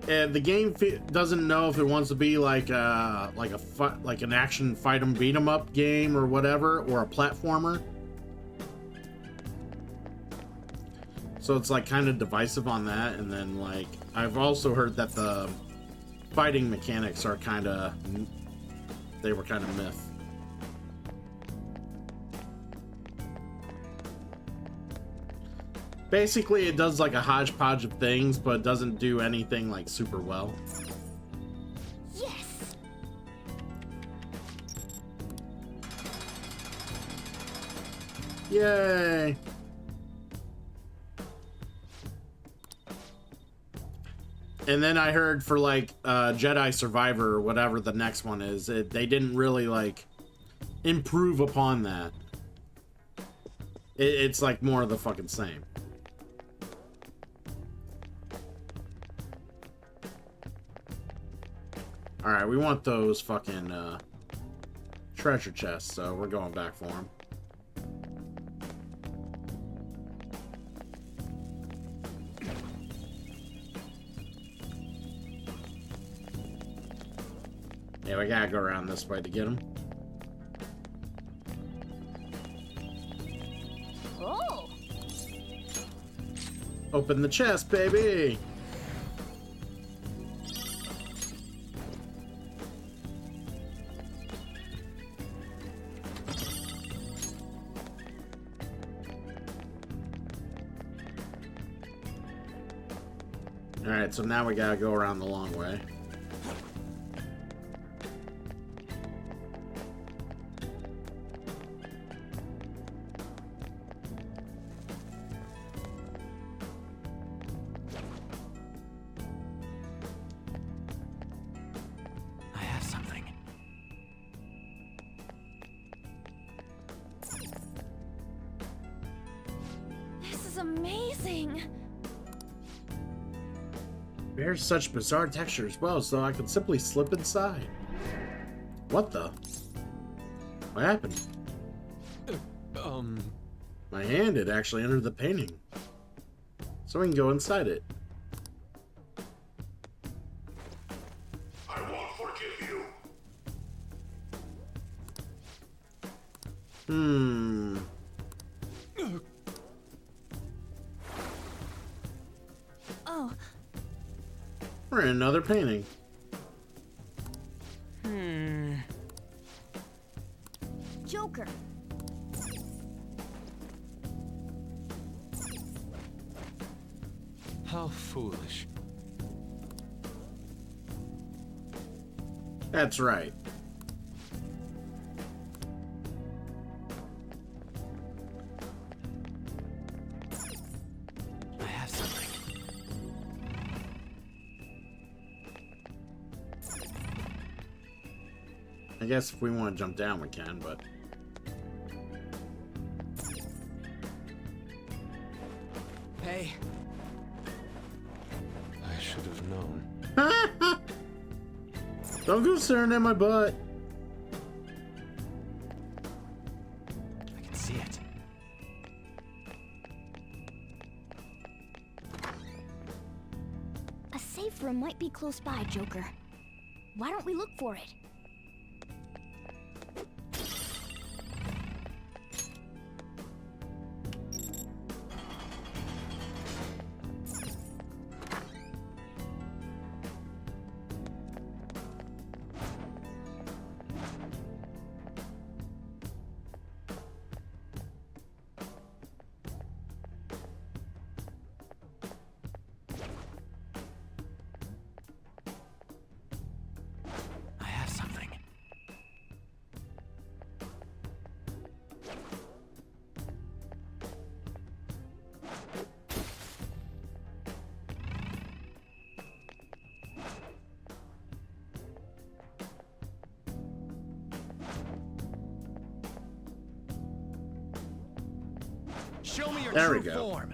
the game doesn't know if it wants to be like an action fight 'em beat 'em up game or whatever, or a platformer. So it's like kind of divisive on that. And then like I've also heard that the fighting mechanics are kind of myth. Basically, it does like a hodgepodge of things, but it doesn't do anything like super well. Yes. Yay! And then I heard for like Jedi Survivor or whatever the next one is, they didn't really like improve upon that. It's like more of the fucking same. Alright, we want those fucking treasure chests, so we're going back for them. Yeah, we gotta go around this way to get them. Oh. Open the chest, baby! Alright, so now we gotta go around the long way. I have something. This is amazing. Bears such bizarre texture as well, so I can simply slip inside. What the? What happened? My hand had actually entered the painting. So we can go inside it. I won't forgive you. Oh. We're in another painting. Joker. How foolish. That's right. I have something. I guess if we want to jump down, we can, but... Hey. I should have known. Don't go staring at my butt. I can see it. A safe room might be close by, Joker. Why don't we look for it? I have something. Show me your There we true go. form.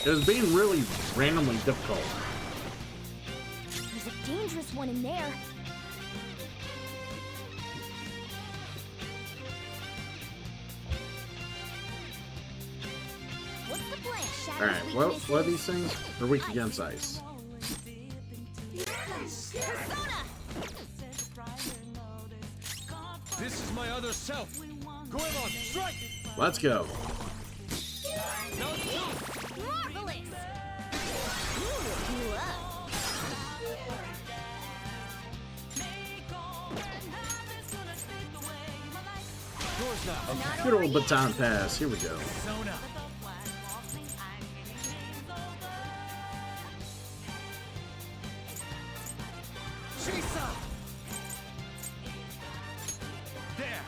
It was being really randomly difficult. There's a dangerous one in there. What's the plan, Shadow's Alright, what are these things? They're weak against ice. Persona! This is my other self. Goemon, strike! Let's go. Marvelous! Ooh, you up. Doors now. Good old baton pass. Here we go. Persona. Chisa! There!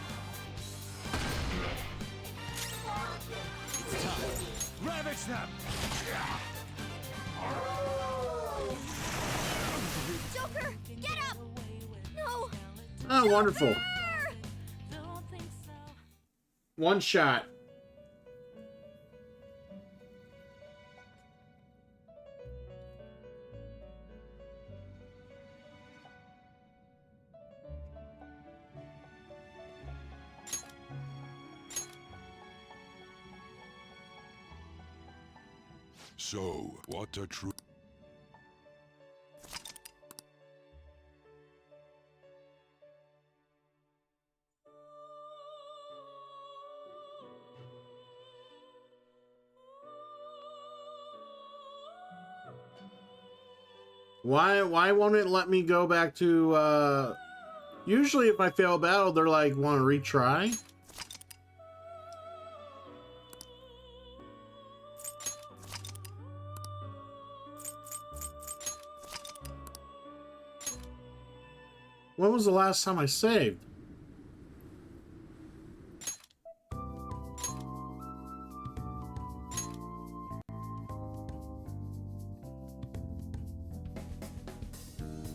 It's time. Ravage them! Joker, get up! No! Oh, wonderful. Joker! One shot. So, what a true... Why won't it let me go back to, usually if I fail a battle, they're like, want to retry? When was the last time I saved?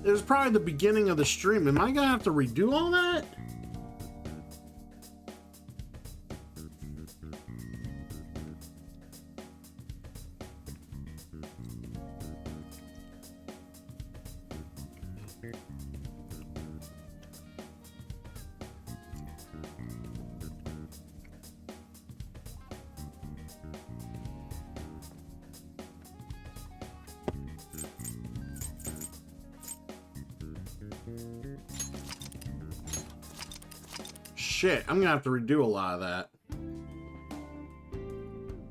It was probably the beginning of the stream. Am I gonna have to redo all that? Shit, I'm gonna have to redo a lot of that.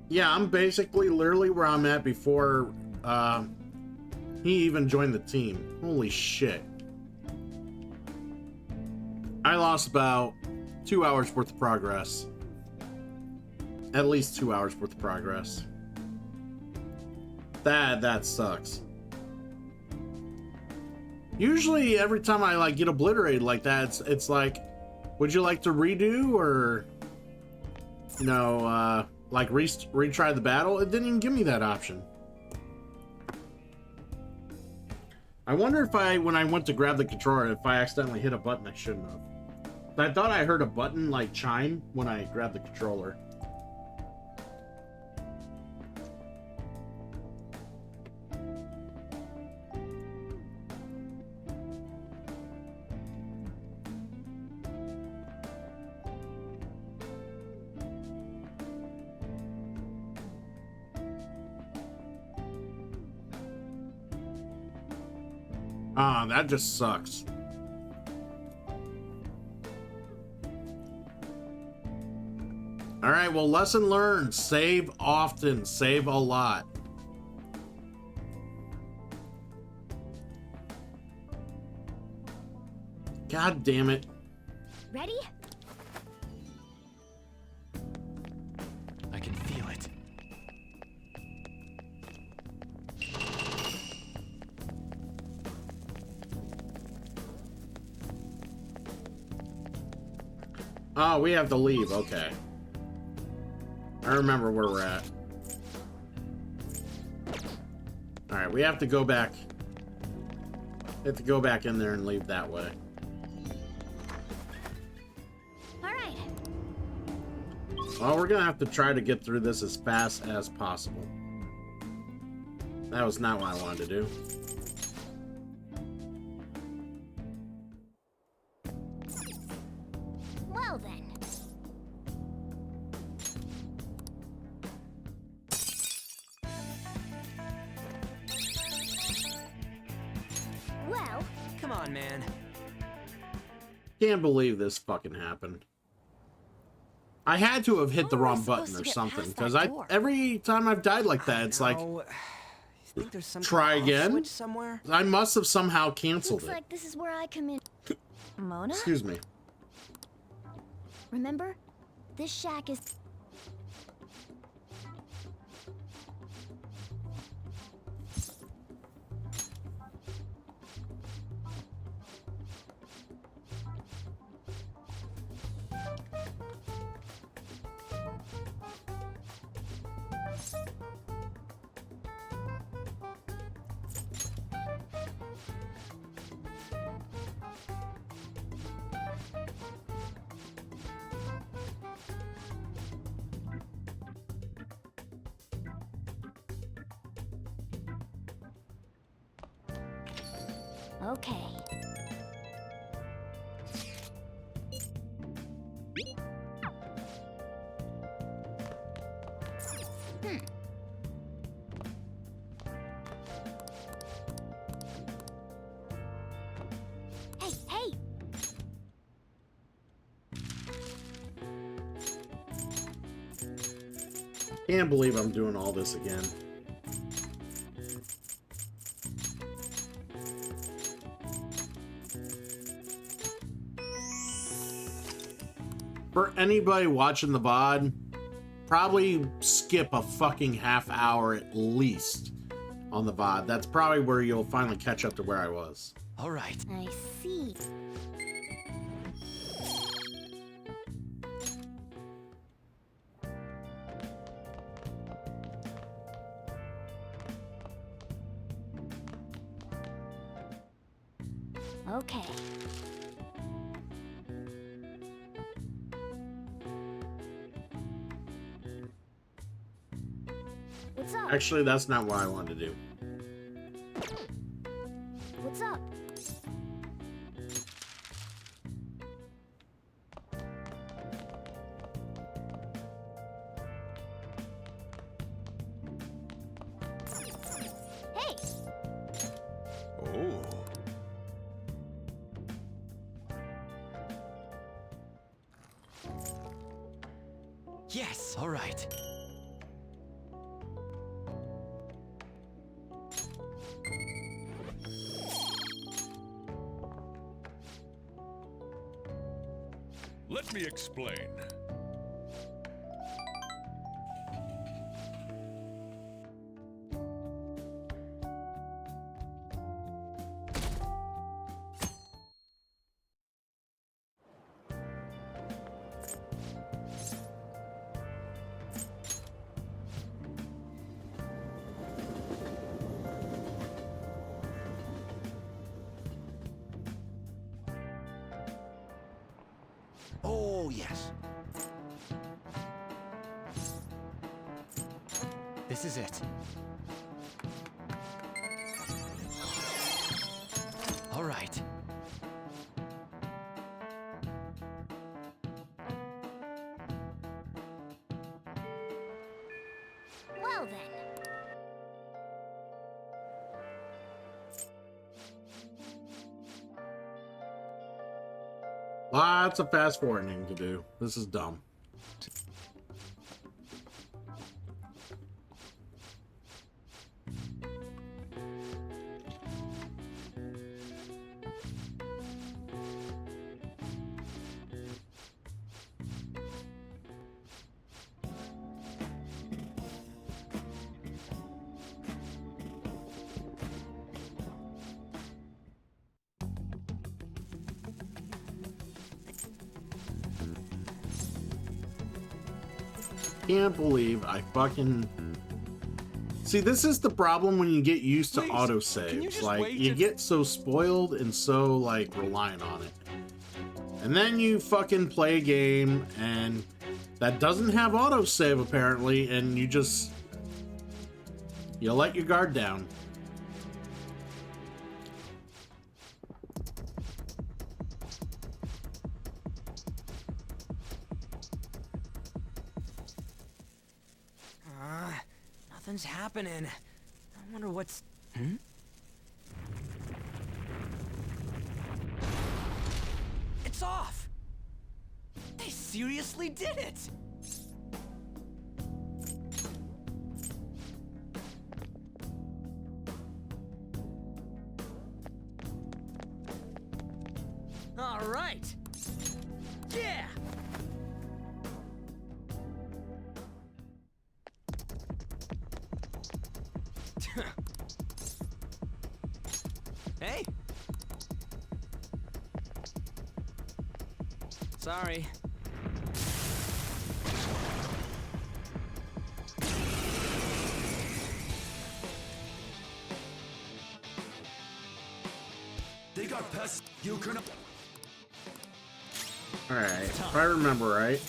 Yeah, I'm basically literally where I'm at before he even joined the team. Holy shit. I lost about 2 hours worth of progress. At least 2 hours worth of progress. That sucks. Usually every time I like get obliterated like that, it's like, would you like to redo or, you know, like retry the battle? It didn't even give me that option. I wonder if when I went to grab the controller, if I accidentally hit a button I shouldn't have. I thought I heard a button like chime when I grabbed the controller. Ah, that just sucks. All right, well, lesson learned. Save often, save a lot. God damn it. Ready? I can feel it. Oh, we have to leave. Okay. I remember where we're at. Alright, we have to go back. We have to go back in there and leave that way. Alright. Well, we're gonna have to try to get through this as fast as possible. That was not what I wanted to do. Well then. Well, on, man. Can't believe this fucking happened. I had to have hit the wrong button or something, because every time I've died like that, it's like, You think there's some try kind of off again? switch somewhere? I must have somehow canceled Looks it. like this is where I come in. Mona? Excuse me. Remember? This shack is... Okay. Hey, hey! Can't believe I'm doing all this again. For anybody watching the VOD, probably skip a fucking half hour at least on the VOD. That's probably where you'll finally catch up to where I was. All right. I see. Okay. What's up? Actually, that's not what I wanted to do. What's up? Hey! Oh. Yes, all right. Let me explain. Oh, yes. This is it. All right. Well then. Lots of fast forwarding to do. This is dumb. Can't believe I fucking... See, this is the problem when you get used to Please, autosaves. can you just Like, wait you if- get so spoiled and so, like, reliant on it. And then you fucking play a game and that doesn't have autosave, apparently, and you just... You let your guard down. Nothing's happening. I wonder what's... It's off! They seriously did it! All right! Yeah! Hey! Sorry. They got pests. You can. Alright, if I remember right.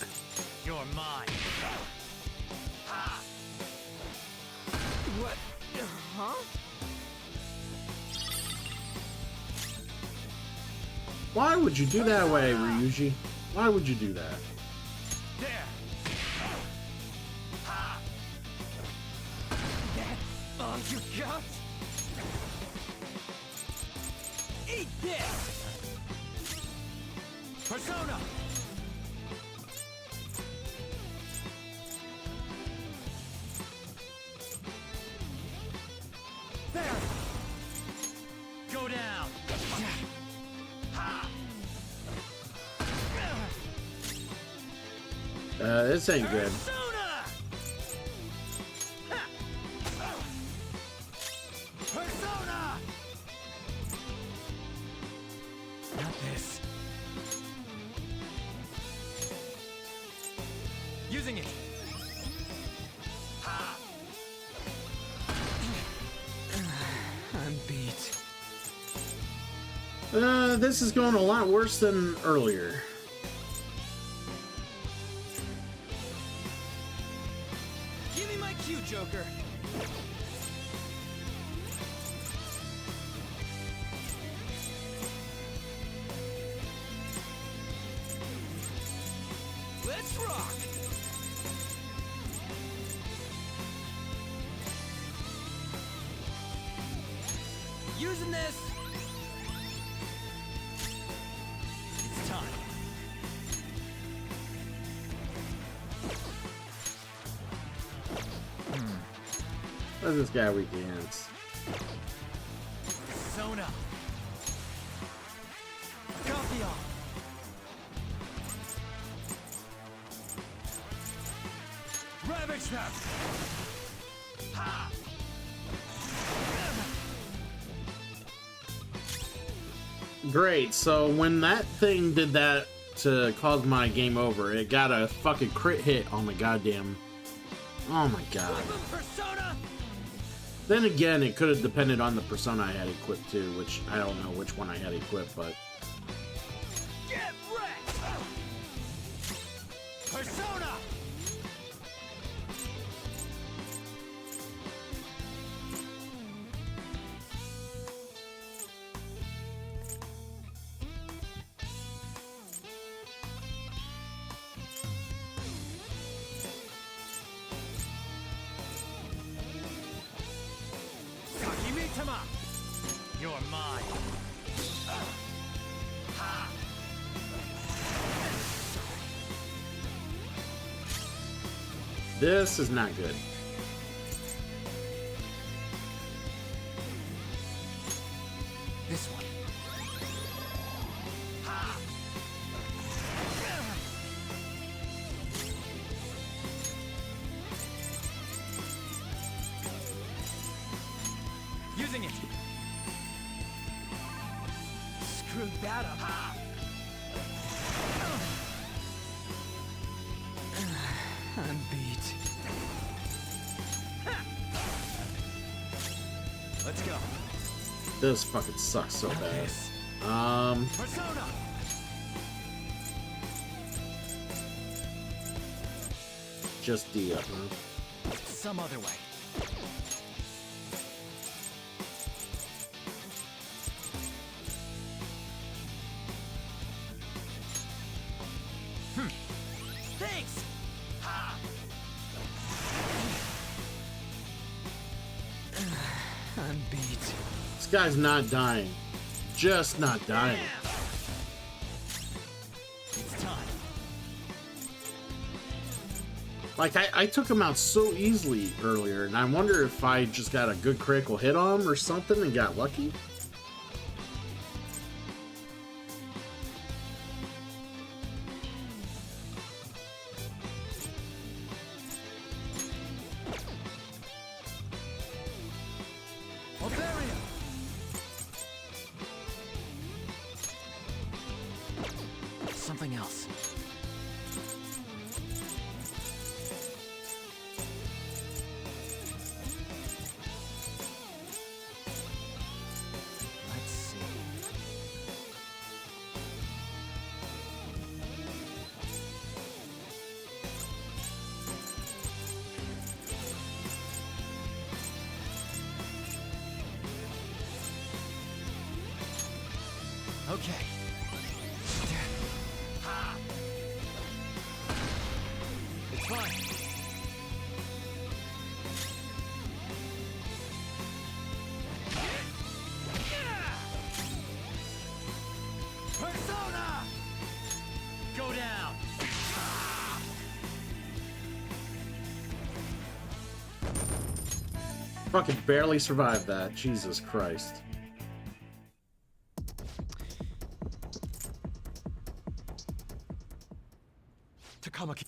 You're mine. What? Huh? Why would you do that way, Ryuji? Why would you do that? There. That all you got? Eat this! Persona. There. Go down. This ain't good. Persona. Persona. Not this. Using it. I'm beat. This is going a lot worse than earlier. Give me my cue, Joker. Let's rock. Using this. It's time. Where's this guy weak against? Persona. Copy off. Ravage them. Great, so when that thing did that to cause my game over, it got a fucking crit hit on the goddamn... Oh my god. Persona. Then again, it could have depended on the persona I had equipped too, which I don't know which one I had equipped, but... Get wrecked. Persona. Sakimitama. You're mine. This is not good. This one. Using it. Screwed that up. I'm beat. Let's go. This fucking sucks so bad. Persona. Just D up, huh? Some other way. Thanks. I'm beat. This guy's not dying. Just not dying. Like, I took him out so easily earlier, and I wonder if I just got a good critical hit on him or something and got lucky. Something else. Let's see. Okay. It's fine. Persona! Go down! Fucking barely survived that. Jesus Christ. Takamaki.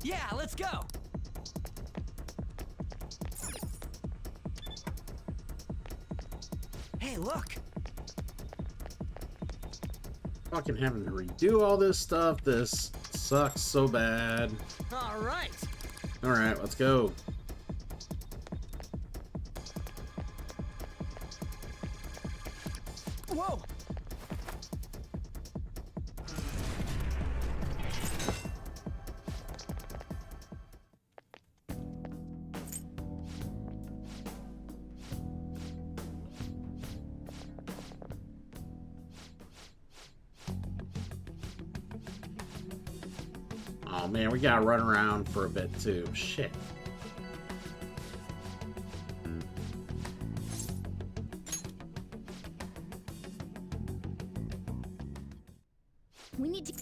Yeah, let's go. Hey, look. Fucking having to redo all this stuff. This sucks so bad. All right. Alright, let's go. Whoa. Oh man, we gotta run around for a bit too. Shit. We need to.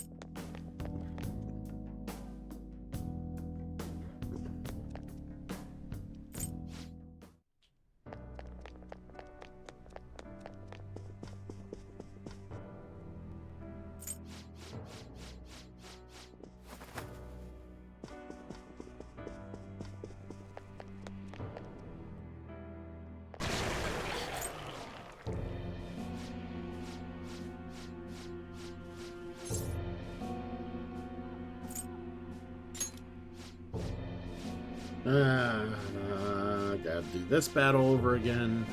Gotta do this battle over again.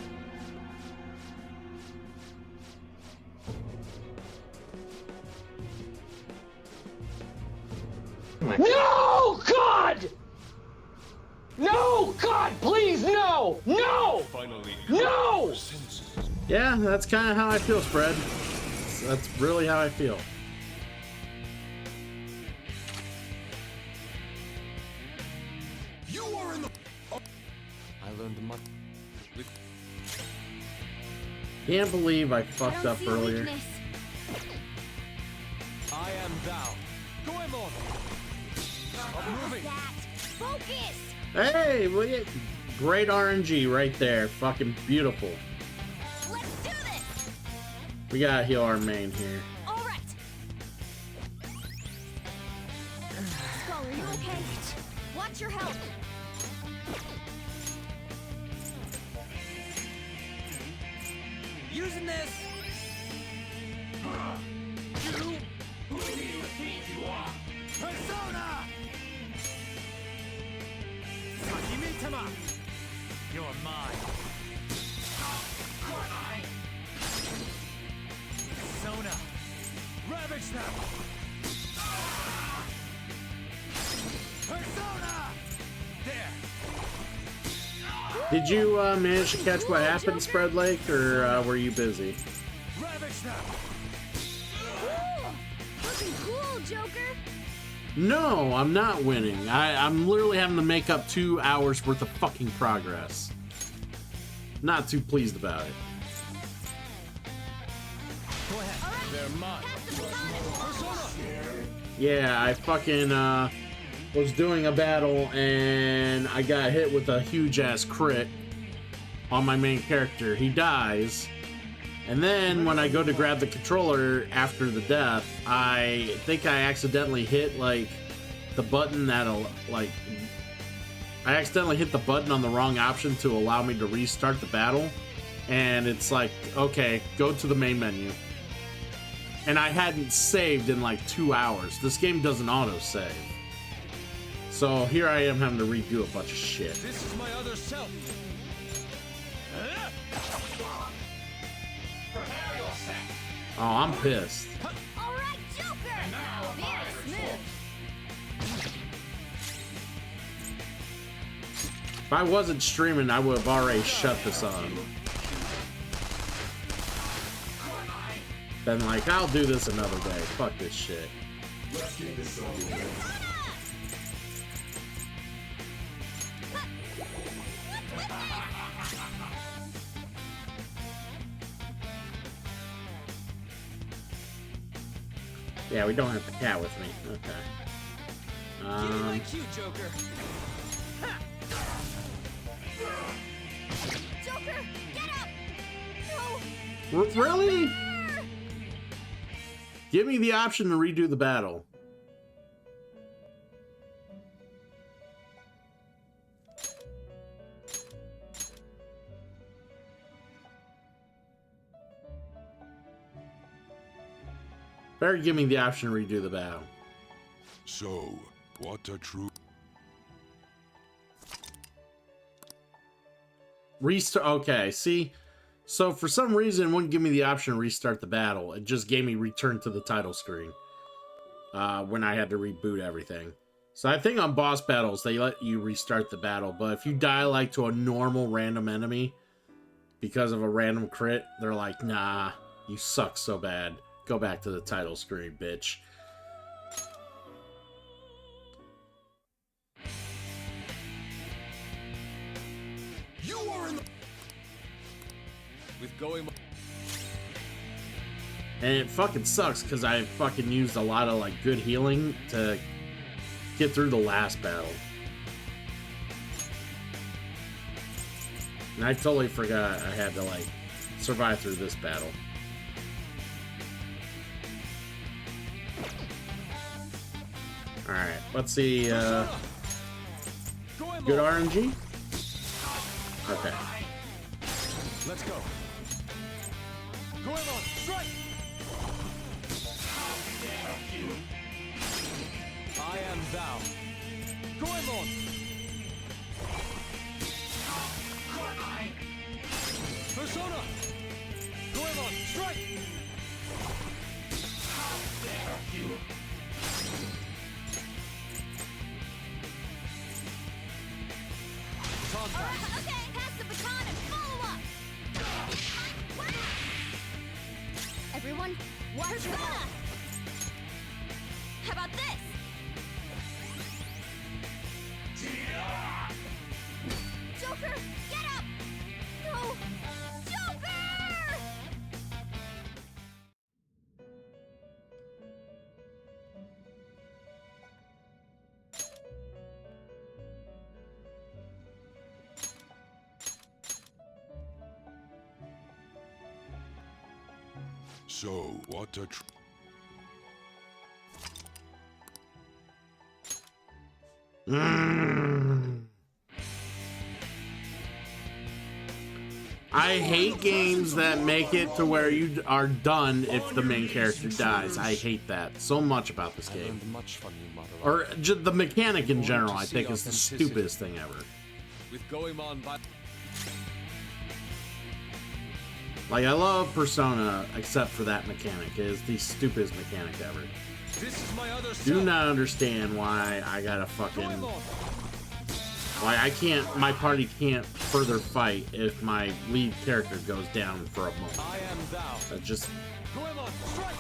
No, God! No, God, please, no! No! Finally, No! Yeah, that's kind of how I feel, Spread. That's really how I feel. You are in the. I learned much. Can't believe I fucked up earlier. I am thou. Goemon! I'm moving. Focus! Hey, great RNG right there. Fucking beautiful. Let's do this! We gotta heal our main here. All right. Skull, are you okay? Watch your health. Using this. Persona! Sakimitama! You're mine. Persona! Ravage them! Persona! There! Did you manage to catch what happened, Spread Lake, or were you busy? Looking cool, Joker. No, I'm not winning. I'm literally having to make up 2 hours worth of fucking progress. Not too pleased about it. Go ahead. They're mine. Yeah, I fucking was doing a battle and I got hit with a huge ass crit on my main character. He dies. And then when I go to grab the controller after the death, I think I accidentally hit like the button that'll like I accidentally hit the button on the wrong option to allow me to restart the battle. And it's like, okay, go to the main menu. And I hadn't saved in like 2 hours. This game doesn't auto-save. So here I am having to redo a bunch of shit. This is my other self. Oh, I'm pissed. All right, Joker. Very smooth. If I wasn't streaming, I would have already shut this on. Been like, I'll do this another day. Fuck this shit. Yeah, we don't have the cat with me. Okay. Like you, Joker. Joker, get up! No! Really? Give me the option to redo the battle. Better give me the option to redo the battle. So, what a true... Restart. Okay, see? So for some reason, it wouldn't give me the option to restart the battle. It just gave me return to the title screen when I had to reboot everything. So I think on boss battles, they let you restart the battle. But if you die like to a normal random enemy because of a random crit, they're like, nah, you suck so bad. Go back to the title screen, bitch. You are in the... With going... And it fucking sucks because I fucking used a lot of like good healing to get through the last battle. And I totally forgot I had to like survive through this battle. Alright, let's see, good RNG? Okay. Let's go. Goemon, strike! I am thou. Goemon! Persona! Goemon, strike! Okay, pass the baton and follow up. Everyone, watch your back. How about this? Joker, get up! No! Joker! So, what a I hate games that make it to where you are done if the main character dies. I hate that so much about this game. Much from you, Madarame. Or just the mechanic in general, I think is the stupidest thing ever. With Goemon by... Like, I love Persona, except for that mechanic. It is the stupidest mechanic ever. This is my other self. Do not understand why I gotta fucking Like, I can't, my party can't further fight if my lead character goes down for a moment. I am thou. That just Goemon, strike!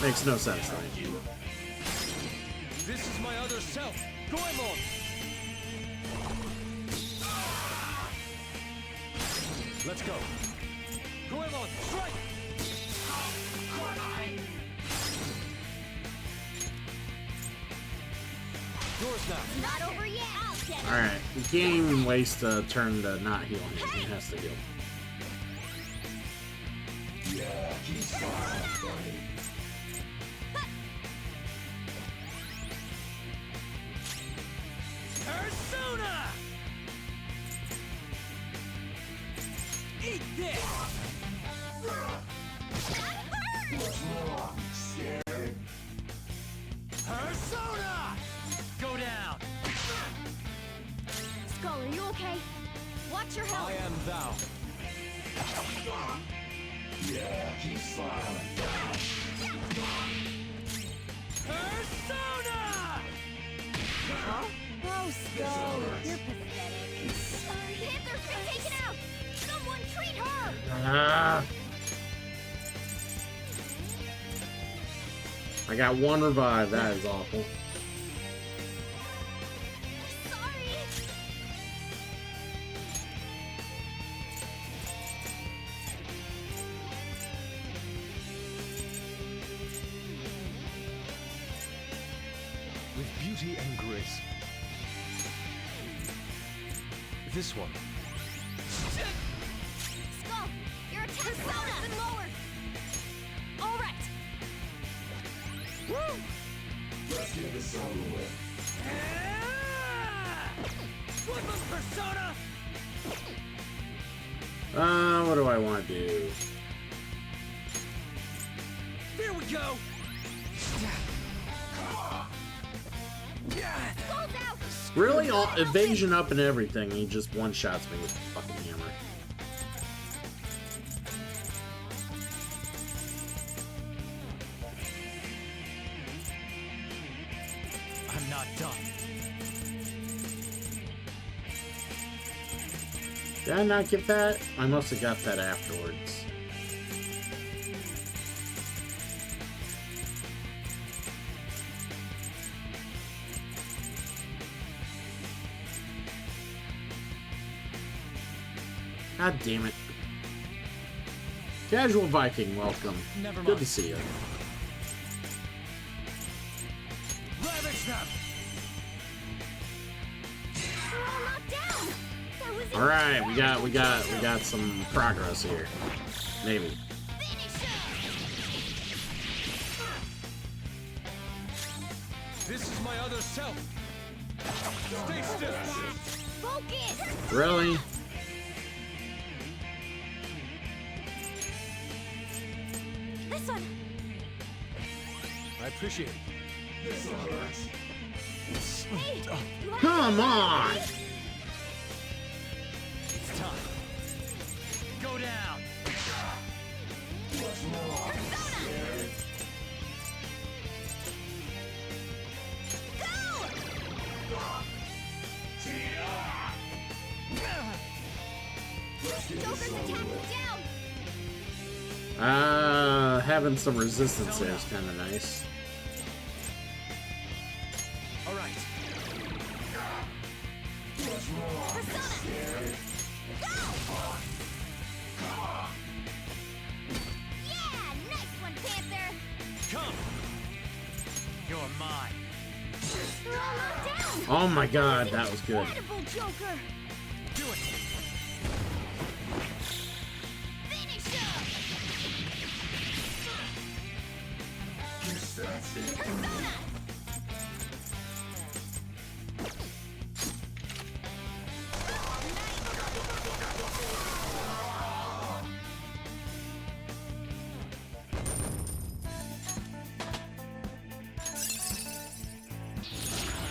makes no sense to me. This is my other self, Goemon! Let's go. Goemon, strike! Yours now. Not over yet. I'll get it. Alright, you can't even waste a turn to not heal him. He has to heal. Persona! Eat this! Persona! Go down! Skull, are you okay? Watch your health. I am thou. Persona! Oh, Skull, you're pathetic. Panther's been taken out! Someone treat her! Ah. I got one revive. That is awful. Sorry! With beauty and grace. This one. Skull, your attack has been lowered! All right. Woodland Persona! What do I want to do? Here we go! Skull's out! Really? All evasion up and everything. He just one-shots me with a fucking hammer. I'm not done. Did I not get that? I must have got that afterwards. God damn it. Casual Viking, welcome. Never Good mind. to see you. Ravage them! We're all knocked down! That was All right, we got some progress here. Maybe. This is my other self. Stay still. Focus! Really? This one! I appreciate it. Hey! You have Come on! It's time. Go down! Joker's attacking down! Having some resistance there is kind of nice. All right. Persona! Go! Yeah! Nice one, Panther! Come! You're mine. We're all knocked down! Oh my god, that was good. Incredible, Joker! Do it! Finish him! Persona!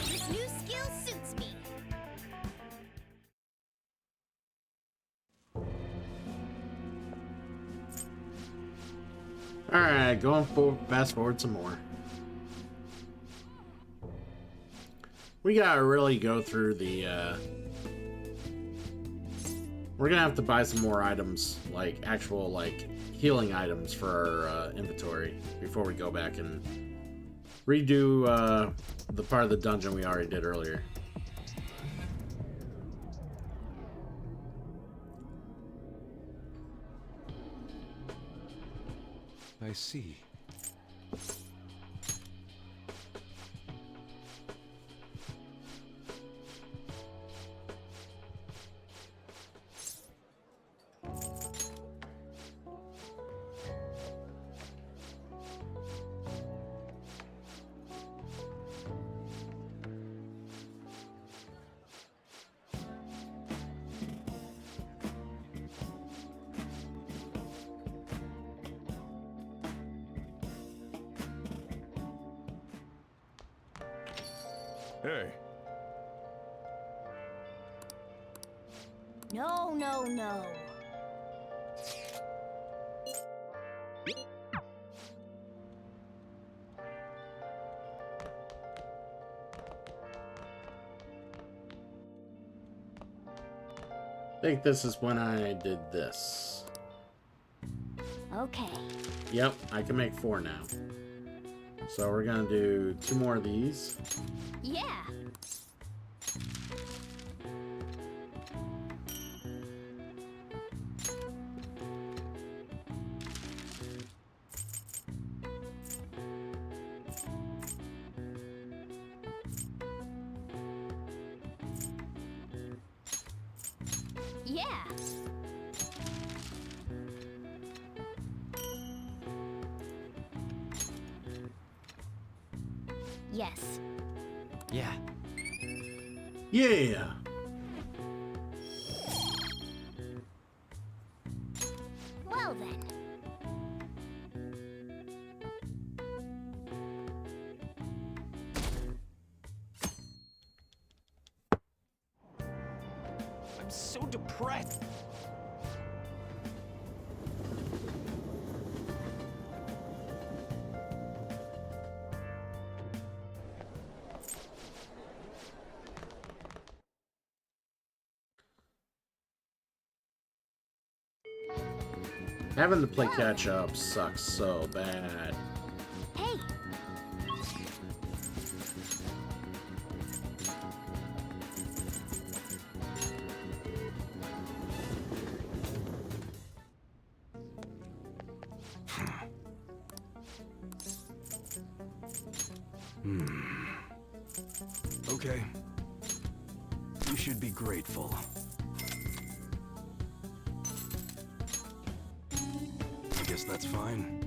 This new skill suits me. Alright, going for fast forward some more. we gotta really go through the, we're gonna have to buy some more items, like actual, like, healing items for our inventory before we go back and redo the part of the dungeon we already did earlier. I see. Hey, No, no, no. I think this is when I did this. Okay. Yep, I can make 4 now. So we're gonna do 2 more of these. Yeah. Yeah. Yes. Yeah. Yeah! Well then. I'm so depressed. Having to play catch up sucks so bad. Hey. Okay. You should be grateful. I guess that's fine.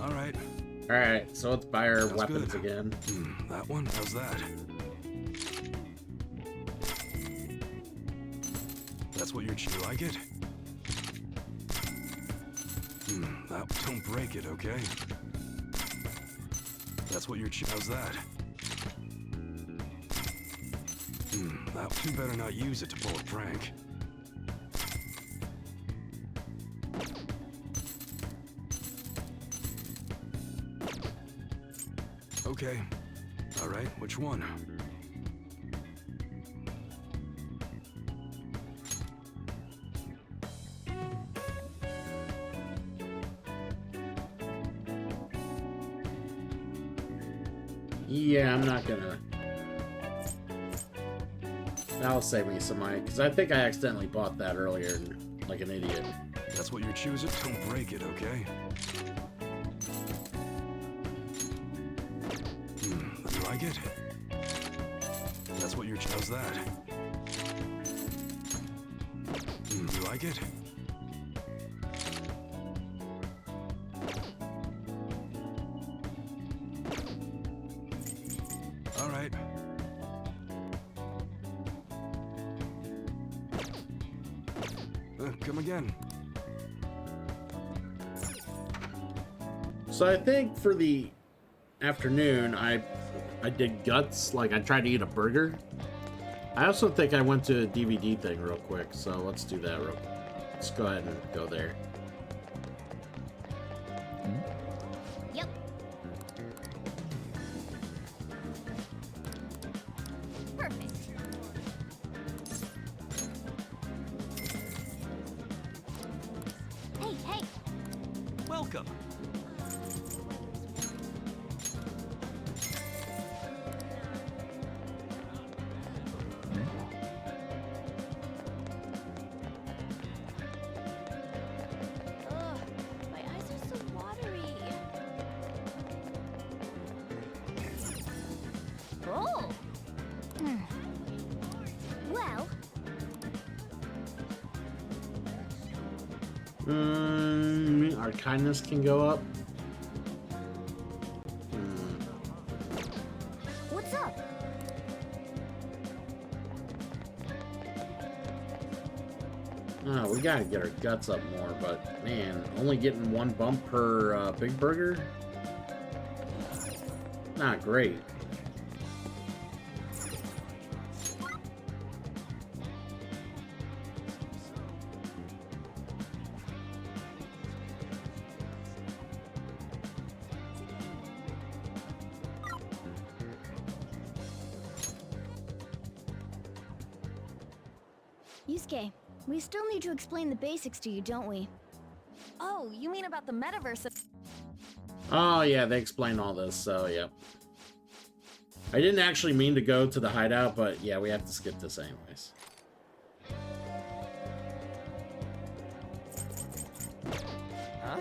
All right. Alright, so let's buy our Sounds weapons good. again. That one? How's that? That's what you like it? That don't break it, okay? That's what how's that? That you better not use it to pull a prank. Okay. All right, which one? Yeah, I'm not gonna... That'll save me some money, because I think I accidentally bought that earlier, like an idiot. That's what you're choosing? Don't break it, okay? You like it? That's what you're how's that? You like it? All right. Come again. So I think for the afternoon, I I did guts, like I tried to eat a burger. I also think I went to a DVD thing real quick, so let's do that real quick. Let's go ahead and go there. Yep. Perfect. Hey, hey. Welcome. Ugh, my eyes are so watery. Oh. Well, Our kindness can go up. what's up? Oh, we gotta get our guts up more, but man, only getting one bump per Big Burger? Not great. Yusuke, we still need to explain the basics to you, don't we? Oh, you mean about the metaverse? Oh yeah, they explain all this, so yeah. I didn't actually mean to go to the hideout, but yeah, we have to skip this anyways. Huh?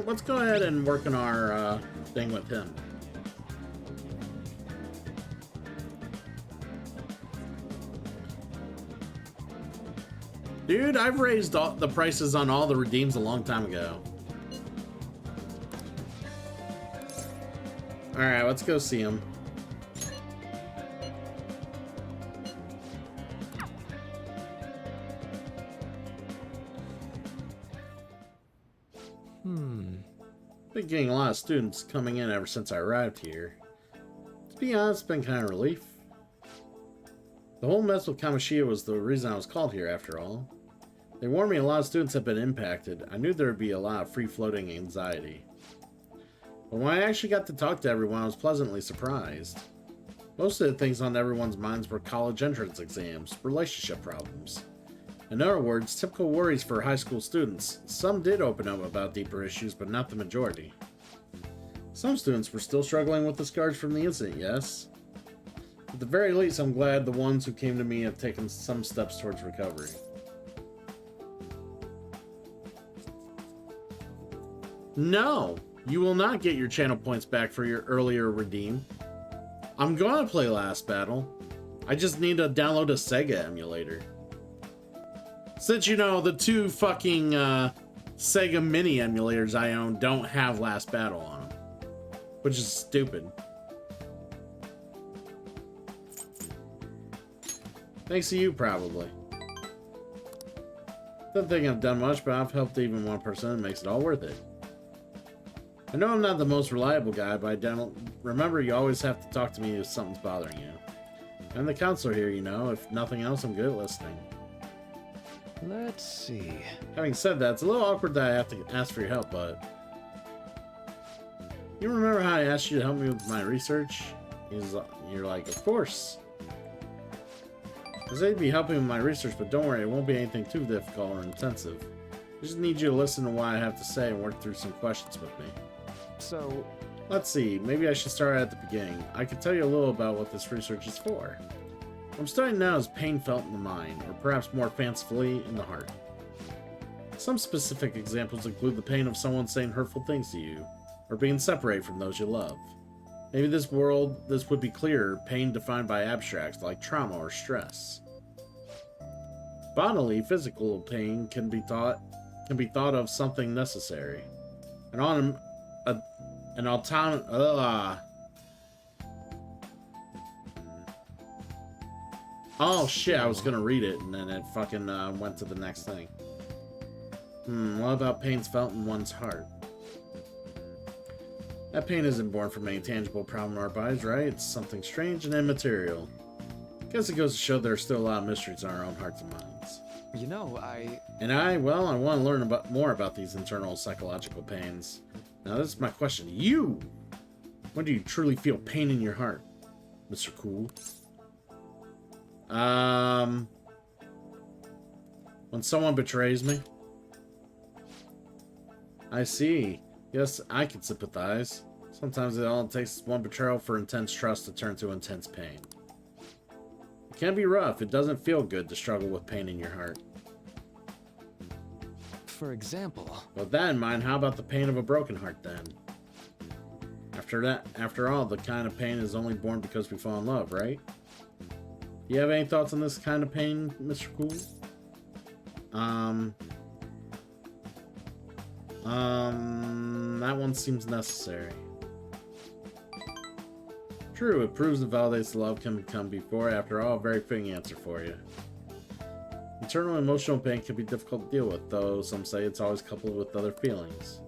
Let's go ahead and work on our thing with him. Dude, I've raised the prices on all the redeems a long time ago. Alright, let's go see him. Been getting a lot of students coming in ever since I arrived here. To be honest, it's been kind of a relief. The whole mess with Kamoshida was the reason I was called here, after all. They warned me a lot of students have been impacted. I knew there would be a lot of free-floating anxiety. But when I actually got to talk to everyone, I was pleasantly surprised. Most of the things on everyone's minds were college entrance exams, relationship problems. In other words, typical worries for high school students. Some did open up about deeper issues, but not the majority. Some students were still struggling with the scars from the incident, yes? At the very least, I'm glad the ones who came to me have taken some steps towards recovery. No! You will not get your channel points back for your earlier redeem. I'm gonna play Last Battle. I just need to download a Sega emulator. Since, you know, the two fucking Sega Mini emulators I own don't have Last Battle on them. Which is stupid. Thanks to you, probably. Don't think I've done much, but I've helped even one person. It makes it all worth it. I know I'm not the most reliable guy, but I don't remember you always have to talk to me if something's bothering you. I'm the counselor here, you know. If nothing else, I'm good at listening. Let's see. Having said that, it's a little awkward that I have to ask for your help, but... You remember how I asked you to help me with my research? You're like, of course. I said I'd be helping with my research, but don't worry, it won't be anything too difficult or intensive. I just need you to listen to what I have to say and work through some questions with me. So... Let's see, maybe I should start at the beginning. I can tell you a little about what this research is for. What I'm studying now is pain felt in the mind, or perhaps more fancifully, in the heart. Some specific examples include the pain of someone saying hurtful things to you, or being separated from those you love. Maybe this would be clearer, pain defined by abstracts like trauma or stress. Bodily, physical pain can be thought of something necessary. Oh shit, I was gonna read it and then it fucking went to the next thing. What about pains felt in one's heart? That pain isn't born from any tangible problem in our bodies, right? It's something strange and immaterial. Guess it goes to show there are still a lot of mysteries in our own hearts and minds. You know, Well, I want to learn more about these internal psychological pains. Now, this is my question to you. When do you truly feel pain in your heart, Mr. Cool? When someone betrays me. I see. Yes, I can sympathize. Sometimes all it takes is one betrayal for intense trust to turn to intense pain. It can be rough. It doesn't feel good to struggle with pain in your heart. For example... With that in mind, how about the pain of a broken heart, then? After all, the kind of pain is only born because we fall in love, right? Do you have any thoughts on this kind of pain, Mr. Cool? That one seems necessary. True, it proves and validates the love can come before. After all, a very fitting answer for you. Internal emotional pain can be difficult to deal with, though some say it's always coupled with other feelings.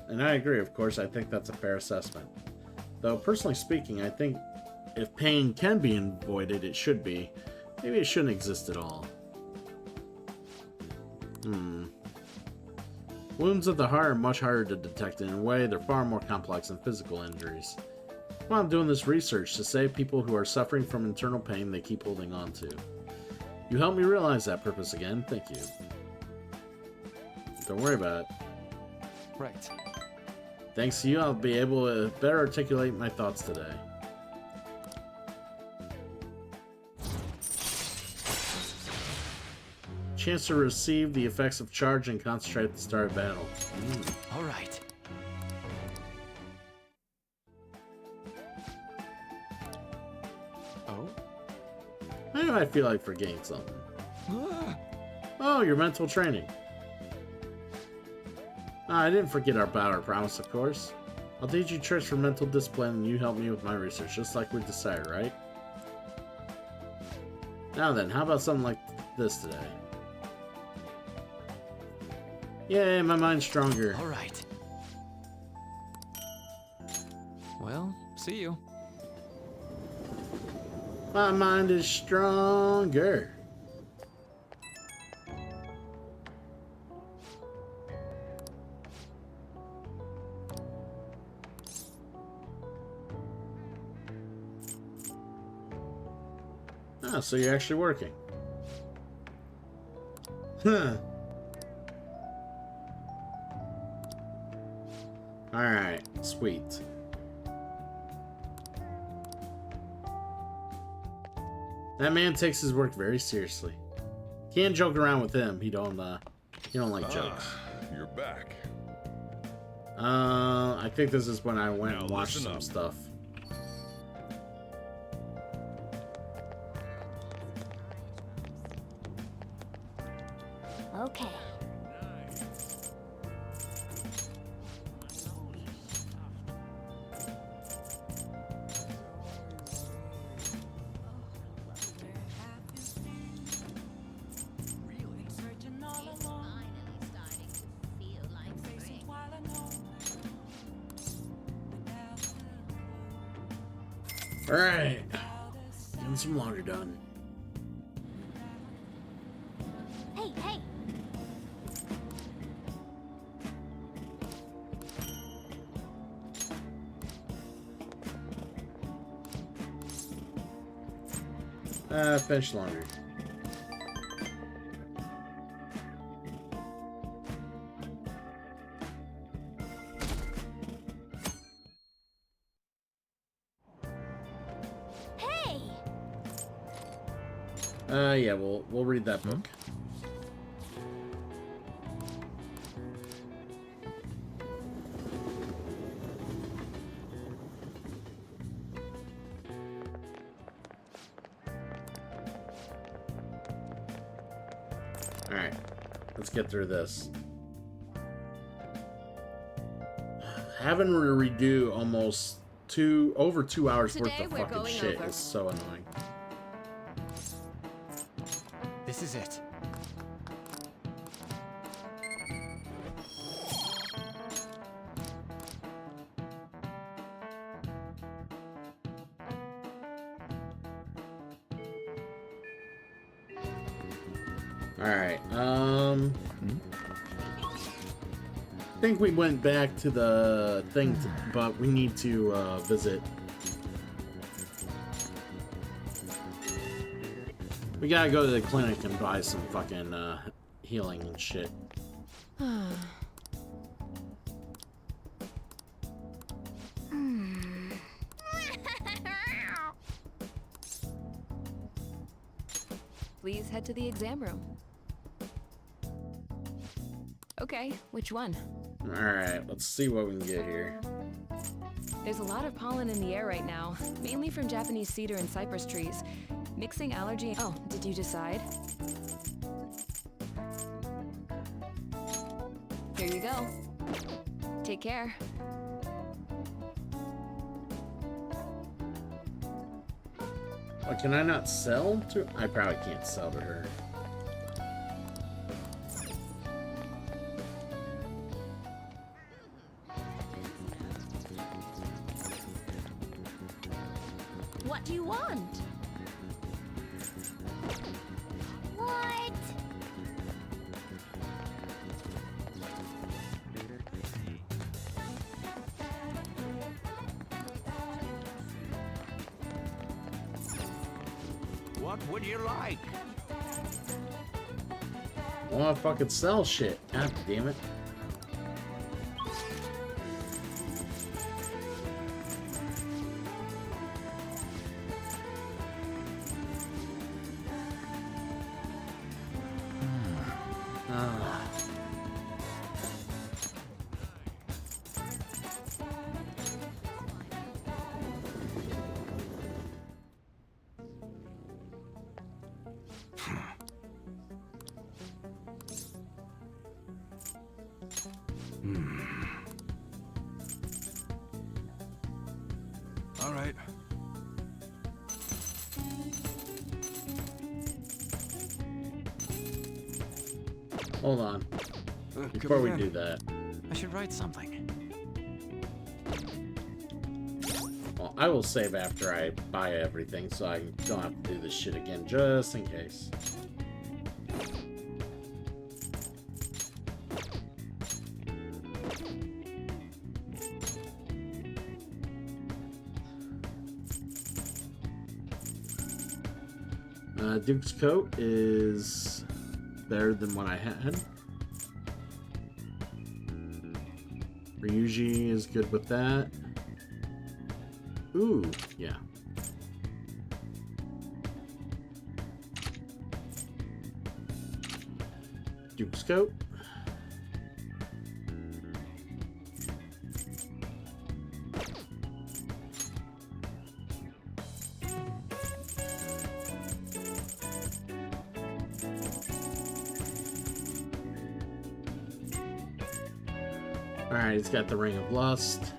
And I agree, of course. I think that's a fair assessment. Though, personally speaking, I think if pain can be avoided, it should be. Maybe it shouldn't exist at all. Wounds of the heart are much harder to detect, and in a way, they're far more complex than physical injuries. That's why I'm doing this research, to save people who are suffering from internal pain they keep holding on to. You helped me realize that purpose again. Thank you. Don't worry about it. Right. Thanks to you, I'll be able to better articulate my thoughts today. Chance to receive the effects of charge and concentrate at the start of battle. All right. Oh? How do I feel like forgetting something? Oh, your mental training. I didn't forget about our promise, of course. I'll teach you tricks for mental discipline and you help me with my research, just like we decided, right? Now then, how about something like this today? Yay, my mind's stronger. All right. Well, see you. My mind is stronger. Ah, so you're actually working. Huh. Alright, sweet. That man takes his work very seriously. Can't joke around with him. He don't like jokes. You're back. I think this is when I went and watched some stuff. Okay. Alright. Getting some laundry done. Hey, hey! Finish laundry. Hey! Yeah, we'll read that book. Alright, let's get through this. Having to redo almost over 2 hours worth Today of we're fucking going shit over. is so annoying. This is it. Alright, I think we went back to the thing, but we need to visit. We gotta go to the clinic and buy some fucking healing and shit. Please head to the exam room. Okay, which one? Alright, let's see what we can get here. There's a lot of pollen in the air right now, mainly from Japanese cedar and cypress trees. Mixing allergy. Oh, did you decide? Here you go. Take care. Oh, can I not sell to? I probably can't sell to her. What do you want? What? What would you like? I wanna fucking sell shit. God damn it. All right. Hold on. Before we do that. I should write something. Well, I will save after I buy everything so I don't have to do this shit again, just in case. Duke's coat is better than what I had. Ryuji is good with that. Ooh, yeah. Duke's coat. Alright, it's got the Ring of Lust.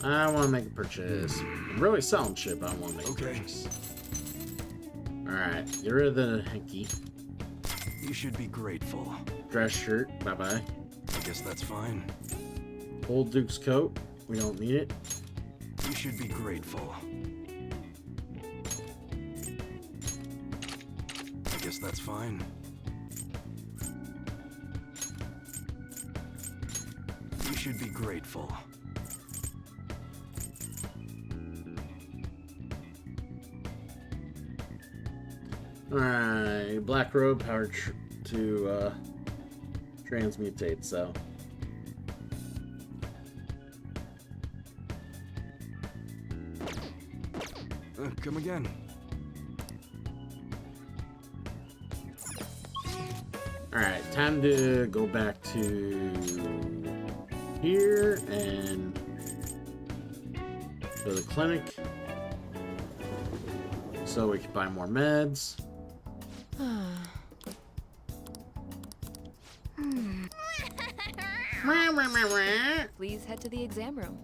I want to make a purchase. I'm really selling shit, but I want to make a purchase. Alright, get rid of the hanky. You should be grateful. Dress shirt, bye-bye. I guess that's fine. Old Duke's coat, we don't need it. You should be grateful. I guess that's fine. should be grateful. Alright, Black Robe powered to transmutate, so. Come again. Alright, time to go back to here and go to the clinic so we can buy more meds. Please head to the exam room.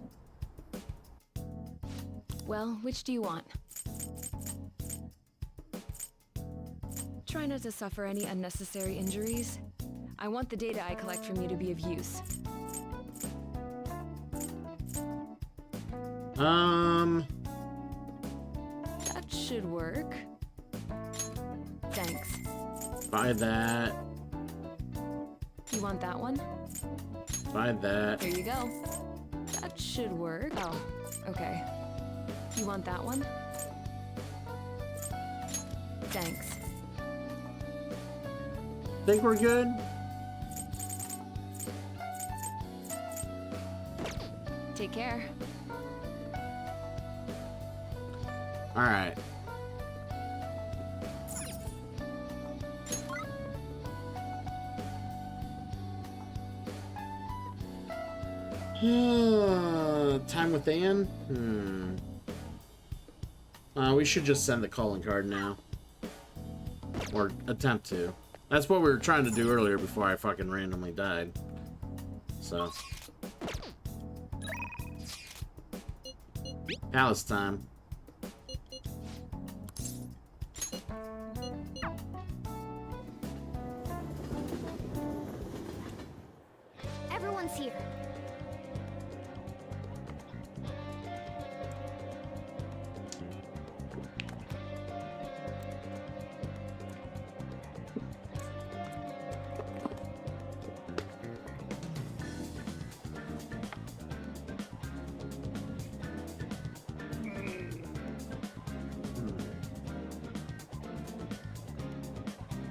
Well, which do you want? Try not to suffer any unnecessary injuries. I want the data I collect from you to be of use. That should work. Thanks. Buy that. You want that one? Buy that. Here you go. That should work. Oh, okay. You want that one? Thanks. Think we're good? Take care. Alright. Time with Anne? We should just send the calling card now. Or attempt to. That's what we were trying to do earlier before I fucking randomly died. So. Alice time. Everyone's here.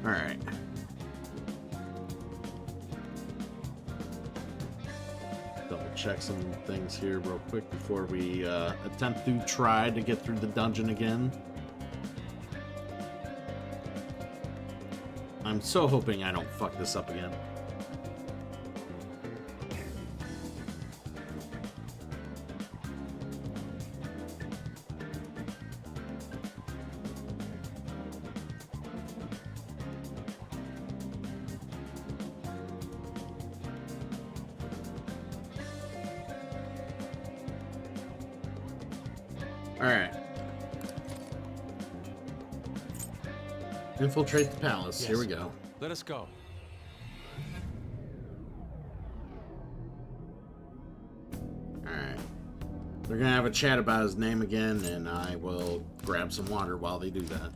Alright. Double check some things here real quick before we attempt to try to get through the dungeon again. I'm so hoping I don't fuck this up again. Alright. Infiltrate the palace. Yes. Here we go. Let us go. Alright. They're gonna have a chat about his name again, and I will grab some water while they do that.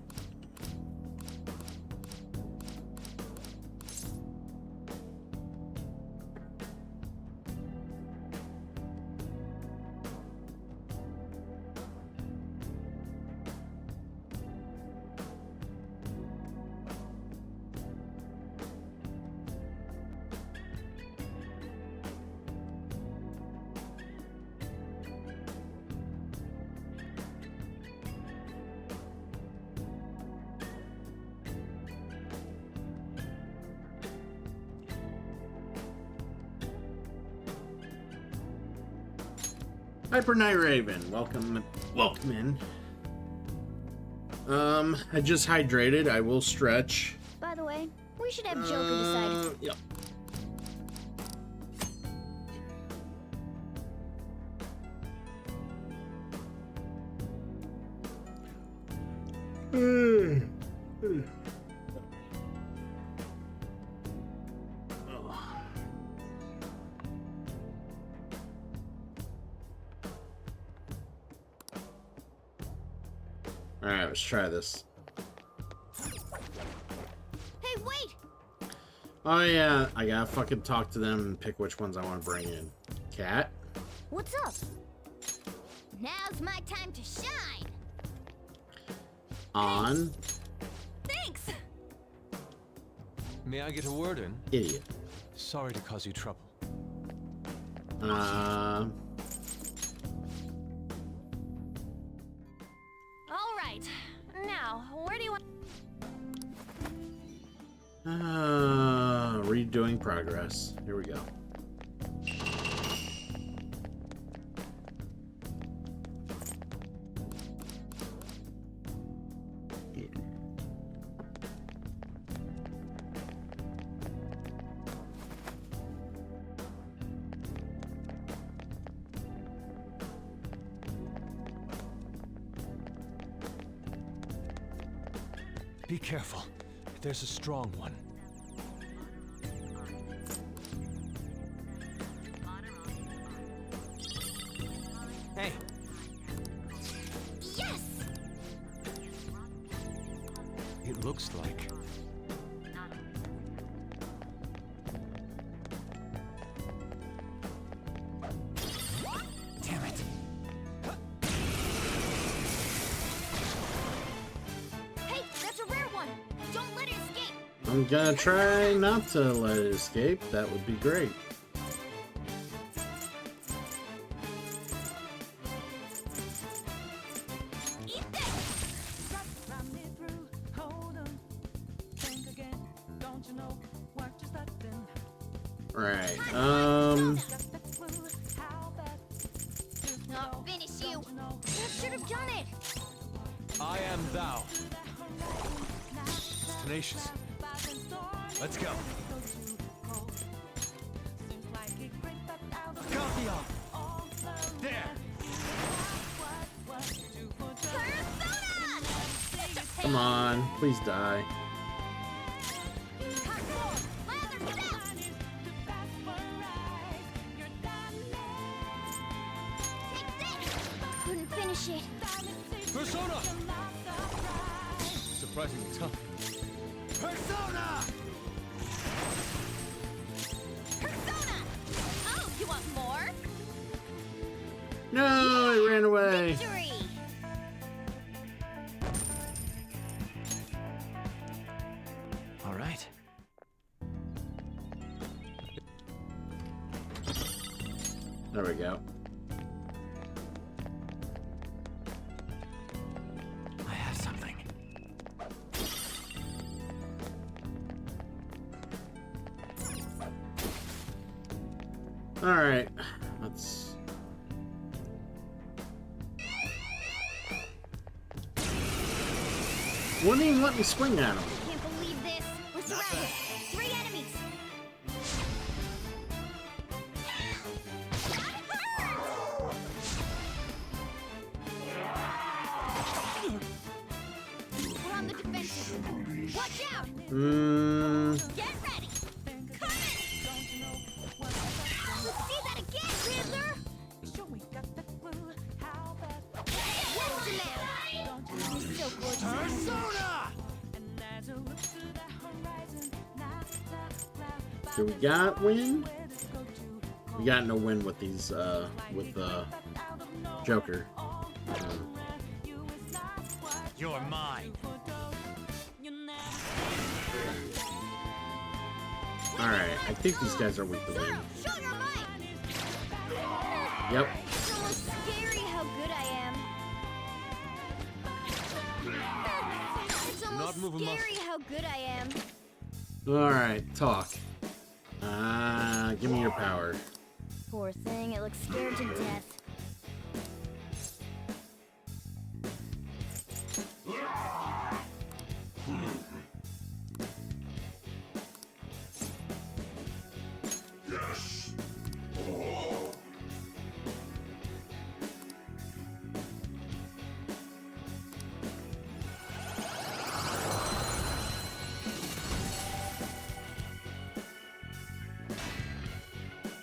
Hyper Night Raven, welcome in. I just hydrated. I will stretch. By the way, we should have Joker decide. Yep. Alright, let's try this. Hey, wait! Oh yeah, I gotta fucking talk to them and pick which ones I want to bring in. Cat. What's up? Now's my time to shine. On. Thanks! May I get a word in? Idiot. Sorry to cause you trouble. All right. Now, where do you want... Redoing progress. Here we go. Be careful. There's a strong one. Hey. Yes! It looks like... Damn it. Hey, that's a rare one. Don't let it escape. I'm gonna try not to let it escape. That would be great. Right. I'll finish you. That should have done it. I am thou. It's tenacious. Let's go. Copy off. There. Come on, please die. Couldn't finish it. Persona! Surprisingly tough. Persona! Persona! Oh, you want more? No, it ran away. Victory! All right. There we go. I have something. All right, let's. Wouldn't even let me swing at him. Can't believe this. We're surrounded. 3 enemies. We're on the defensive. Watch out! Get ready. Coming! Let's see that again, Riddler! What's the matter? You're so gorgeous. Persona! Do we got win? We got no win with these, with Joker. You're mine. Alright, I think these guys are weak to win. Show your might! Yep. It's almost scary how good I am. It's almost scary how good I am. Alright, talk. Give me your power. Poor thing, it looks scared to death. Yes.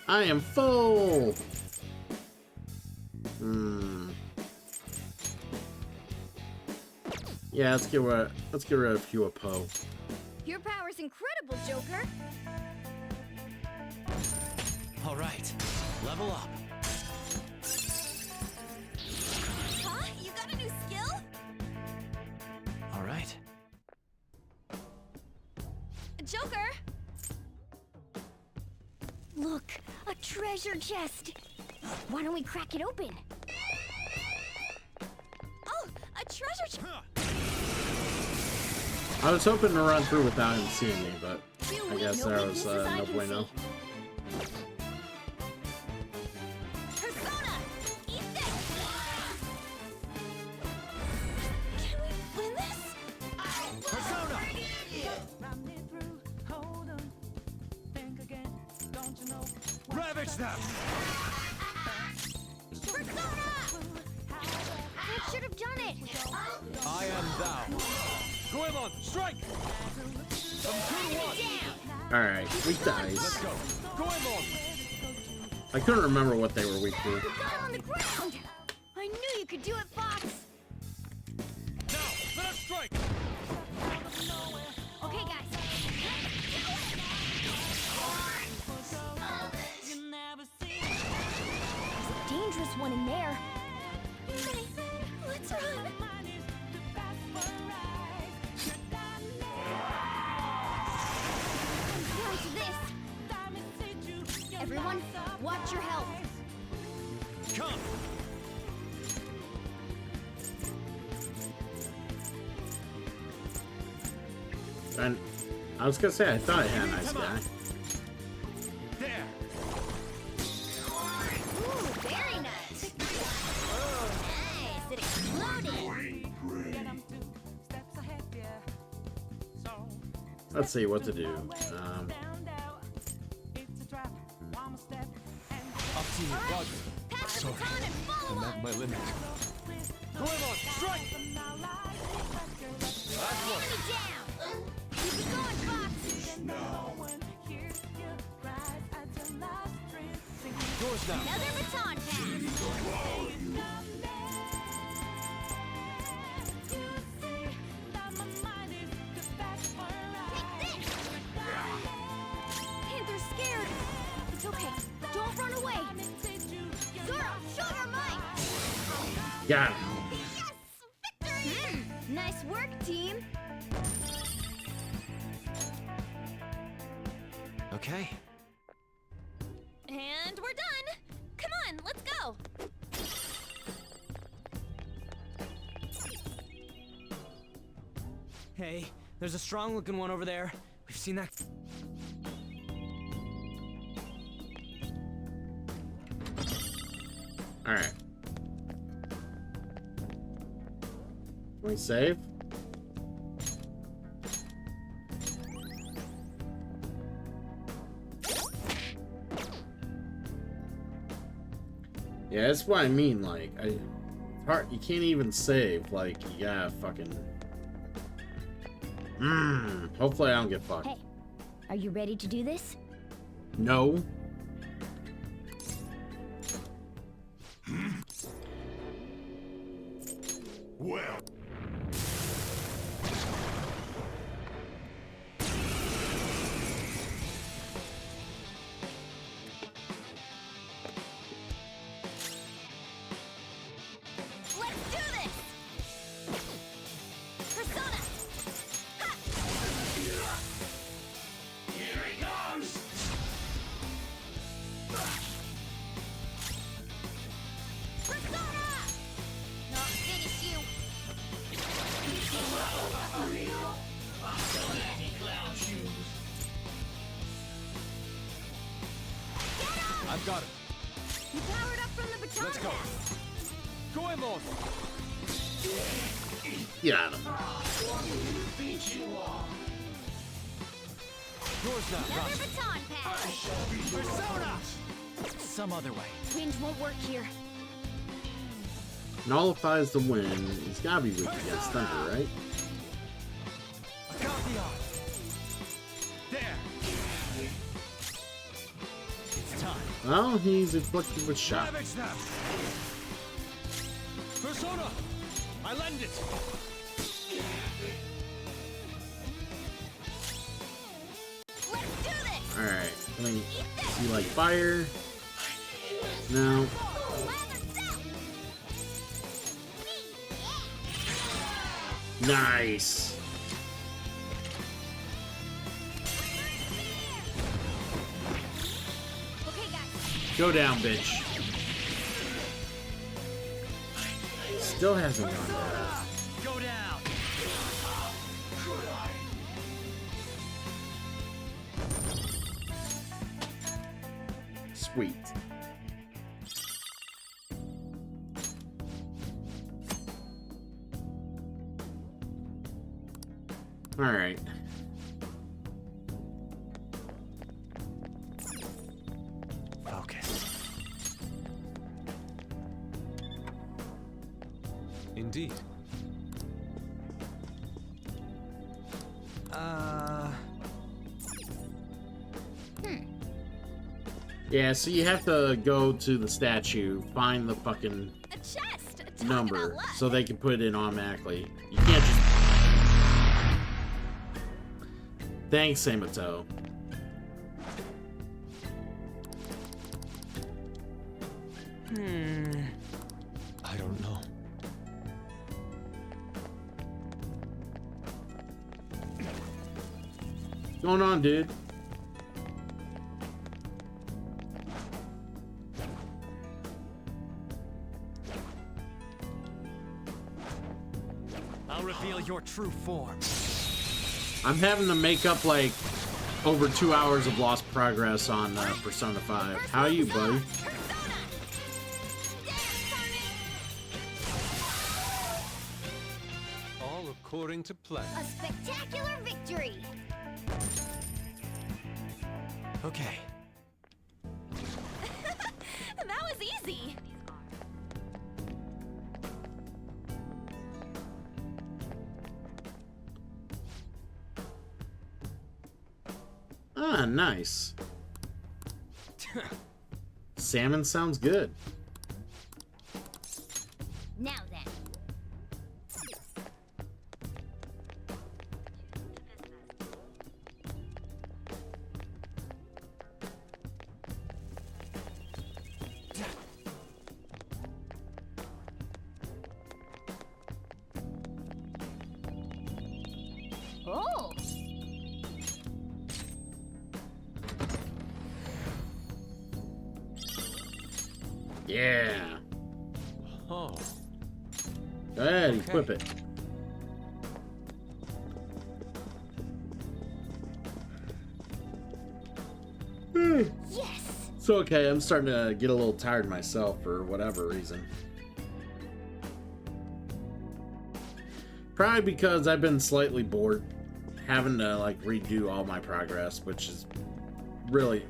I am full. Yeah, let's get rid of Hua Po. Your power's incredible, Joker. All right, level up. Huh? You got a new skill? All right. Joker! Look, a treasure chest. Why don't we crack it open? Oh, a treasure chest! I was hoping to run through without him seeing me, but I guess there was no bueno. Persona! Eat this! Can we win this? Persona! Ravage them! Persona! I should have done it. I am thou. Goemon, strike! From 2 to 1. Alright, weak dice. Let's go. Goemon! I couldn't remember what they were weak to. You got it on the ground. I knew you could do it, Fox. Now, let us strike! Okay, guys. There's a dangerous one in there. Let's run! Down to this. Everyone, watch your health. Come! And I was gonna say, I thought I had a nice guy. There! Ooh, very nice. Oh, nice. It exploded. Let's see what to do. Up to you, Roger. Pass the Sorry, baton and follow I'm up. at my limit. Goemon, strike! Last one. Enemy down. Keep it going, Fox. Yours now. Another baton pass. Panther's scared. It's okay. Don't run away. Zoro, show your might. Got it. Nice work, team. Okay. And we're done! Come on, let's go! Hey, there's a strong-looking one over there. We've seen that. Alright. Can we save? Yeah, that's what I mean, like, you can't even save, like, you gotta fucking... hopefully I don't get fucked. Hey, are you ready to do this? No. Well. Let's do this! Persona! Ha! Here he comes! Persona! Not finish you! I've got it. You powered up from the baton Let's go. pass. Goemon! Yeah. Yours now, Another Roger. baton pass. Persona! Some other way. Wind won't work here. Nullifies the wind. He's gotta be weak against thunder, right? Agathion! There! It's time. Well, he's afflicted with shock. Ravage them! Persona! I lend it! Let's do this! Alright, I mean, You like fire? No. Nice. Go down, bitch. Still hasn't gone down. Go down. Sweet. All right. Focus. Indeed. Yeah, so you have to go to the statue, find the fucking A chest! Talk number, about luck. so they can put it in automatically. You can't just... Thanks, Samato. I don't know. What's going on, dude? I'll reveal your true form. I'm having to make up like over 2 hours of lost progress on Persona 5. How are you, buddy? All according to plan. A spectacular victory! Okay. That was easy. Ah, nice. Salmon sounds good. Now then. Oh! Yeah. Oh. Go ahead, Okay. equip it. Yes! It's okay, I'm starting to get a little tired myself for whatever reason. Probably because I've been slightly bored having to like redo all my progress, which really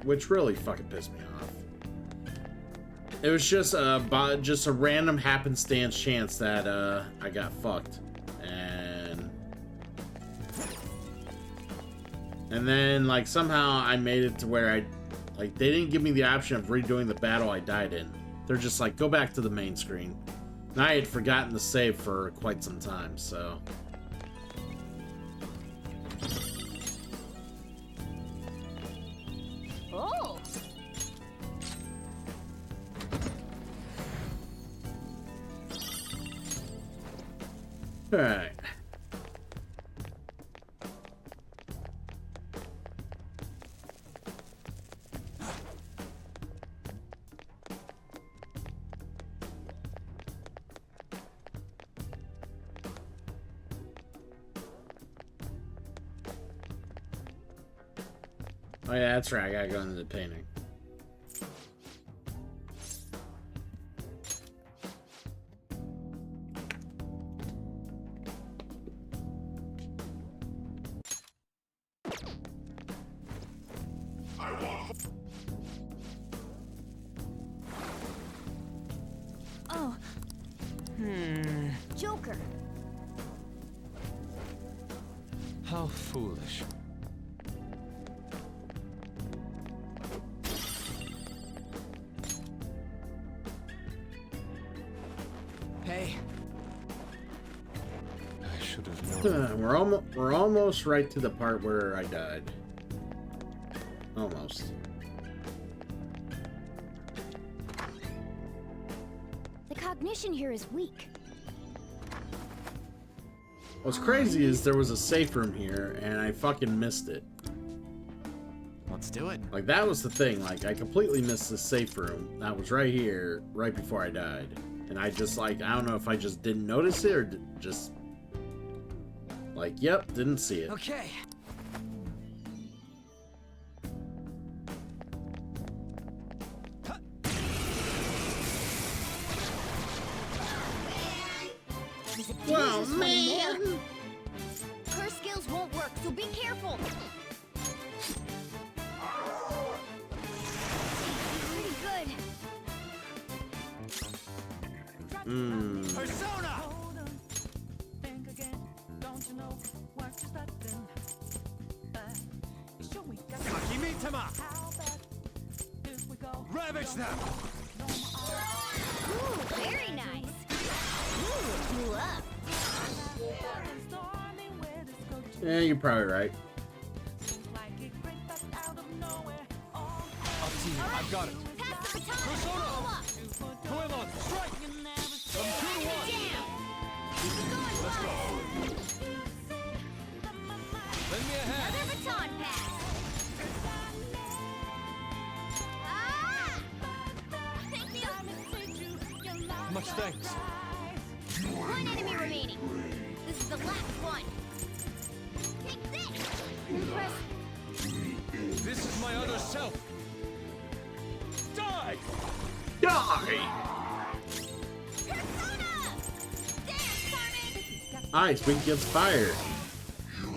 fucking pissed me off. It was just a random happenstance chance that I got fucked, and then like somehow I made it to where they didn't give me the option of redoing the battle I died in. They're just like, go back to the main screen. And I had forgotten to save for quite some time, so. Oh! Alright. Oh yeah, that's right. I gotta go into the painting. Oh. Joker. How foolish. Hey. I should have known. We're almost right to the part where I died. Almost. cognition here is weak. What's crazy is there was a safe room here, and I fucking missed it. Let's do it. Like, that was the thing. Like, I completely missed the safe room. That was right here, right before I died. And I just, like, I don't know if I just didn't notice it or just... Like, yep, didn't see it. Okay. Well, man! Her skills won't work, so be careful! Pretty good. Persona! Sakimitama! Ravage them! Ooh, very nice! Ooh, you up! Yeah, you're probably right. Up to you. I've got it. Pass the baton! Persona! Follow up! Koelon, strike! From 2 to 1. Down! Keep it going, Let's go. Lend me a hand. Another baton pass! Ah! Much thanks. One enemy remaining. This is the last one. Take this! Press. This is my other self. Die! Die! Persona! Dance, Carmen! Ice weak against fire.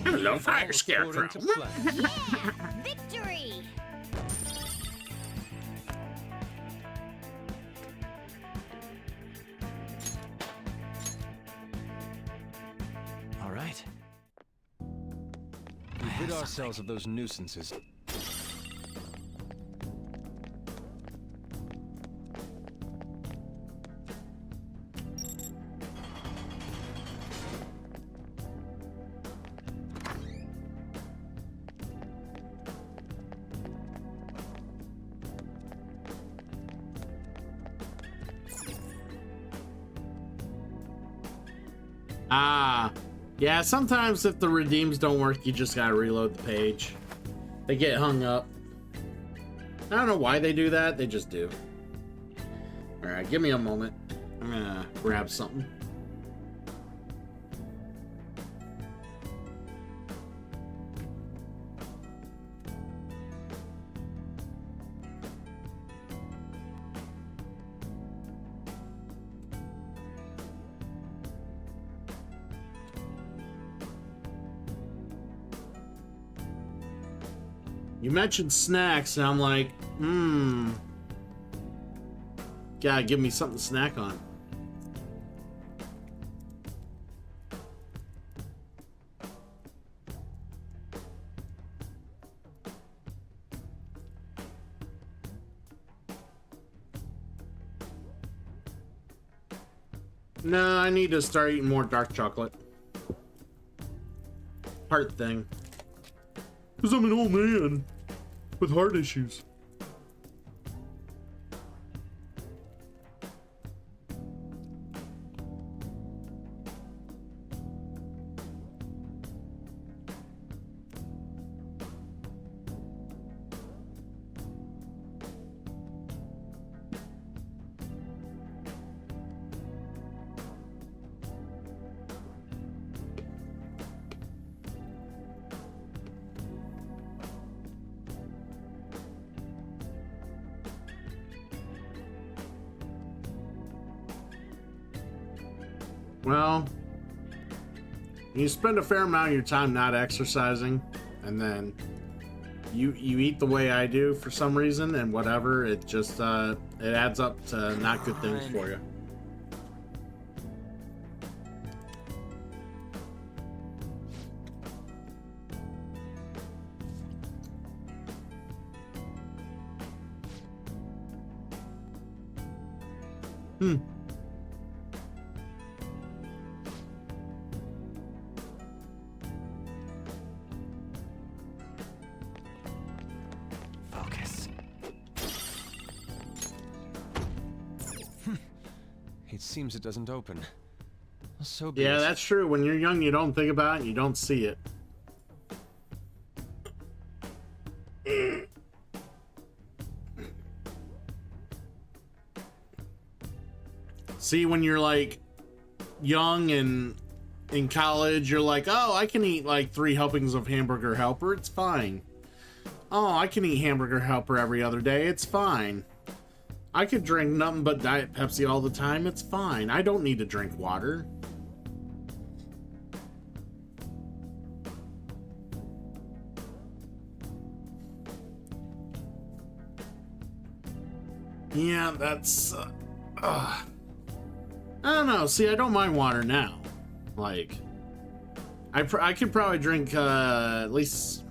Hello, fire scarecrow. According to plan. Yeah! Victory! All right. We've rid ourselves of those nuisances. Ah, yeah, sometimes if the redeems don't work, you just gotta reload the page. They get hung up. I don't know why they do that, they just do. Alright, give me a moment. I'm gonna grab something. You mentioned snacks, and I'm like, gotta give me something to snack on. No, I need to start eating more dark chocolate. Heart thing. Because I'm an old man with heart issues. Well, you spend a fair amount of your time not exercising, and then you eat the way I do for some reason, and whatever, it just it adds up to not good things for you. it seems it doesn't open. So be Yeah, it. that's true. When you're young, you don't think about it, you don't see it. See, when you're like young and in college, you're like, oh, I can eat like 3 helpings of Hamburger Helper. It's fine. Oh, I can eat Hamburger Helper every other day. It's fine. I could drink nothing but Diet Pepsi all the time. It's fine. I don't need to drink water. Yeah, that's... I don't know. See, I don't mind water now. Like, I could probably drink at least,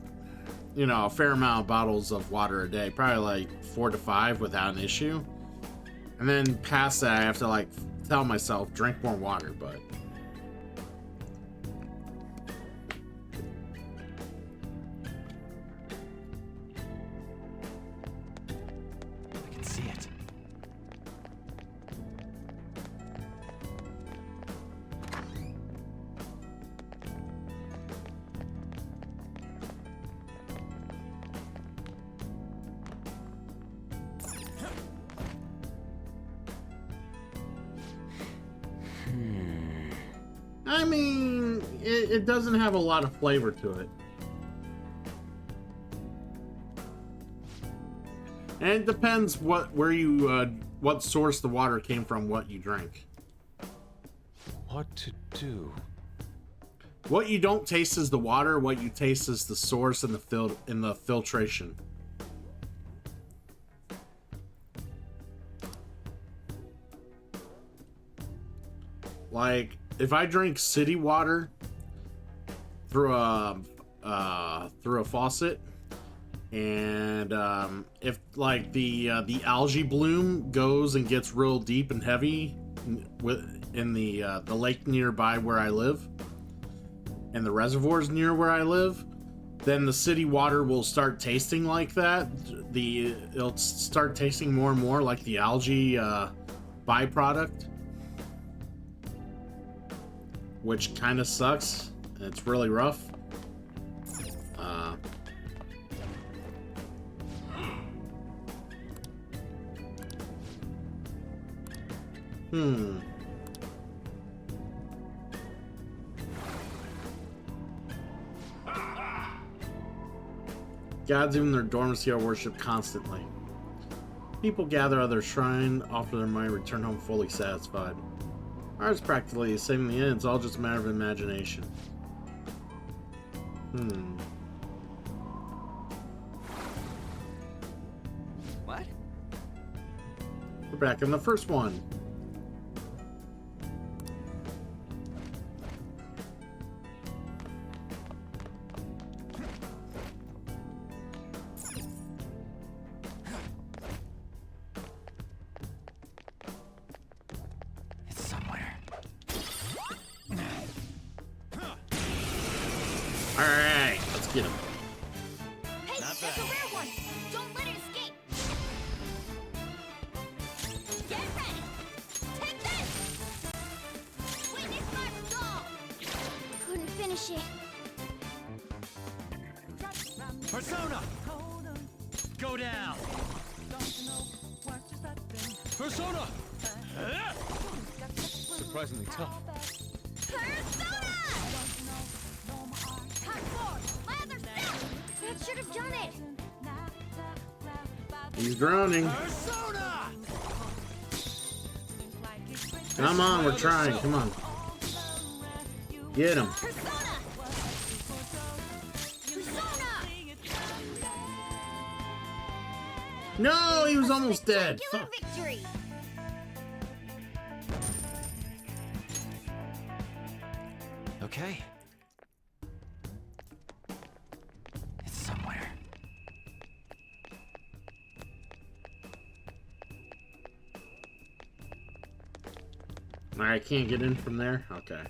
you know, a fair amount of bottles of water a day. Probably like 4 to 5 without an issue. And then past that, I have to like tell myself, drink more water, but... I can see it. I mean, it doesn't have a lot of flavor to it. And it depends what source the water came from, what you drank. What to do? What you don't taste is the water. What you taste is the source and the filtration. Like, if I drink city water through a faucet, and if like the algae bloom goes and gets real deep and heavy in the lake nearby where I live, and the reservoirs near where I live, then the city water will start tasting like that. It'll start tasting more and more like the algae byproduct, which kind of sucks. It's really rough. Gods even their dormancy are worshipped constantly. People gather at their shrine, offer their money, return home fully satisfied. Ours practically the same in the end, it's all just a matter of imagination. What? We're back in the first one. It's somewhere. Alright, let's get him. Hey, that's a rare one! Don't let it escape! Get ready! Take this! Witness my resolve! Couldn't finish it. Persona! Go down! Persona! Surprisingly tough. Persona! Lather step! That should have done it! He's drowning. Persona! Come on, we're trying. Come on. Get him. Persona! Persona! No, he was almost dead. Spectacular Fuck. victory! Okay. It's somewhere. I can't get in from there? Okay.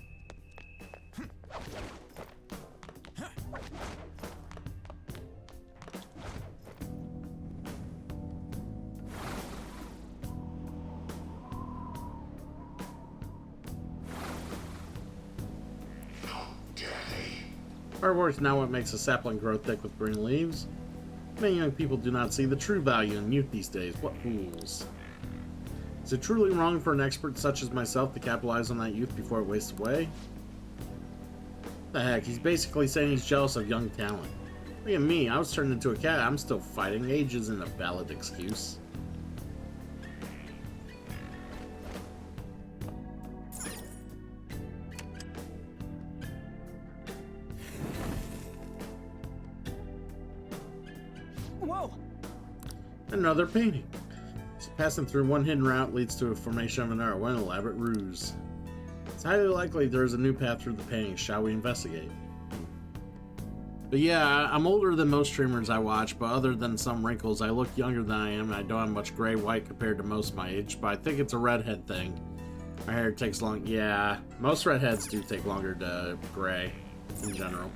Hard is now what makes a sapling grow thick with green leaves. Many young people do not see the true value in youth these days. What fools. Is it truly wrong for an expert such as myself to capitalize on that youth before it wastes away? The heck, he's basically saying he's jealous of young talent. Look at me, I was turned into a cat, I'm still fighting. Age isn't a valid excuse. Whoa! Another painting. So passing through one hidden route leads to a formation of another. What an elaborate ruse. It's highly likely there is a new path through the painting. Shall we investigate? But yeah, I'm older than most streamers I watch, but other than some wrinkles, I look younger than I am, and I don't have much gray-white compared to most my age, but I think it's a redhead thing. My hair takes long. Yeah, most redheads do take longer to gray, in general.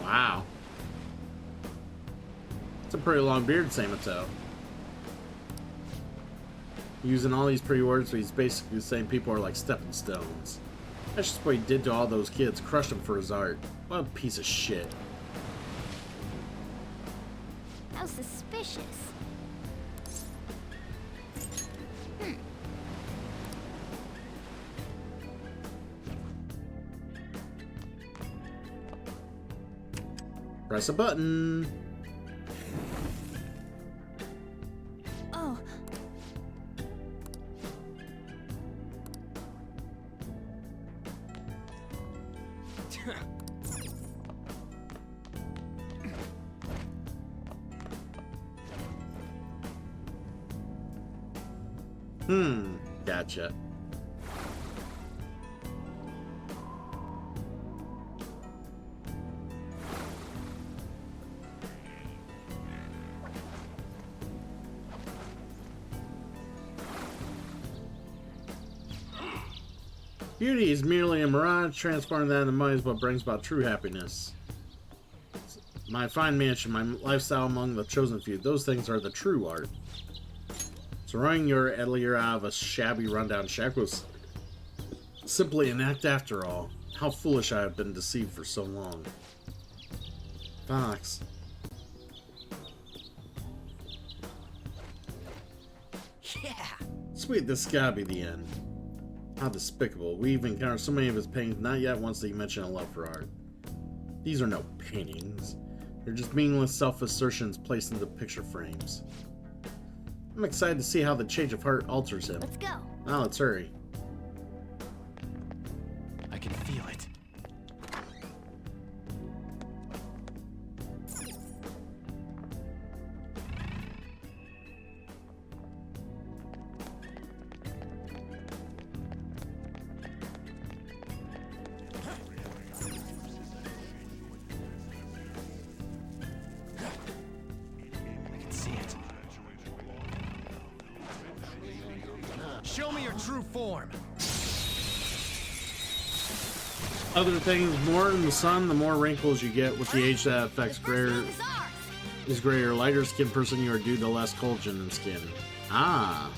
Wow. It's a pretty long beard, Samato. Using all these pretty words, but he's basically saying people are like stepping stones. That's just what he did to all those kids, crushed them for his art. What a piece of shit. How suspicious. Press a button. Oh. Gotcha. Beauty is merely a mirage. Transforming that into money is what brings about true happiness. My fine mansion, my lifestyle among the chosen few, those things are the true art. So running your Edlier out of a shabby rundown shack was simply an act after all. How foolish I have been deceived for so long. Fox. Yeah! Sweet, this gotta be the end. How despicable. We've encountered so many of his paintings, not yet once did he mention a love for art. These are no paintings. They're just meaningless self-assertions placed into picture frames. I'm excited to see how the change of heart alters him. Let's go. Now let's hurry. I can feel it. Show me your true form. Other things, more in the sun, the more wrinkles you get. With the age that affects grayer, is grayer, lighter skinned person you are due to less collagen in skin. Ah.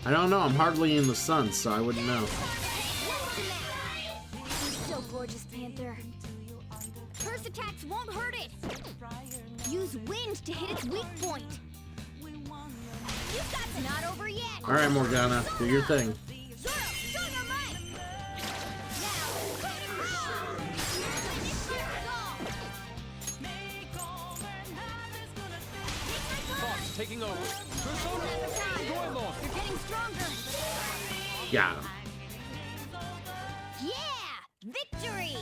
I don't know, I'm hardly in the sun, so I wouldn't know. You're so gorgeous, Panther. Curse attacks won't hurt it. Use wind to hit its weak point. That's not over yet. Alright, Morgana, do your thing. Fox taking over. Persona! You're getting stronger. Yeah. Yeah! Victory!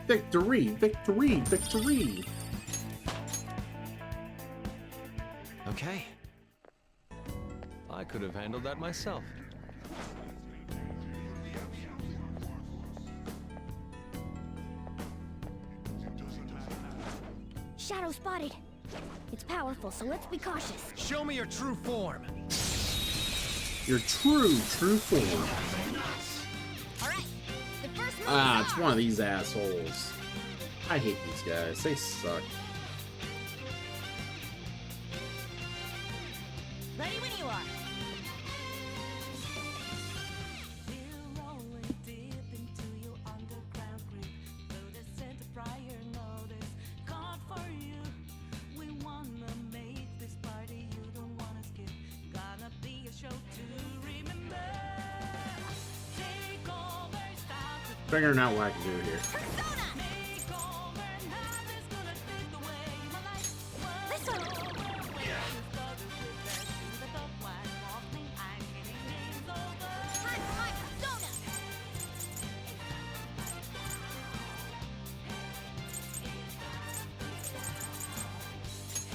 Victory! Victory! Victory! I could have handled that myself. Shadow spotted. It's powerful, so let's be cautious. Show me your true form. Your true form. Alright, the first move Ah, is it's ours. one of these assholes. I hate these guys. They suck. Ready when you are. Figuring out what I can do here.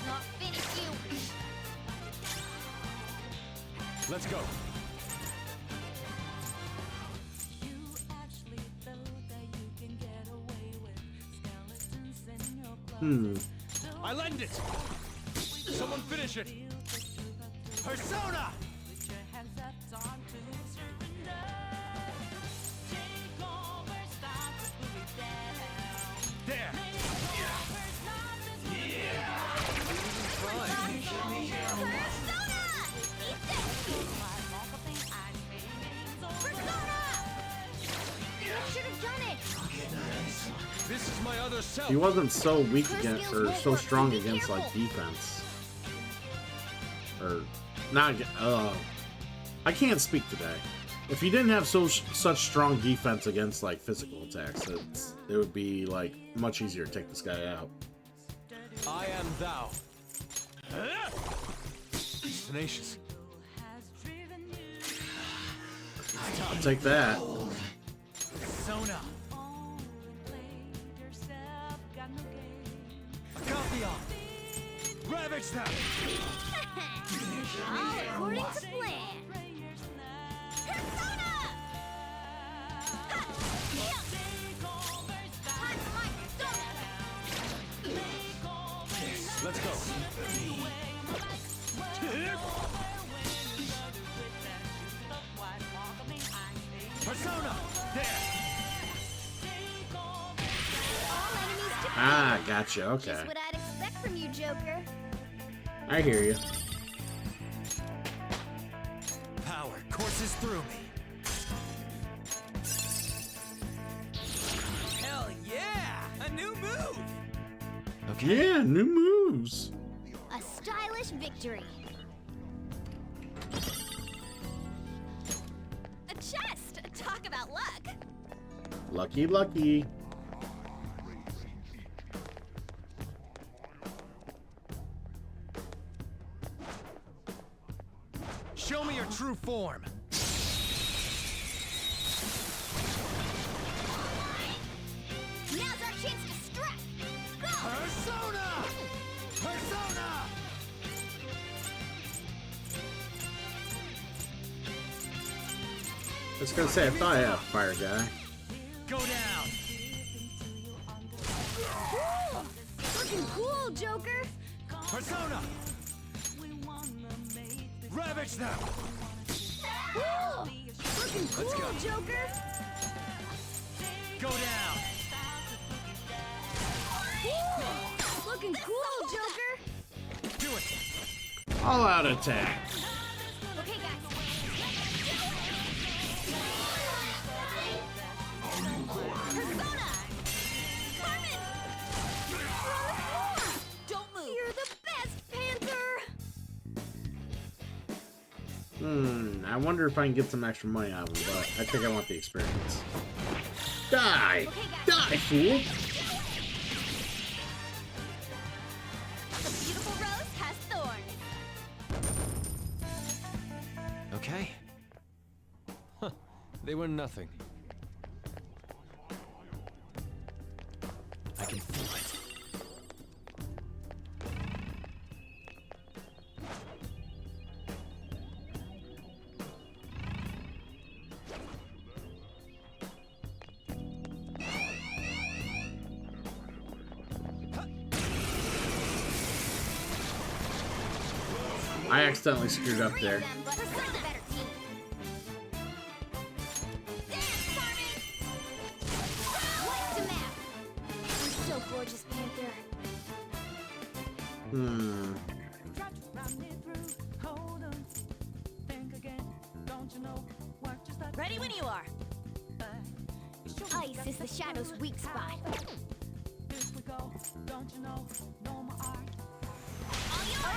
Not finished you. Let's go. I lend it. Someone finish it. Persona! There. Should have done it. This is my other self. He wasn't so weak against, or so strong against like defense, or not. I can't speak today. If he didn't have such strong defense against like physical attacks, it would be like much easier to take this guy out. I am thou. Tenacious. I'll take that. Persona! Accomplia! Ravage them! All according to plan. Persona! Let's go. Persona! There! Ah, gotcha. Okay, Just what I'd expect from you, Joker. I hear you. Power courses through me. Hell yeah! A new move! Yeah, new moves. A stylish victory. A chest! Talk about luck! Lucky, lucky. Show me your true form. Now's our chance to strike. Go! Persona! Persona! I was gonna say, I thought I had a fire guy. Go down! Cool! Looking cool, Joker. Persona! Ravage them! Cool! Looking cool, Joker. Go down! Cool! Looking cool, Joker. Do it! All out attack. Okay, guys. Persona! Carmen! You're on the floor! Don't move! You're the best, Panther! I wonder if I can get some extra money out of him, but I think I want the experience. Die! Die, fool! The beautiful rose has thorns. Okay. Huh. They were nothing. I can feel it. I accidentally screwed up there. But we're the better team. Dance, Carmen! Wipe the map! You're so gorgeous, Panther. Ready when you are. Ice is the Shadow's weak spot.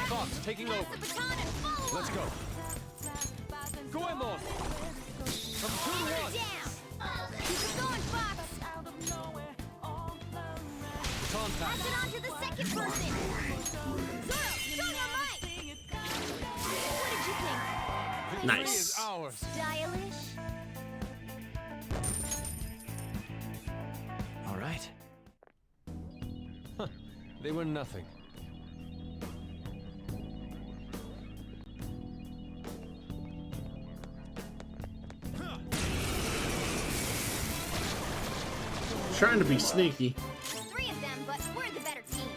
Fox, taking over. Let's go. Goemon! From 2 to 1. Down! Keep it going, Fox! Baton Pass pass. it on to the second person! Zoro, show your might! What did you think? Victory Nice. is ours. Stylish? All right. Huh. They were nothing. Trying to be sneaky. There's 3 of them, but we're the better team.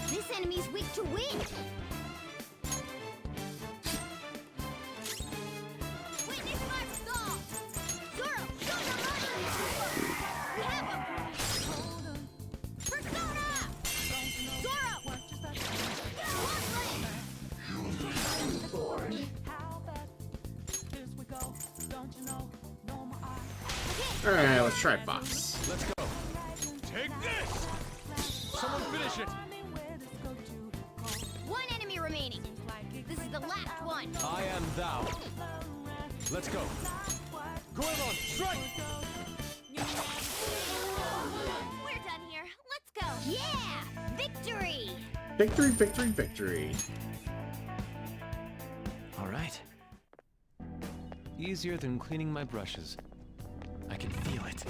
This enemy's weak to wind. Witness my resolve! Zoro, show your might! We have him! Persona! Zoro! Alright, let's try Fox. Let's go. Take this! Someone finish it! One enemy remaining. This is the last one. I am thou. Let's go. Goemon, strike! We're done here. Let's go. Yeah! Victory! Victory, victory, victory. All right. Easier than cleaning my brushes. I can feel it.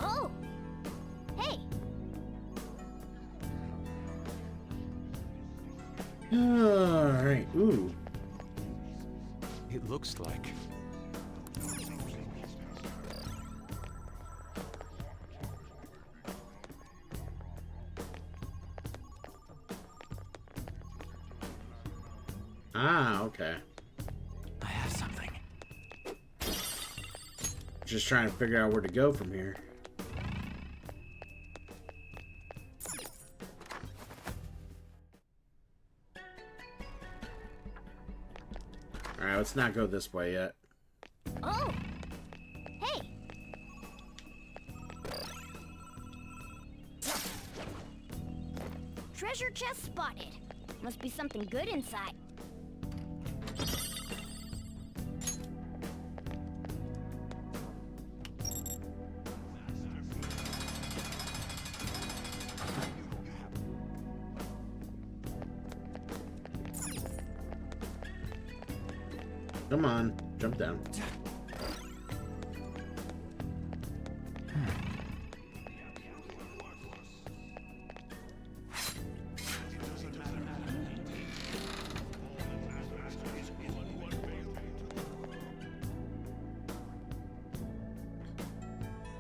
Oh! Hey! Alright, ooh. It looks like. Ah, okay. I have something. Just trying to figure out where to go from here. Alright, let's not go this way yet. Oh! Hey! Treasure chest spotted. Must be something good inside. Come on, jump down.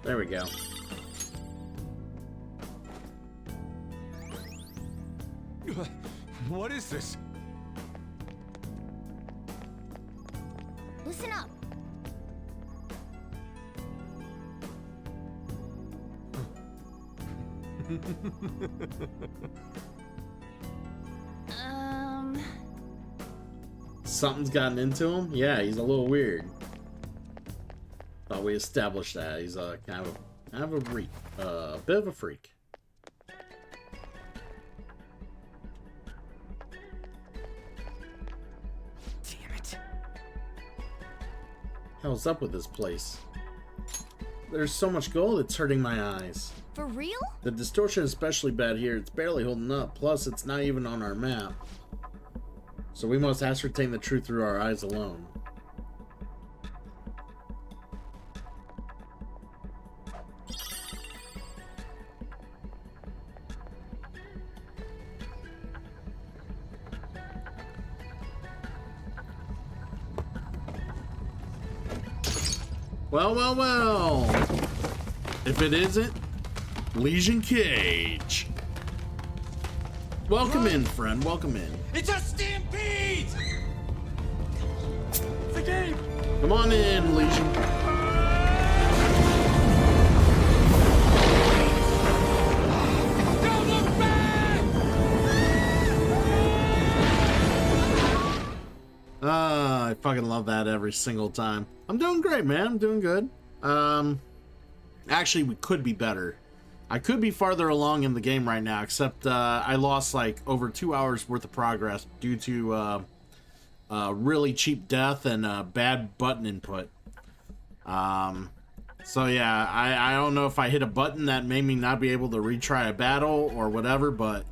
There we go. What is this? Listen up. Something's gotten into him? Yeah, he's a little weird. Thought we established that. He's a kind of a freak. A bit of a freak. Damn it. hell's up with this place? There's so much gold, it's hurting my eyes. For real? The distortion is especially bad here. It's barely holding up. Plus, it's not even on our map. So we must ascertain the truth through our eyes alone. Well, well, well. If it isn't, Legion Cage. Welcome in, friend. Welcome in. It's a stampede! It's a game! Come on in, Legion. Don't look back! Ah, I fucking love that every single time. I'm doing great, man. I'm doing good. Actually, we could be better. I could be farther along in the game right now, except I lost like over 2 hours worth of progress due to really cheap death and bad button input. So yeah, I don't know if I hit a button that made me not be able to retry a battle or whatever, but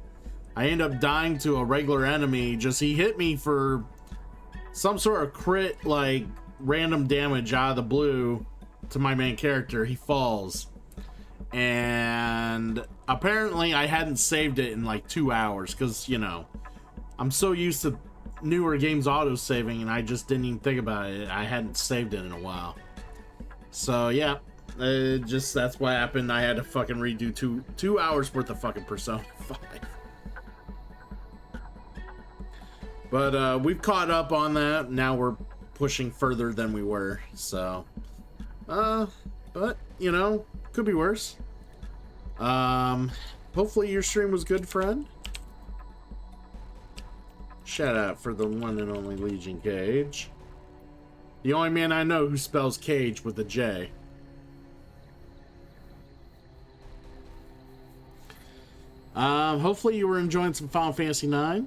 I end up dying to a regular enemy. Just he hit me for some sort of crit, like random damage out of the blue to my main character. He falls. And apparently I hadn't saved it in like 2 hours because, you know, I'm so used to newer games auto-saving and I just didn't even think about it. I hadn't saved it in a while. So yeah, that's what happened. I had to fucking redo two hours worth of fucking Persona 5. But we've caught up on that. Now we're pushing further than we were. So, but you know, could be worse. Hopefully your stream was good, friend. Shout out for the one and only Legion Cage. The only man I know who spells cage with a J. Hopefully you were enjoying some Final Fantasy IX.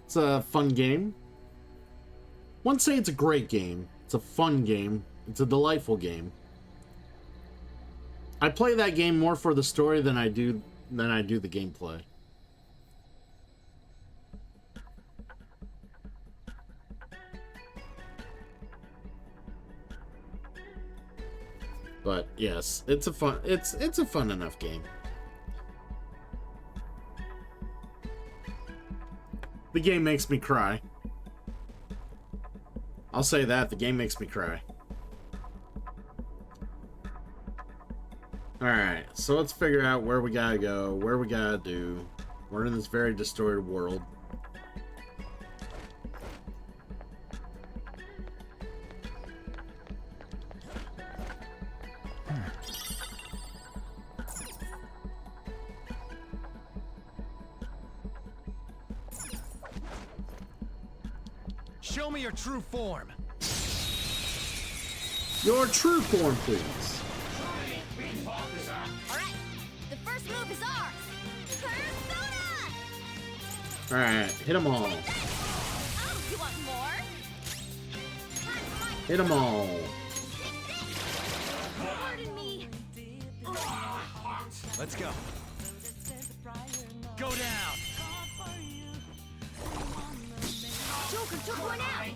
It's a fun game. Wouldn't say it's a great game. It's a fun game. It's a delightful game. I play that game more for the story than I do the gameplay. But yes, it's a fun enough game. The game makes me cry. I'll say that, the game makes me cry. Alright, so let's figure out where we gotta go, where we gotta do. We're in this very distorted world. Show me your true form. Your true form, please. Alright, the first move is ours. Persona! Alright, hit them all. Oh, you want more? Hit them all. Pardon me. Let's go. Go down. Joker took one out.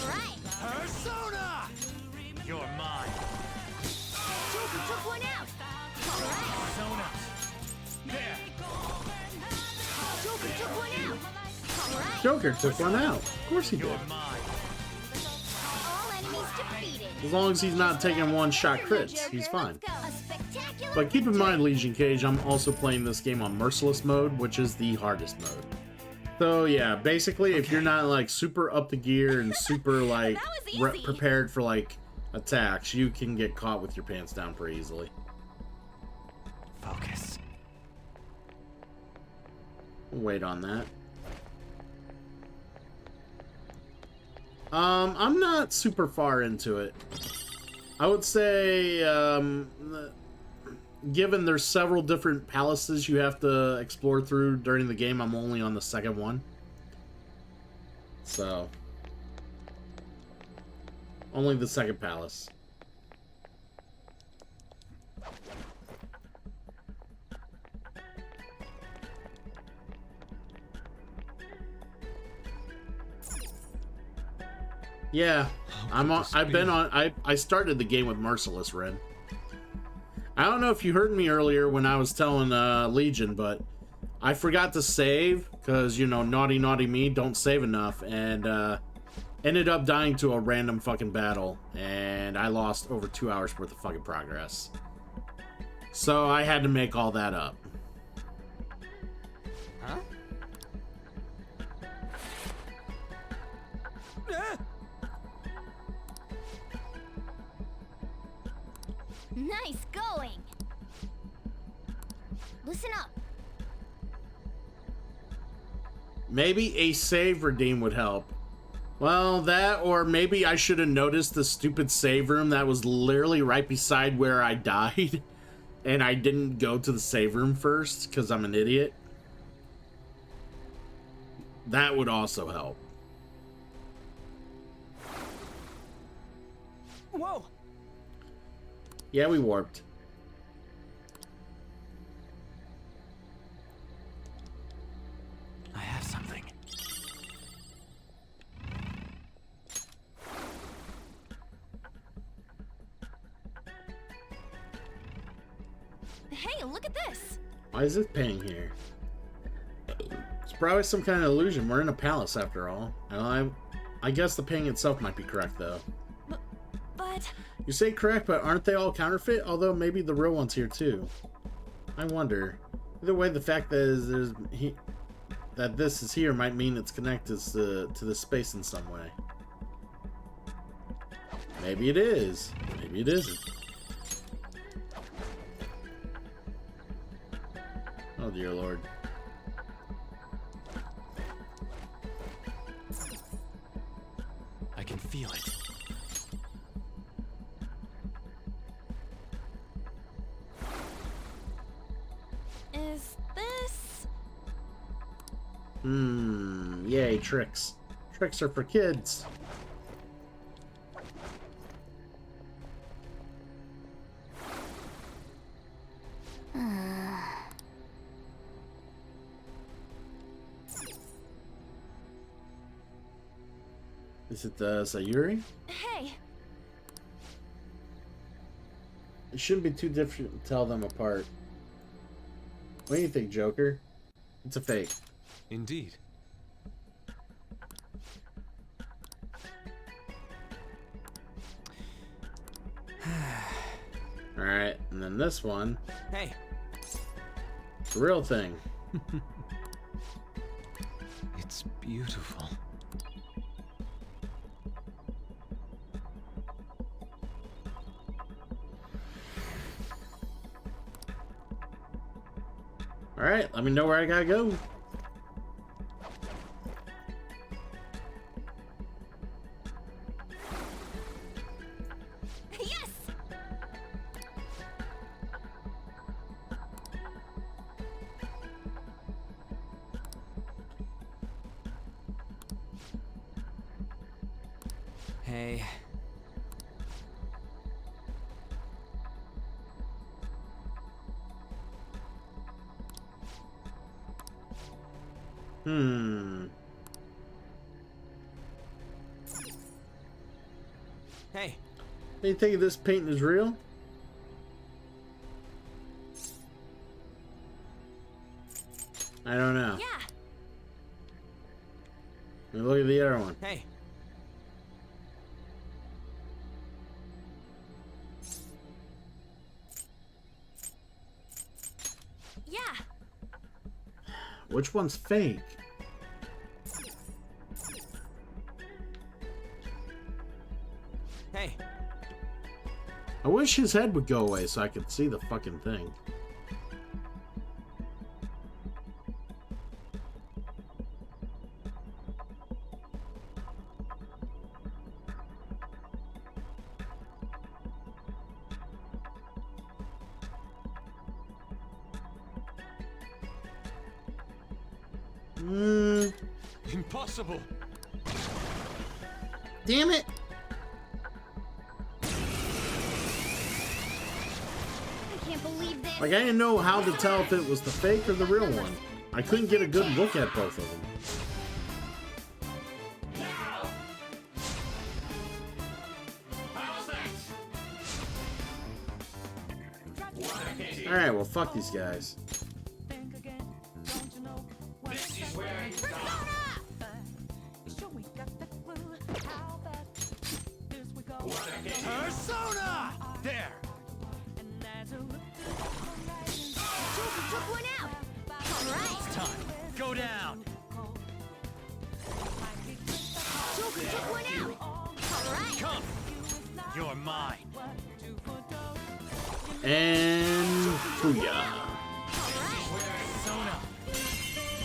Alright. Persona! You're mine. Joker took one out. Alright. Persona. There. Joker took one out. Alright. Joker took one out. Of course he did. You're mine. All enemies defeated. As long as he's not taking one-shot crits, he's fine. A spectacular But keep in mind, Legion Cage, I'm also playing this game on Merciless mode, which is the hardest mode. So yeah, basically, if you're not like super up the gear and super like prepared for like attacks, you can get caught with your pants down pretty easily. Focus. Wait on that. I'm not super far into it. I would say, given there's several different palaces you have to explore through during the game, I'm only on the second one. So. Only the second palace. Yeah, I started the game with Merciless Red. I don't know if you heard me earlier when I was telling Legion, but I forgot to save because, you know, naughty me, don't save enough, and ended up dying to a random fucking battle, and I lost over 2 hours worth of fucking progress. So I had to make all that up. Huh? Nice going! Listen up. Maybe a save redeem would help. Well, that, or maybe I should have noticed the stupid save room that was literally right beside where I died, and I didn't go to the save room first because I'm an idiot. That would also help. Whoa! Yeah, we warped. I have something. Hey, look at this! Why is this ping here? It's probably some kind of illusion. We're in a palace after all. I guess the ping itself might be correct, though. But... You say correct, but aren't they all counterfeit? Although maybe the real one's here, too. I wonder. Either way, the fact that that this is here might mean it's connected to this space in some way. Maybe it is. Maybe it isn't. Oh, dear Lord. I can feel it. Is this... Yay, tricks. Tricks are for kids. Is it the Sayuri? Hey! It shouldn't be too difficult to tell them apart. What do you think, Joker? It's a fake. Indeed. Alright, and then this one. Hey! The real thing. It's beautiful. Alright, let me know where I gotta go. Yes! Hey. Hey. You think this painting is real? I don't know. Yeah. Let me look at the other one. Hey. Yeah. Which one's fake? Hey. I wish his head would go away so I could see the fucking thing. Impossible. Damn it. believe this? Like, I didn't know how to tell if it was the fake or the real one. I couldn't get a good look at both of them. Alright, well, fuck these guys. Persona! There! Joker took one out! Alright! It's time. Go down! Joker took one out! Alright! Come! You're mine! And booyah. Persona!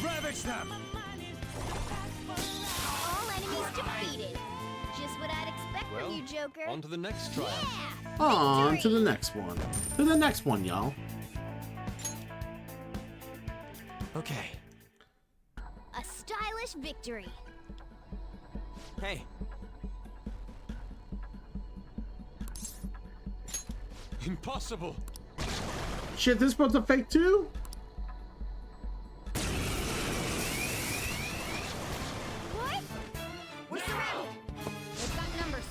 Ravage them! All enemies defeated. Just what I'd expect from you, Joker. On to the next trial. On to the next one. To the next one, y'all. Okay. A stylish victory. Hey. Impossible! Shit, this one's a fake too? What? We're surrounded. They've got numbers.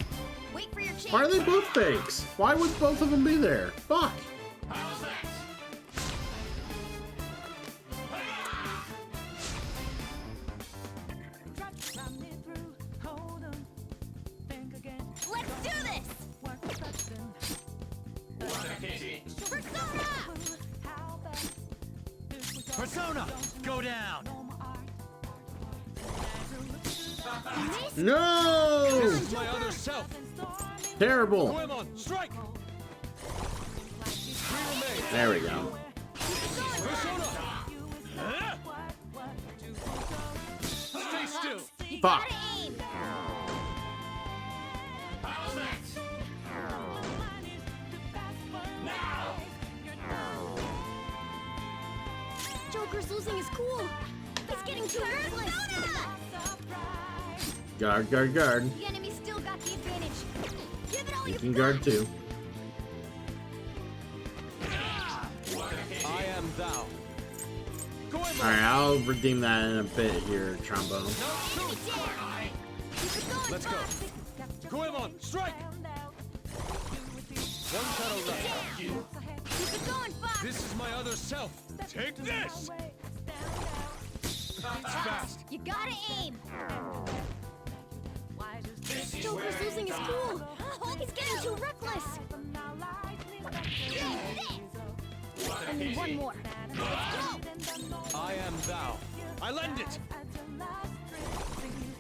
Wait for your chance. Why are they both fakes? Why would both of them be there? Fuck. Let's do this! Persona! Persona! Go down! No! This is my other self! Terrible. Goemon, strike! There we go. Persona! Stay still! You Fuck. gotta aim! Joker's losing his cool. He's getting too reckless. Guard, guard, guard. The enemy still got the advantage. Give it all You you can guard too. I am thou. Goemon! Alright, I'll redeem that in a bit here, Trombone. Let's go. Goemon, strike! One shadow left. Keep it going, Fox. This is my other self. Take this! It's fast. You gotta aim. Joker's losing his cool. He's getting too reckless. And one more. Let's go. I am thou. I lend it.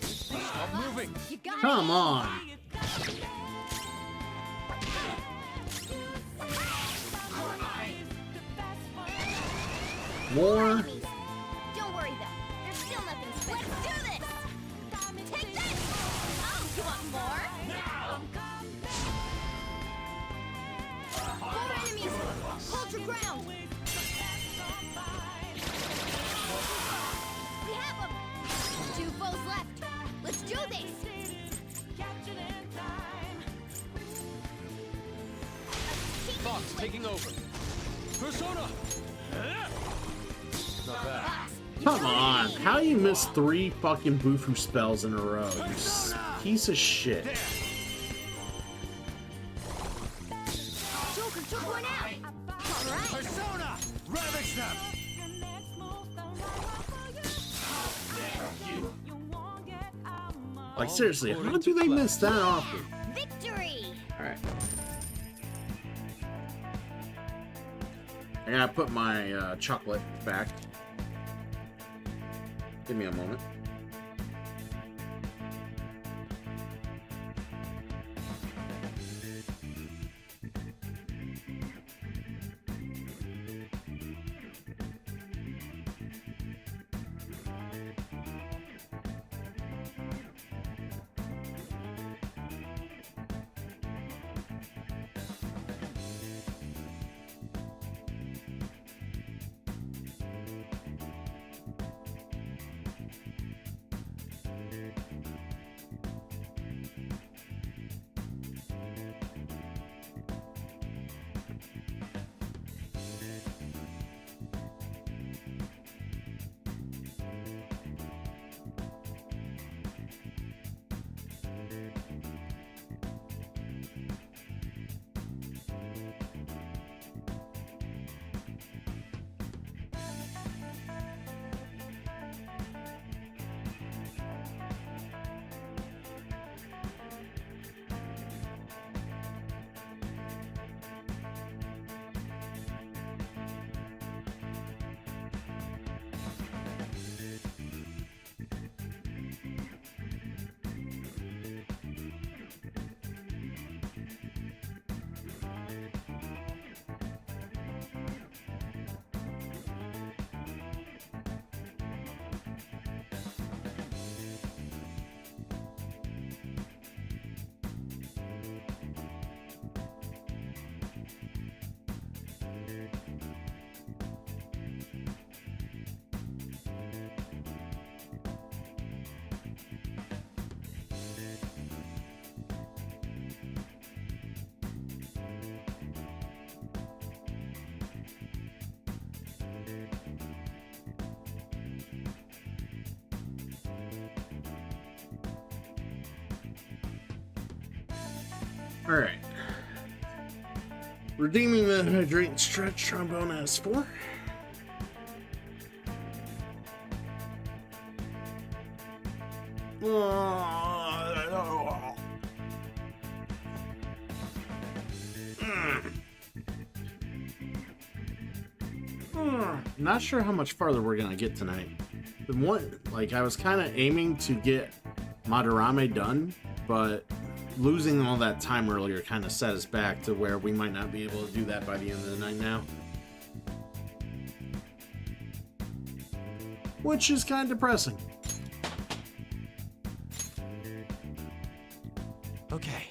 Stop moving. You got Come on. More. enemies. Don't worry though. There's still nothing special. Let's do this. Take this. Oh, you want more? More enemies. Hold your ground. We have them. 2 foes left. Let's do this. Fox taking over. Persona! Not bad. Come on. How you miss 3 fucking Bufu spells in a row? You piece of shit. Joker took one out. All right. Persona! Ravage them! Like, seriously, how do they miss that often? Victory. Alright. I gotta put my chocolate back. Give me a moment. Alright. Redeeming the Hydrate and Stretch Trombone S4. Not sure how much farther we're gonna get tonight. The one, like, I was kind of aiming to get Madarame done, but losing all that time earlier kind of set us back to where we might not be able to do that by the end of the night now. Which is kind of depressing. Okay.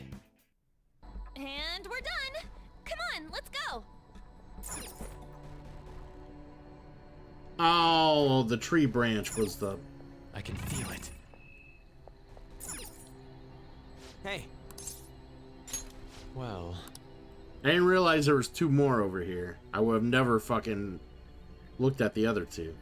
And we're done. Come on, let's go. Oh, the tree branch was the... I can feel it. Hey. Well, I didn't realize there was two more over here. I would have never fucking looked at the other two.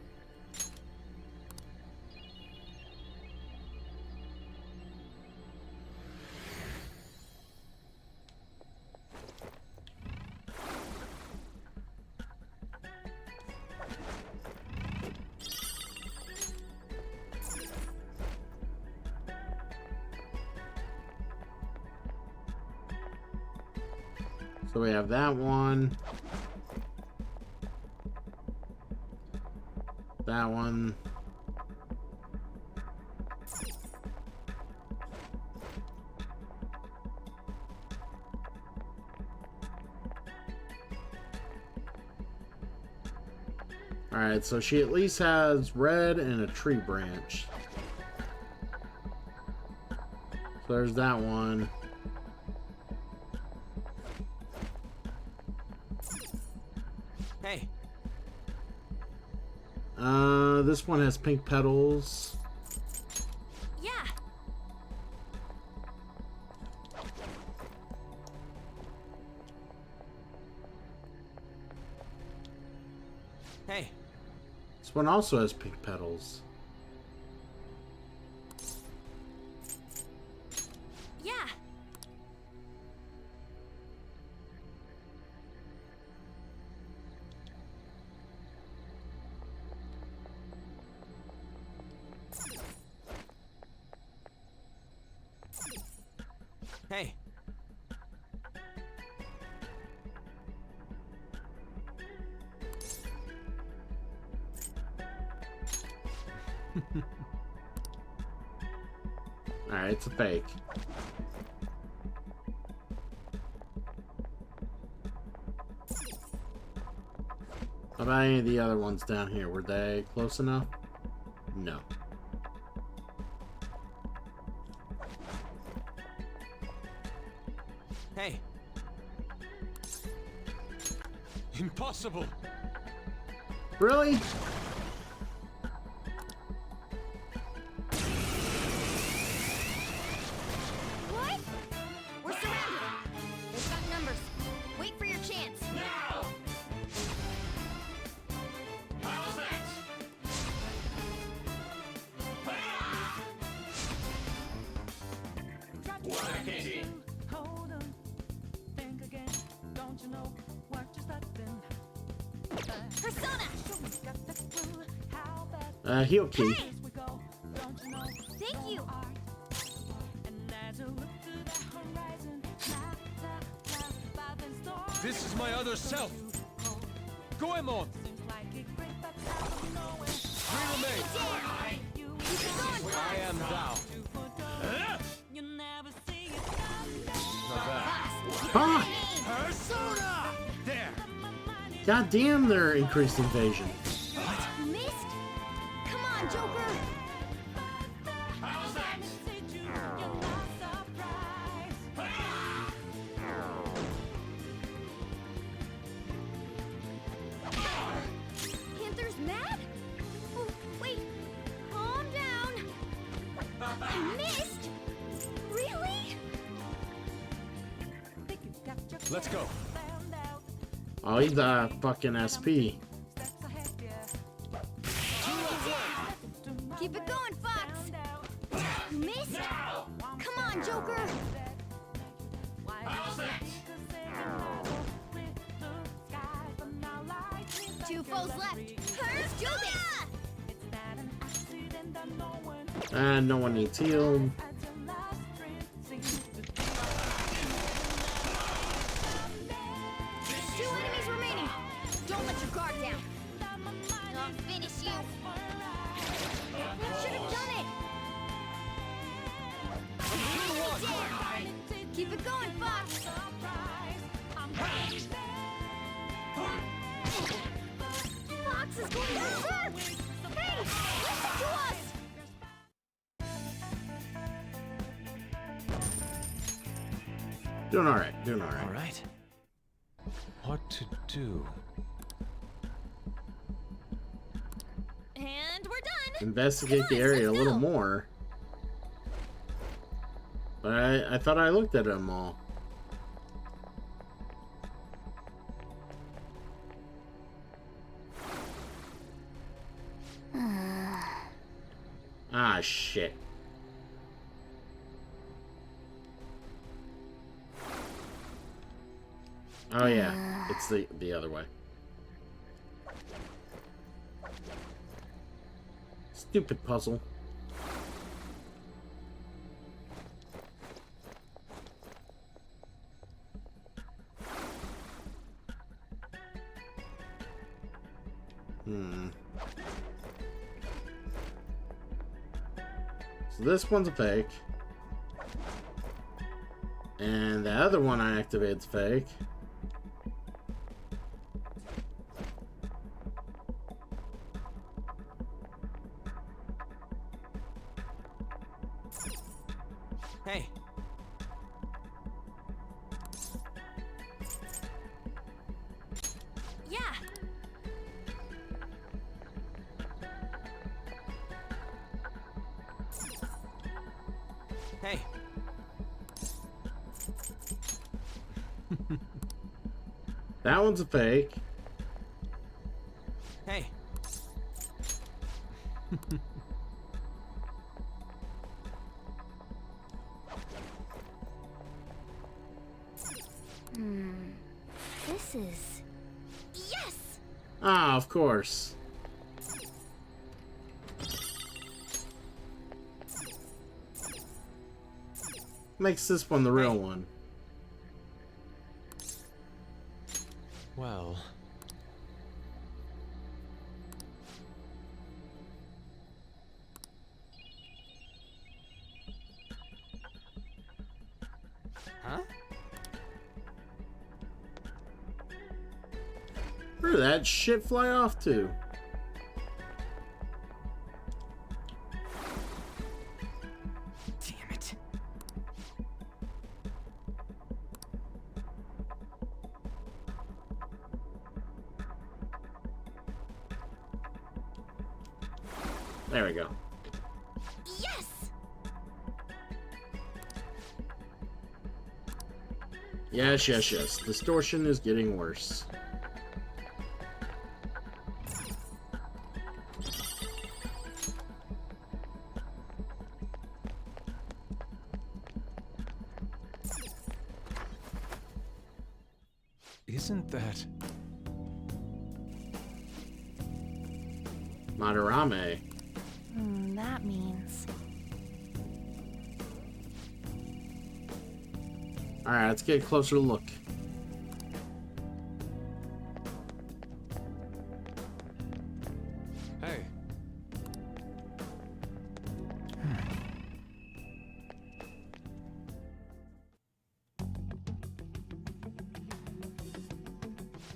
So we have that one. That one. Alright, so she at least has red and a tree branch. So there's that one. Hey. This one has pink petals. Yeah. Hey. This one also has pink petals. Yeah. Hey. Alright, it's a fake. How about any of the other ones down here? Were they close enough? No. Hey. impossible. Really? What? We're surrounded. They've got numbers. Wait for your chance. Now! How's that? What a pity. Persona! Heal key. Hey! Thank you! This is my other self. Goemon. Three remain. I am thou. Not bad. Ah! Persona! There. God damn their increased invasion. Missed? Come on, Joker! How's that? Panther's mad? Oh, wait. Calm down. I missed? Really? Let's go. Oh, he's a fucking SP. Keep it going, Fox. You missed? Come on, Joker. Two foes left. Let's do this. And no one needs healed. Two enemies remaining. Don't let your guard down. I'll finish you. Should have done it. Keep it going, Fox. Fox is going to hurt. Hey, listen to us. Doing alright, doing alright. Alright. What to do? And we're done. Investigate the area a little more. But I thought I looked at them all. Ah, shit. Oh yeah, it's the other way. Stupid puzzle. So this one's a fake. And the other one I activate's fake. Hey. Yeah. Hey. That one's a fake. Hey. This is... Yes! Ah, of course. Makes this one the real one. Well... Huh? Where did that shit fly off to? Damn it. There we go. Yes! Yes, yes, yes. Distortion is getting worse. Isn't that... Madarame. That means... Alright, let's get a closer look. Hey.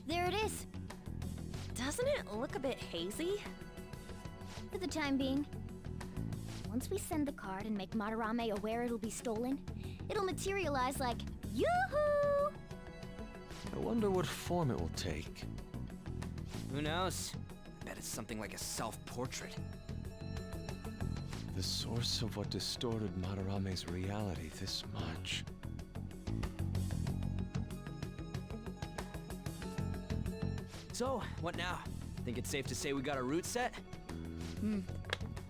There it is. Doesn't it look a bit hazy? For the time being. Once we send the card and make Madarame aware it'll be stolen, it'll materialize like, yoo-hoo! I wonder what form it will take. Who knows? I bet it's something like a self-portrait. The source of what distorted Madarame's reality this much. So, what now? Think it's safe to say we got a route set?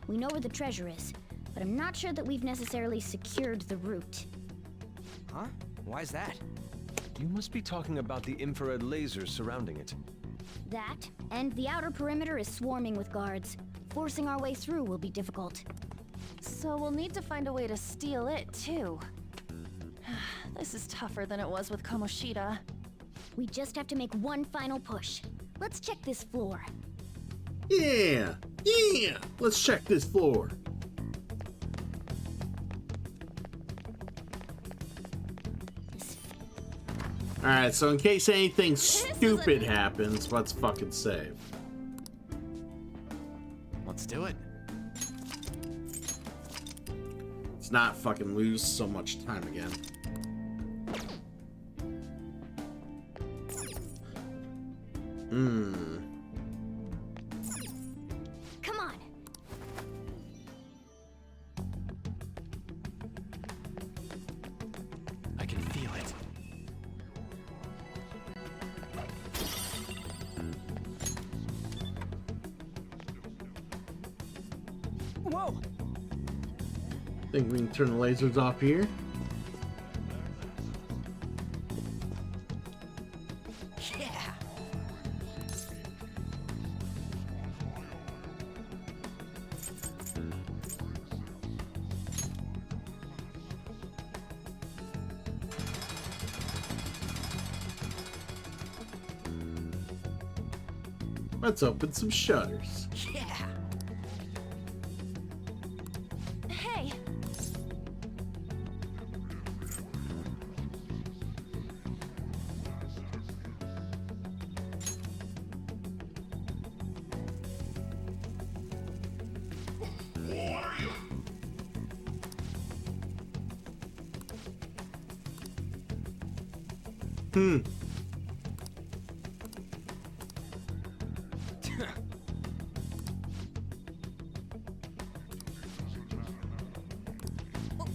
We know where the treasure is, but I'm not sure that we've necessarily secured the route. Huh? Why's that? You must be talking about the infrared lasers surrounding it. That, and the outer perimeter is swarming with guards. Forcing our way through will be difficult. So we'll need to find a way to steal it, too. This is tougher than it was with Kamoshida. We just have to make one final push. Let's check this floor. Yeah! Yeah! Let's check this floor. Alright, so in case anything stupid happens, let's fucking save. Let's do it. Let's not fucking lose so much time again. Come on. I can feel it. Whoa! Think we can turn the lasers off here? Yeah! Let's open some shutters. Yeah! Hey!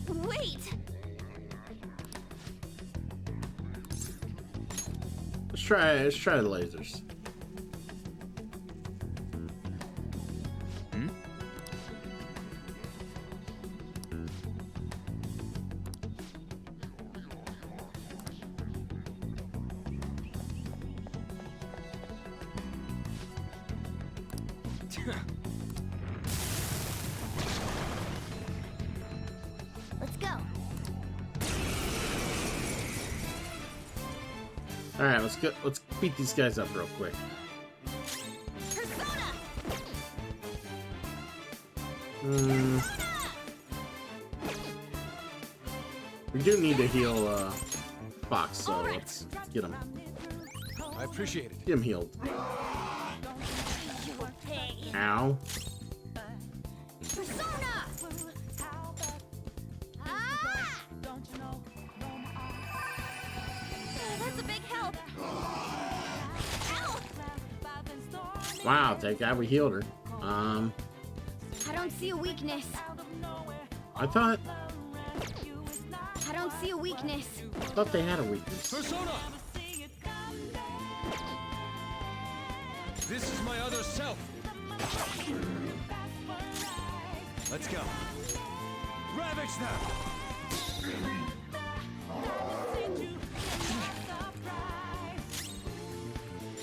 Wait! Let's try the lasers. Let's go. Alright, let's beat these guys up real quick. Persona! We do need to heal Fox, so let's get him. I appreciate it. Get him healed. Ow. Persona! Ah! That's a big help. Ow! Wow, thank God we healed her. I don't see a weakness. I thought I don't see a weakness. they had a weakness. Persona! This is my other self. Let's go. Ravage them!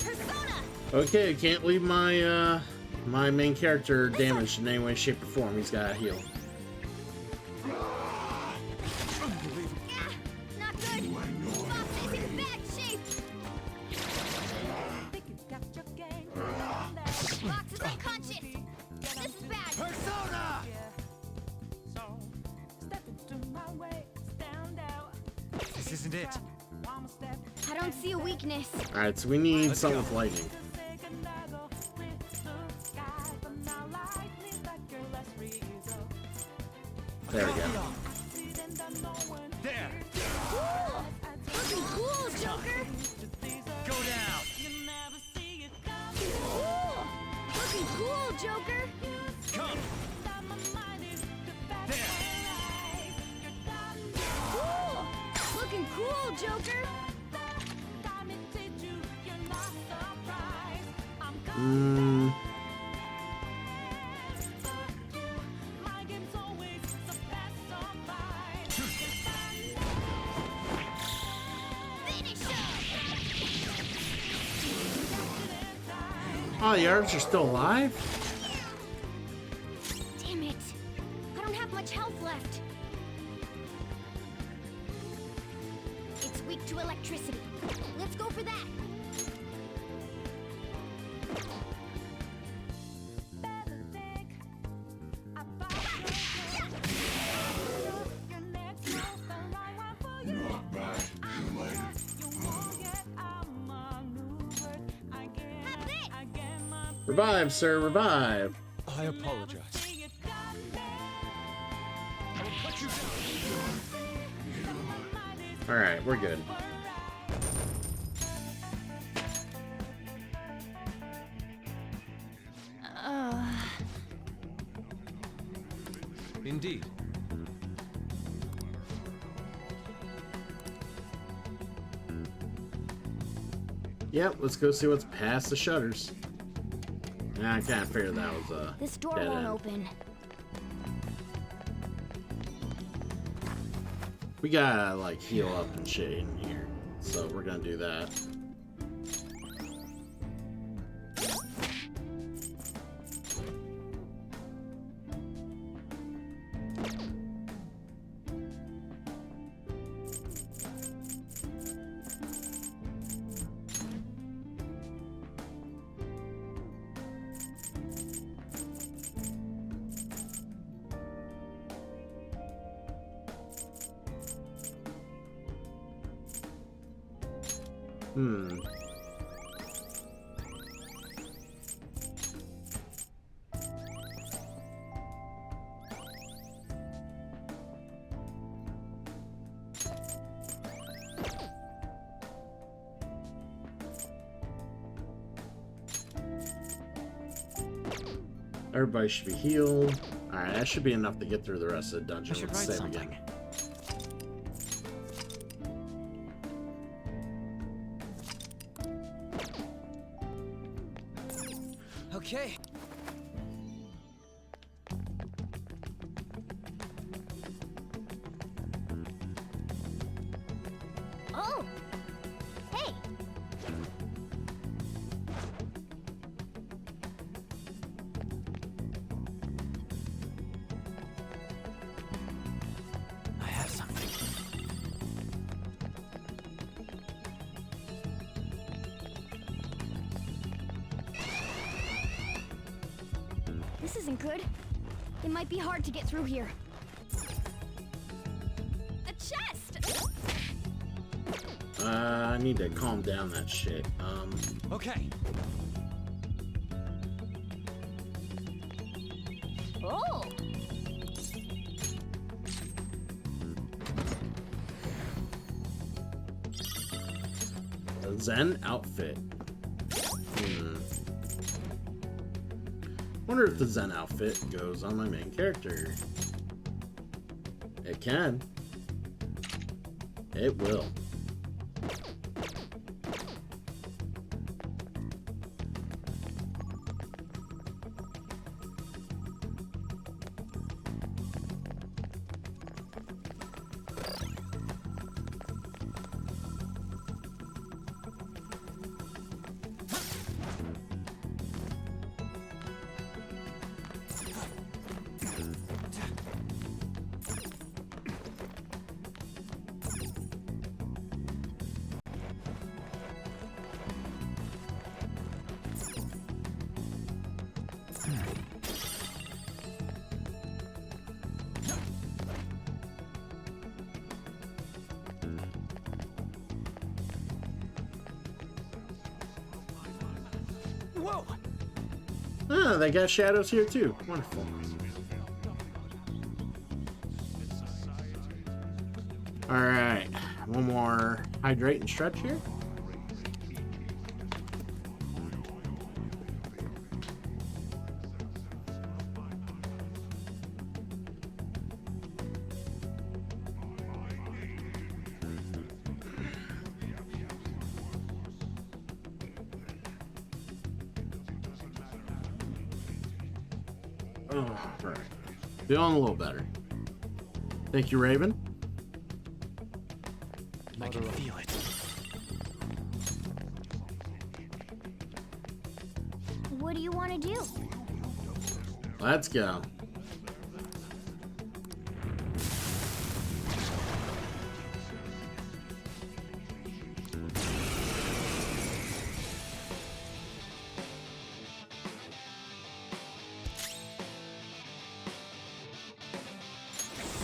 Persona! Okay, can't leave my my main character damaged in any way, shape, or form. He's got to heal. Not good. Fox is in bad shape. Fox is unconscious. This is bad. Persona! This isn't it. I don't see a weakness. Alright, so we need something with lightning. There we go. There! Cool! Looking cool, Joker! Go down! Cool! Looking cool, Joker! Come! There! Cool! Looking cool, Joker! Oh, the artists are still alive? Damn it! I don't have much health left. It's weak to electricity. Let's go for that. Revive, sir, revive. I apologize. Alright, we're good. Indeed. Yep, let's go see what's past the shutters. Nah, I can't figure that was This door dead won't end. open. We gotta like heal up and shit in here, so we're gonna do that. Everybody should be healed. Alright, that should be enough to get through the rest of the dungeon. I should Let's write save something. again. Okay. Oh! Hey! I have something. This isn't good. It might be hard to get through here. A chest! I need to calm down that shit. Okay. Oh! A Zen outfit. Wonder if the Zen outfit goes on my main character. It can. It will. Whoa! Ah, they got shadows here too. Wonderful. Alright, one more hydrate and stretch here. Oh, alright. Feeling a little better. Thank you, Raven. I can feel it. What do you want to do? Let's go.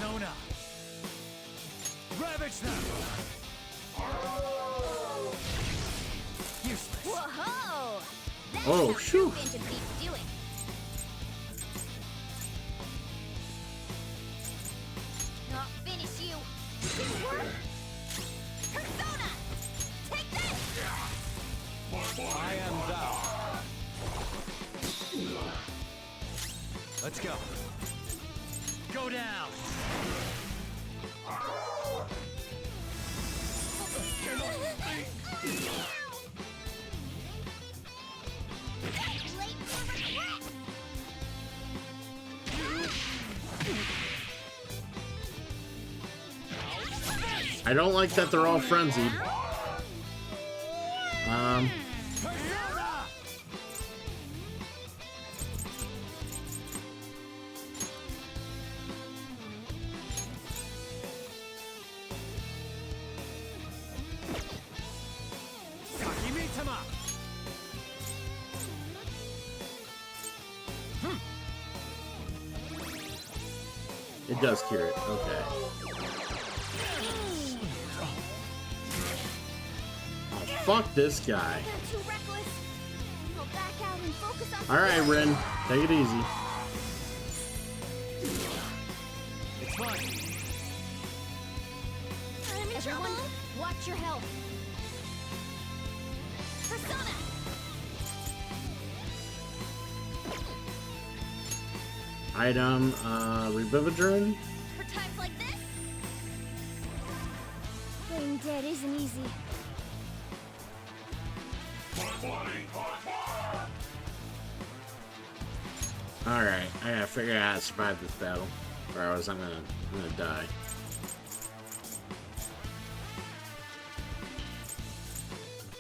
Sona! Ravage them! Useless. Whoa! That's Oh, how phew. Phantom Thief's doing. Not finish you. Persona! Take this! I am thou. Let's go. Go down. Late for regret! I don't like that they're all frenzied. Sakimitama! It does cure it. Okay. Oh, fuck this guy. You're too reckless. I'll back out and focus on Alright, Rin. Take it easy. It's fine. I'm in trouble. Watch your health. Persona! Item, Revivadrin. For times like this? Playing dead isn't easy. Alright, I gotta figure out how to survive this battle. Or else I'm gonna die.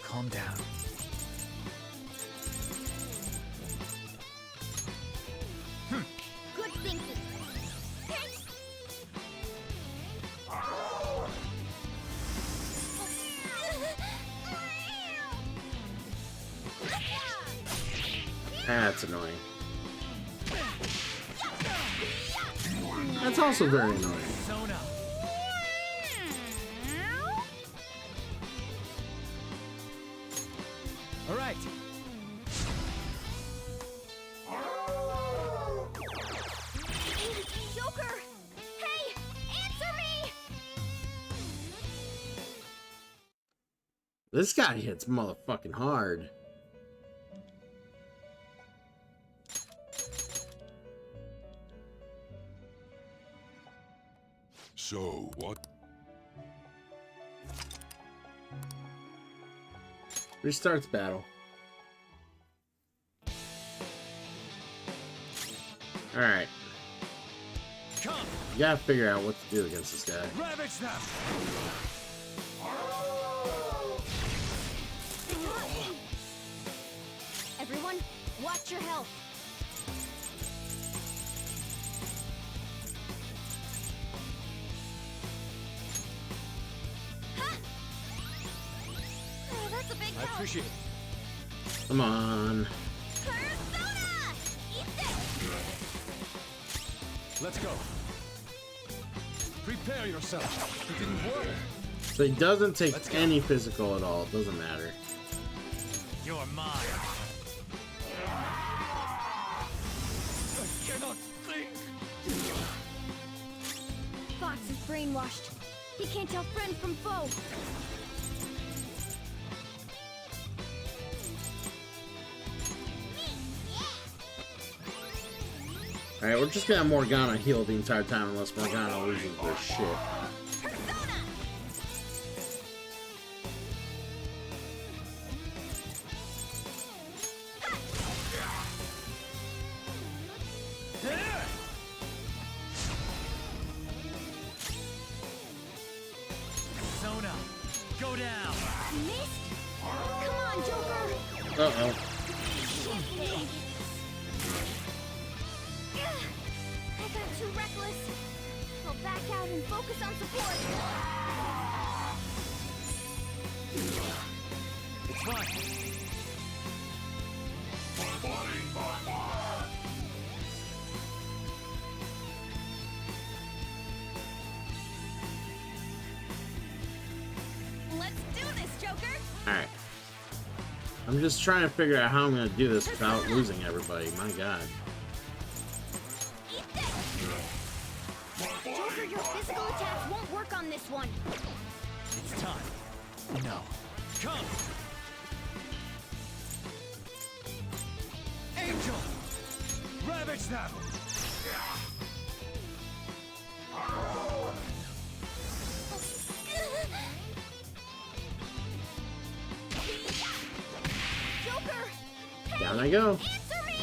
Calm down. Good thinking. That's annoying. That's also very annoying. Sona! Alright. Joker! Hey! Answer me! This guy hits motherfucking hard. So, what? Restarts battle. Alright. Come! You gotta figure out what to do against this guy. Ravage them! Everyone, watch your health. Oh, that's a big I help. appreciate it. Come on. Persona! Eat this! Let's go. Prepare yourself. It didn't work. So he doesn't take any physical at all. It doesn't matter. You're mine. I cannot think. Fox is brainwashed. He can't tell friend from foe. Alright, we're just gonna have Morgana heal the entire time unless Morgana loses their shit. Sona, go down. Missed? Come on, Joker! Uh-oh. Shit, reckless. I'll back out and focus on support. It's fine. Let's do this, Joker! Alright. I'm just trying to figure out how I'm going to do this without losing everybody. My god. Joker, your physical attacks won't work on this one. It's time. No. Come! Angel! Ravage them! Joker! Down I go. Answer me!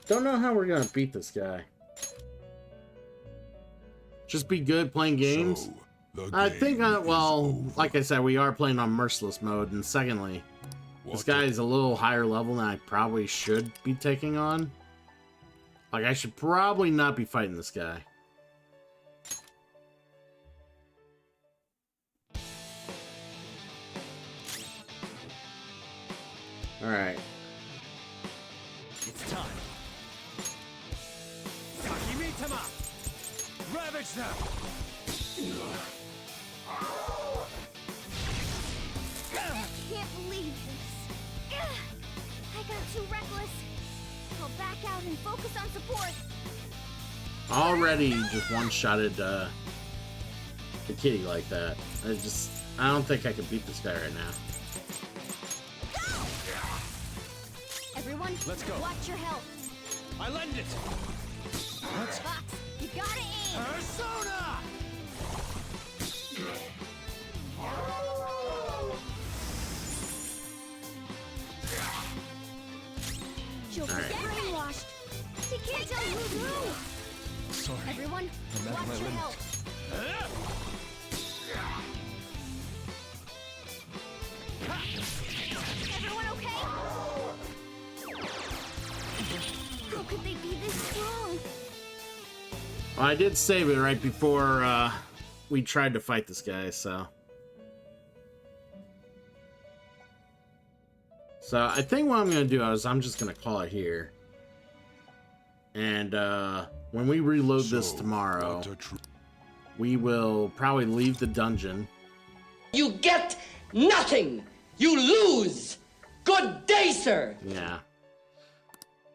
Don't know how we're going to beat this guy. Just be good playing games. I think, well, like I said, we are playing on Merciless mode, and secondly, this guy is a little higher level than I probably should be taking on. Like, I should probably not be fighting this guy. Alright. It's time. Takimitama! Ravage them! I can't believe this. I got too reckless. I'll back out and focus on support. Already just one-shotted the kitty like that. I don't think I can beat this guy right now. Everyone, let's go. Watch your health. I lend it. Fox, you gotta aim. Persona! Joker, get brainwashed. He can't tell who's who. Sorry. Everyone, I'm at watch my your limit. health. Everyone okay? How could they be this strong? Well, I did save it right before we tried to fight this guy, so. So I think what I'm going to do is I'm just going to call it here. And when we reload this tomorrow, we will probably leave the dungeon. You get nothing! You lose! Good day, sir! Yeah.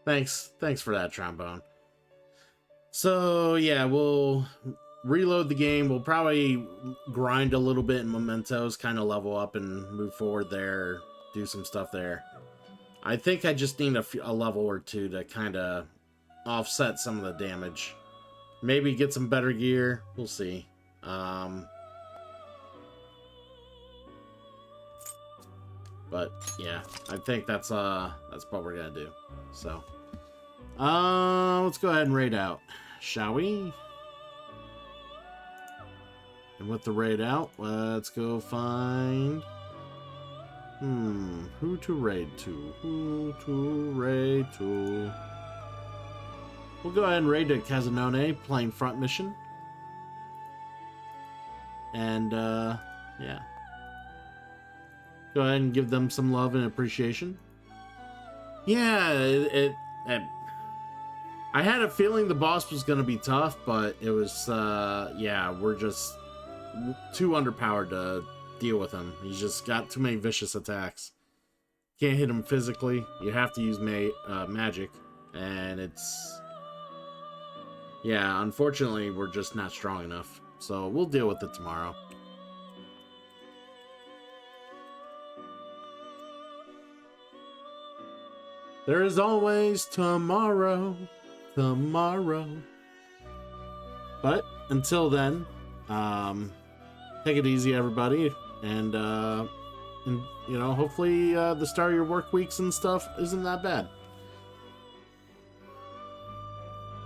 Thanks for that, Trombone. So, yeah, we'll reload the game. We'll probably grind a little bit in Mementos, kind of level up and move forward there, do some stuff there. I think I just need a level or two to kind of offset some of the damage. Maybe get some better gear. We'll see. But yeah, I think that's what we're gonna do. So, let's go ahead and raid out, shall we? And with the raid out, let's go find. Who to raid to? Who to raid to? We'll go ahead and raid to Kazanone, playing front mission. And yeah. Go ahead and give them some love and appreciation. Yeah, I had a feeling the boss was going to be tough, but it was, yeah, we're just too underpowered to deal with him. He's just got too many vicious attacks. Can't hit him physically. You have to use magic, and it's... Yeah, unfortunately, we're just not strong enough. So we'll deal with it tomorrow. There is always tomorrow, tomorrow. But until then, take it easy, everybody, and you know, hopefully the start of your work weeks and stuff isn't that bad.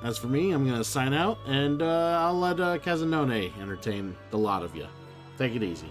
As for me, I'm gonna sign out, and I'll let Kazanone entertain the lot of you. Take it easy.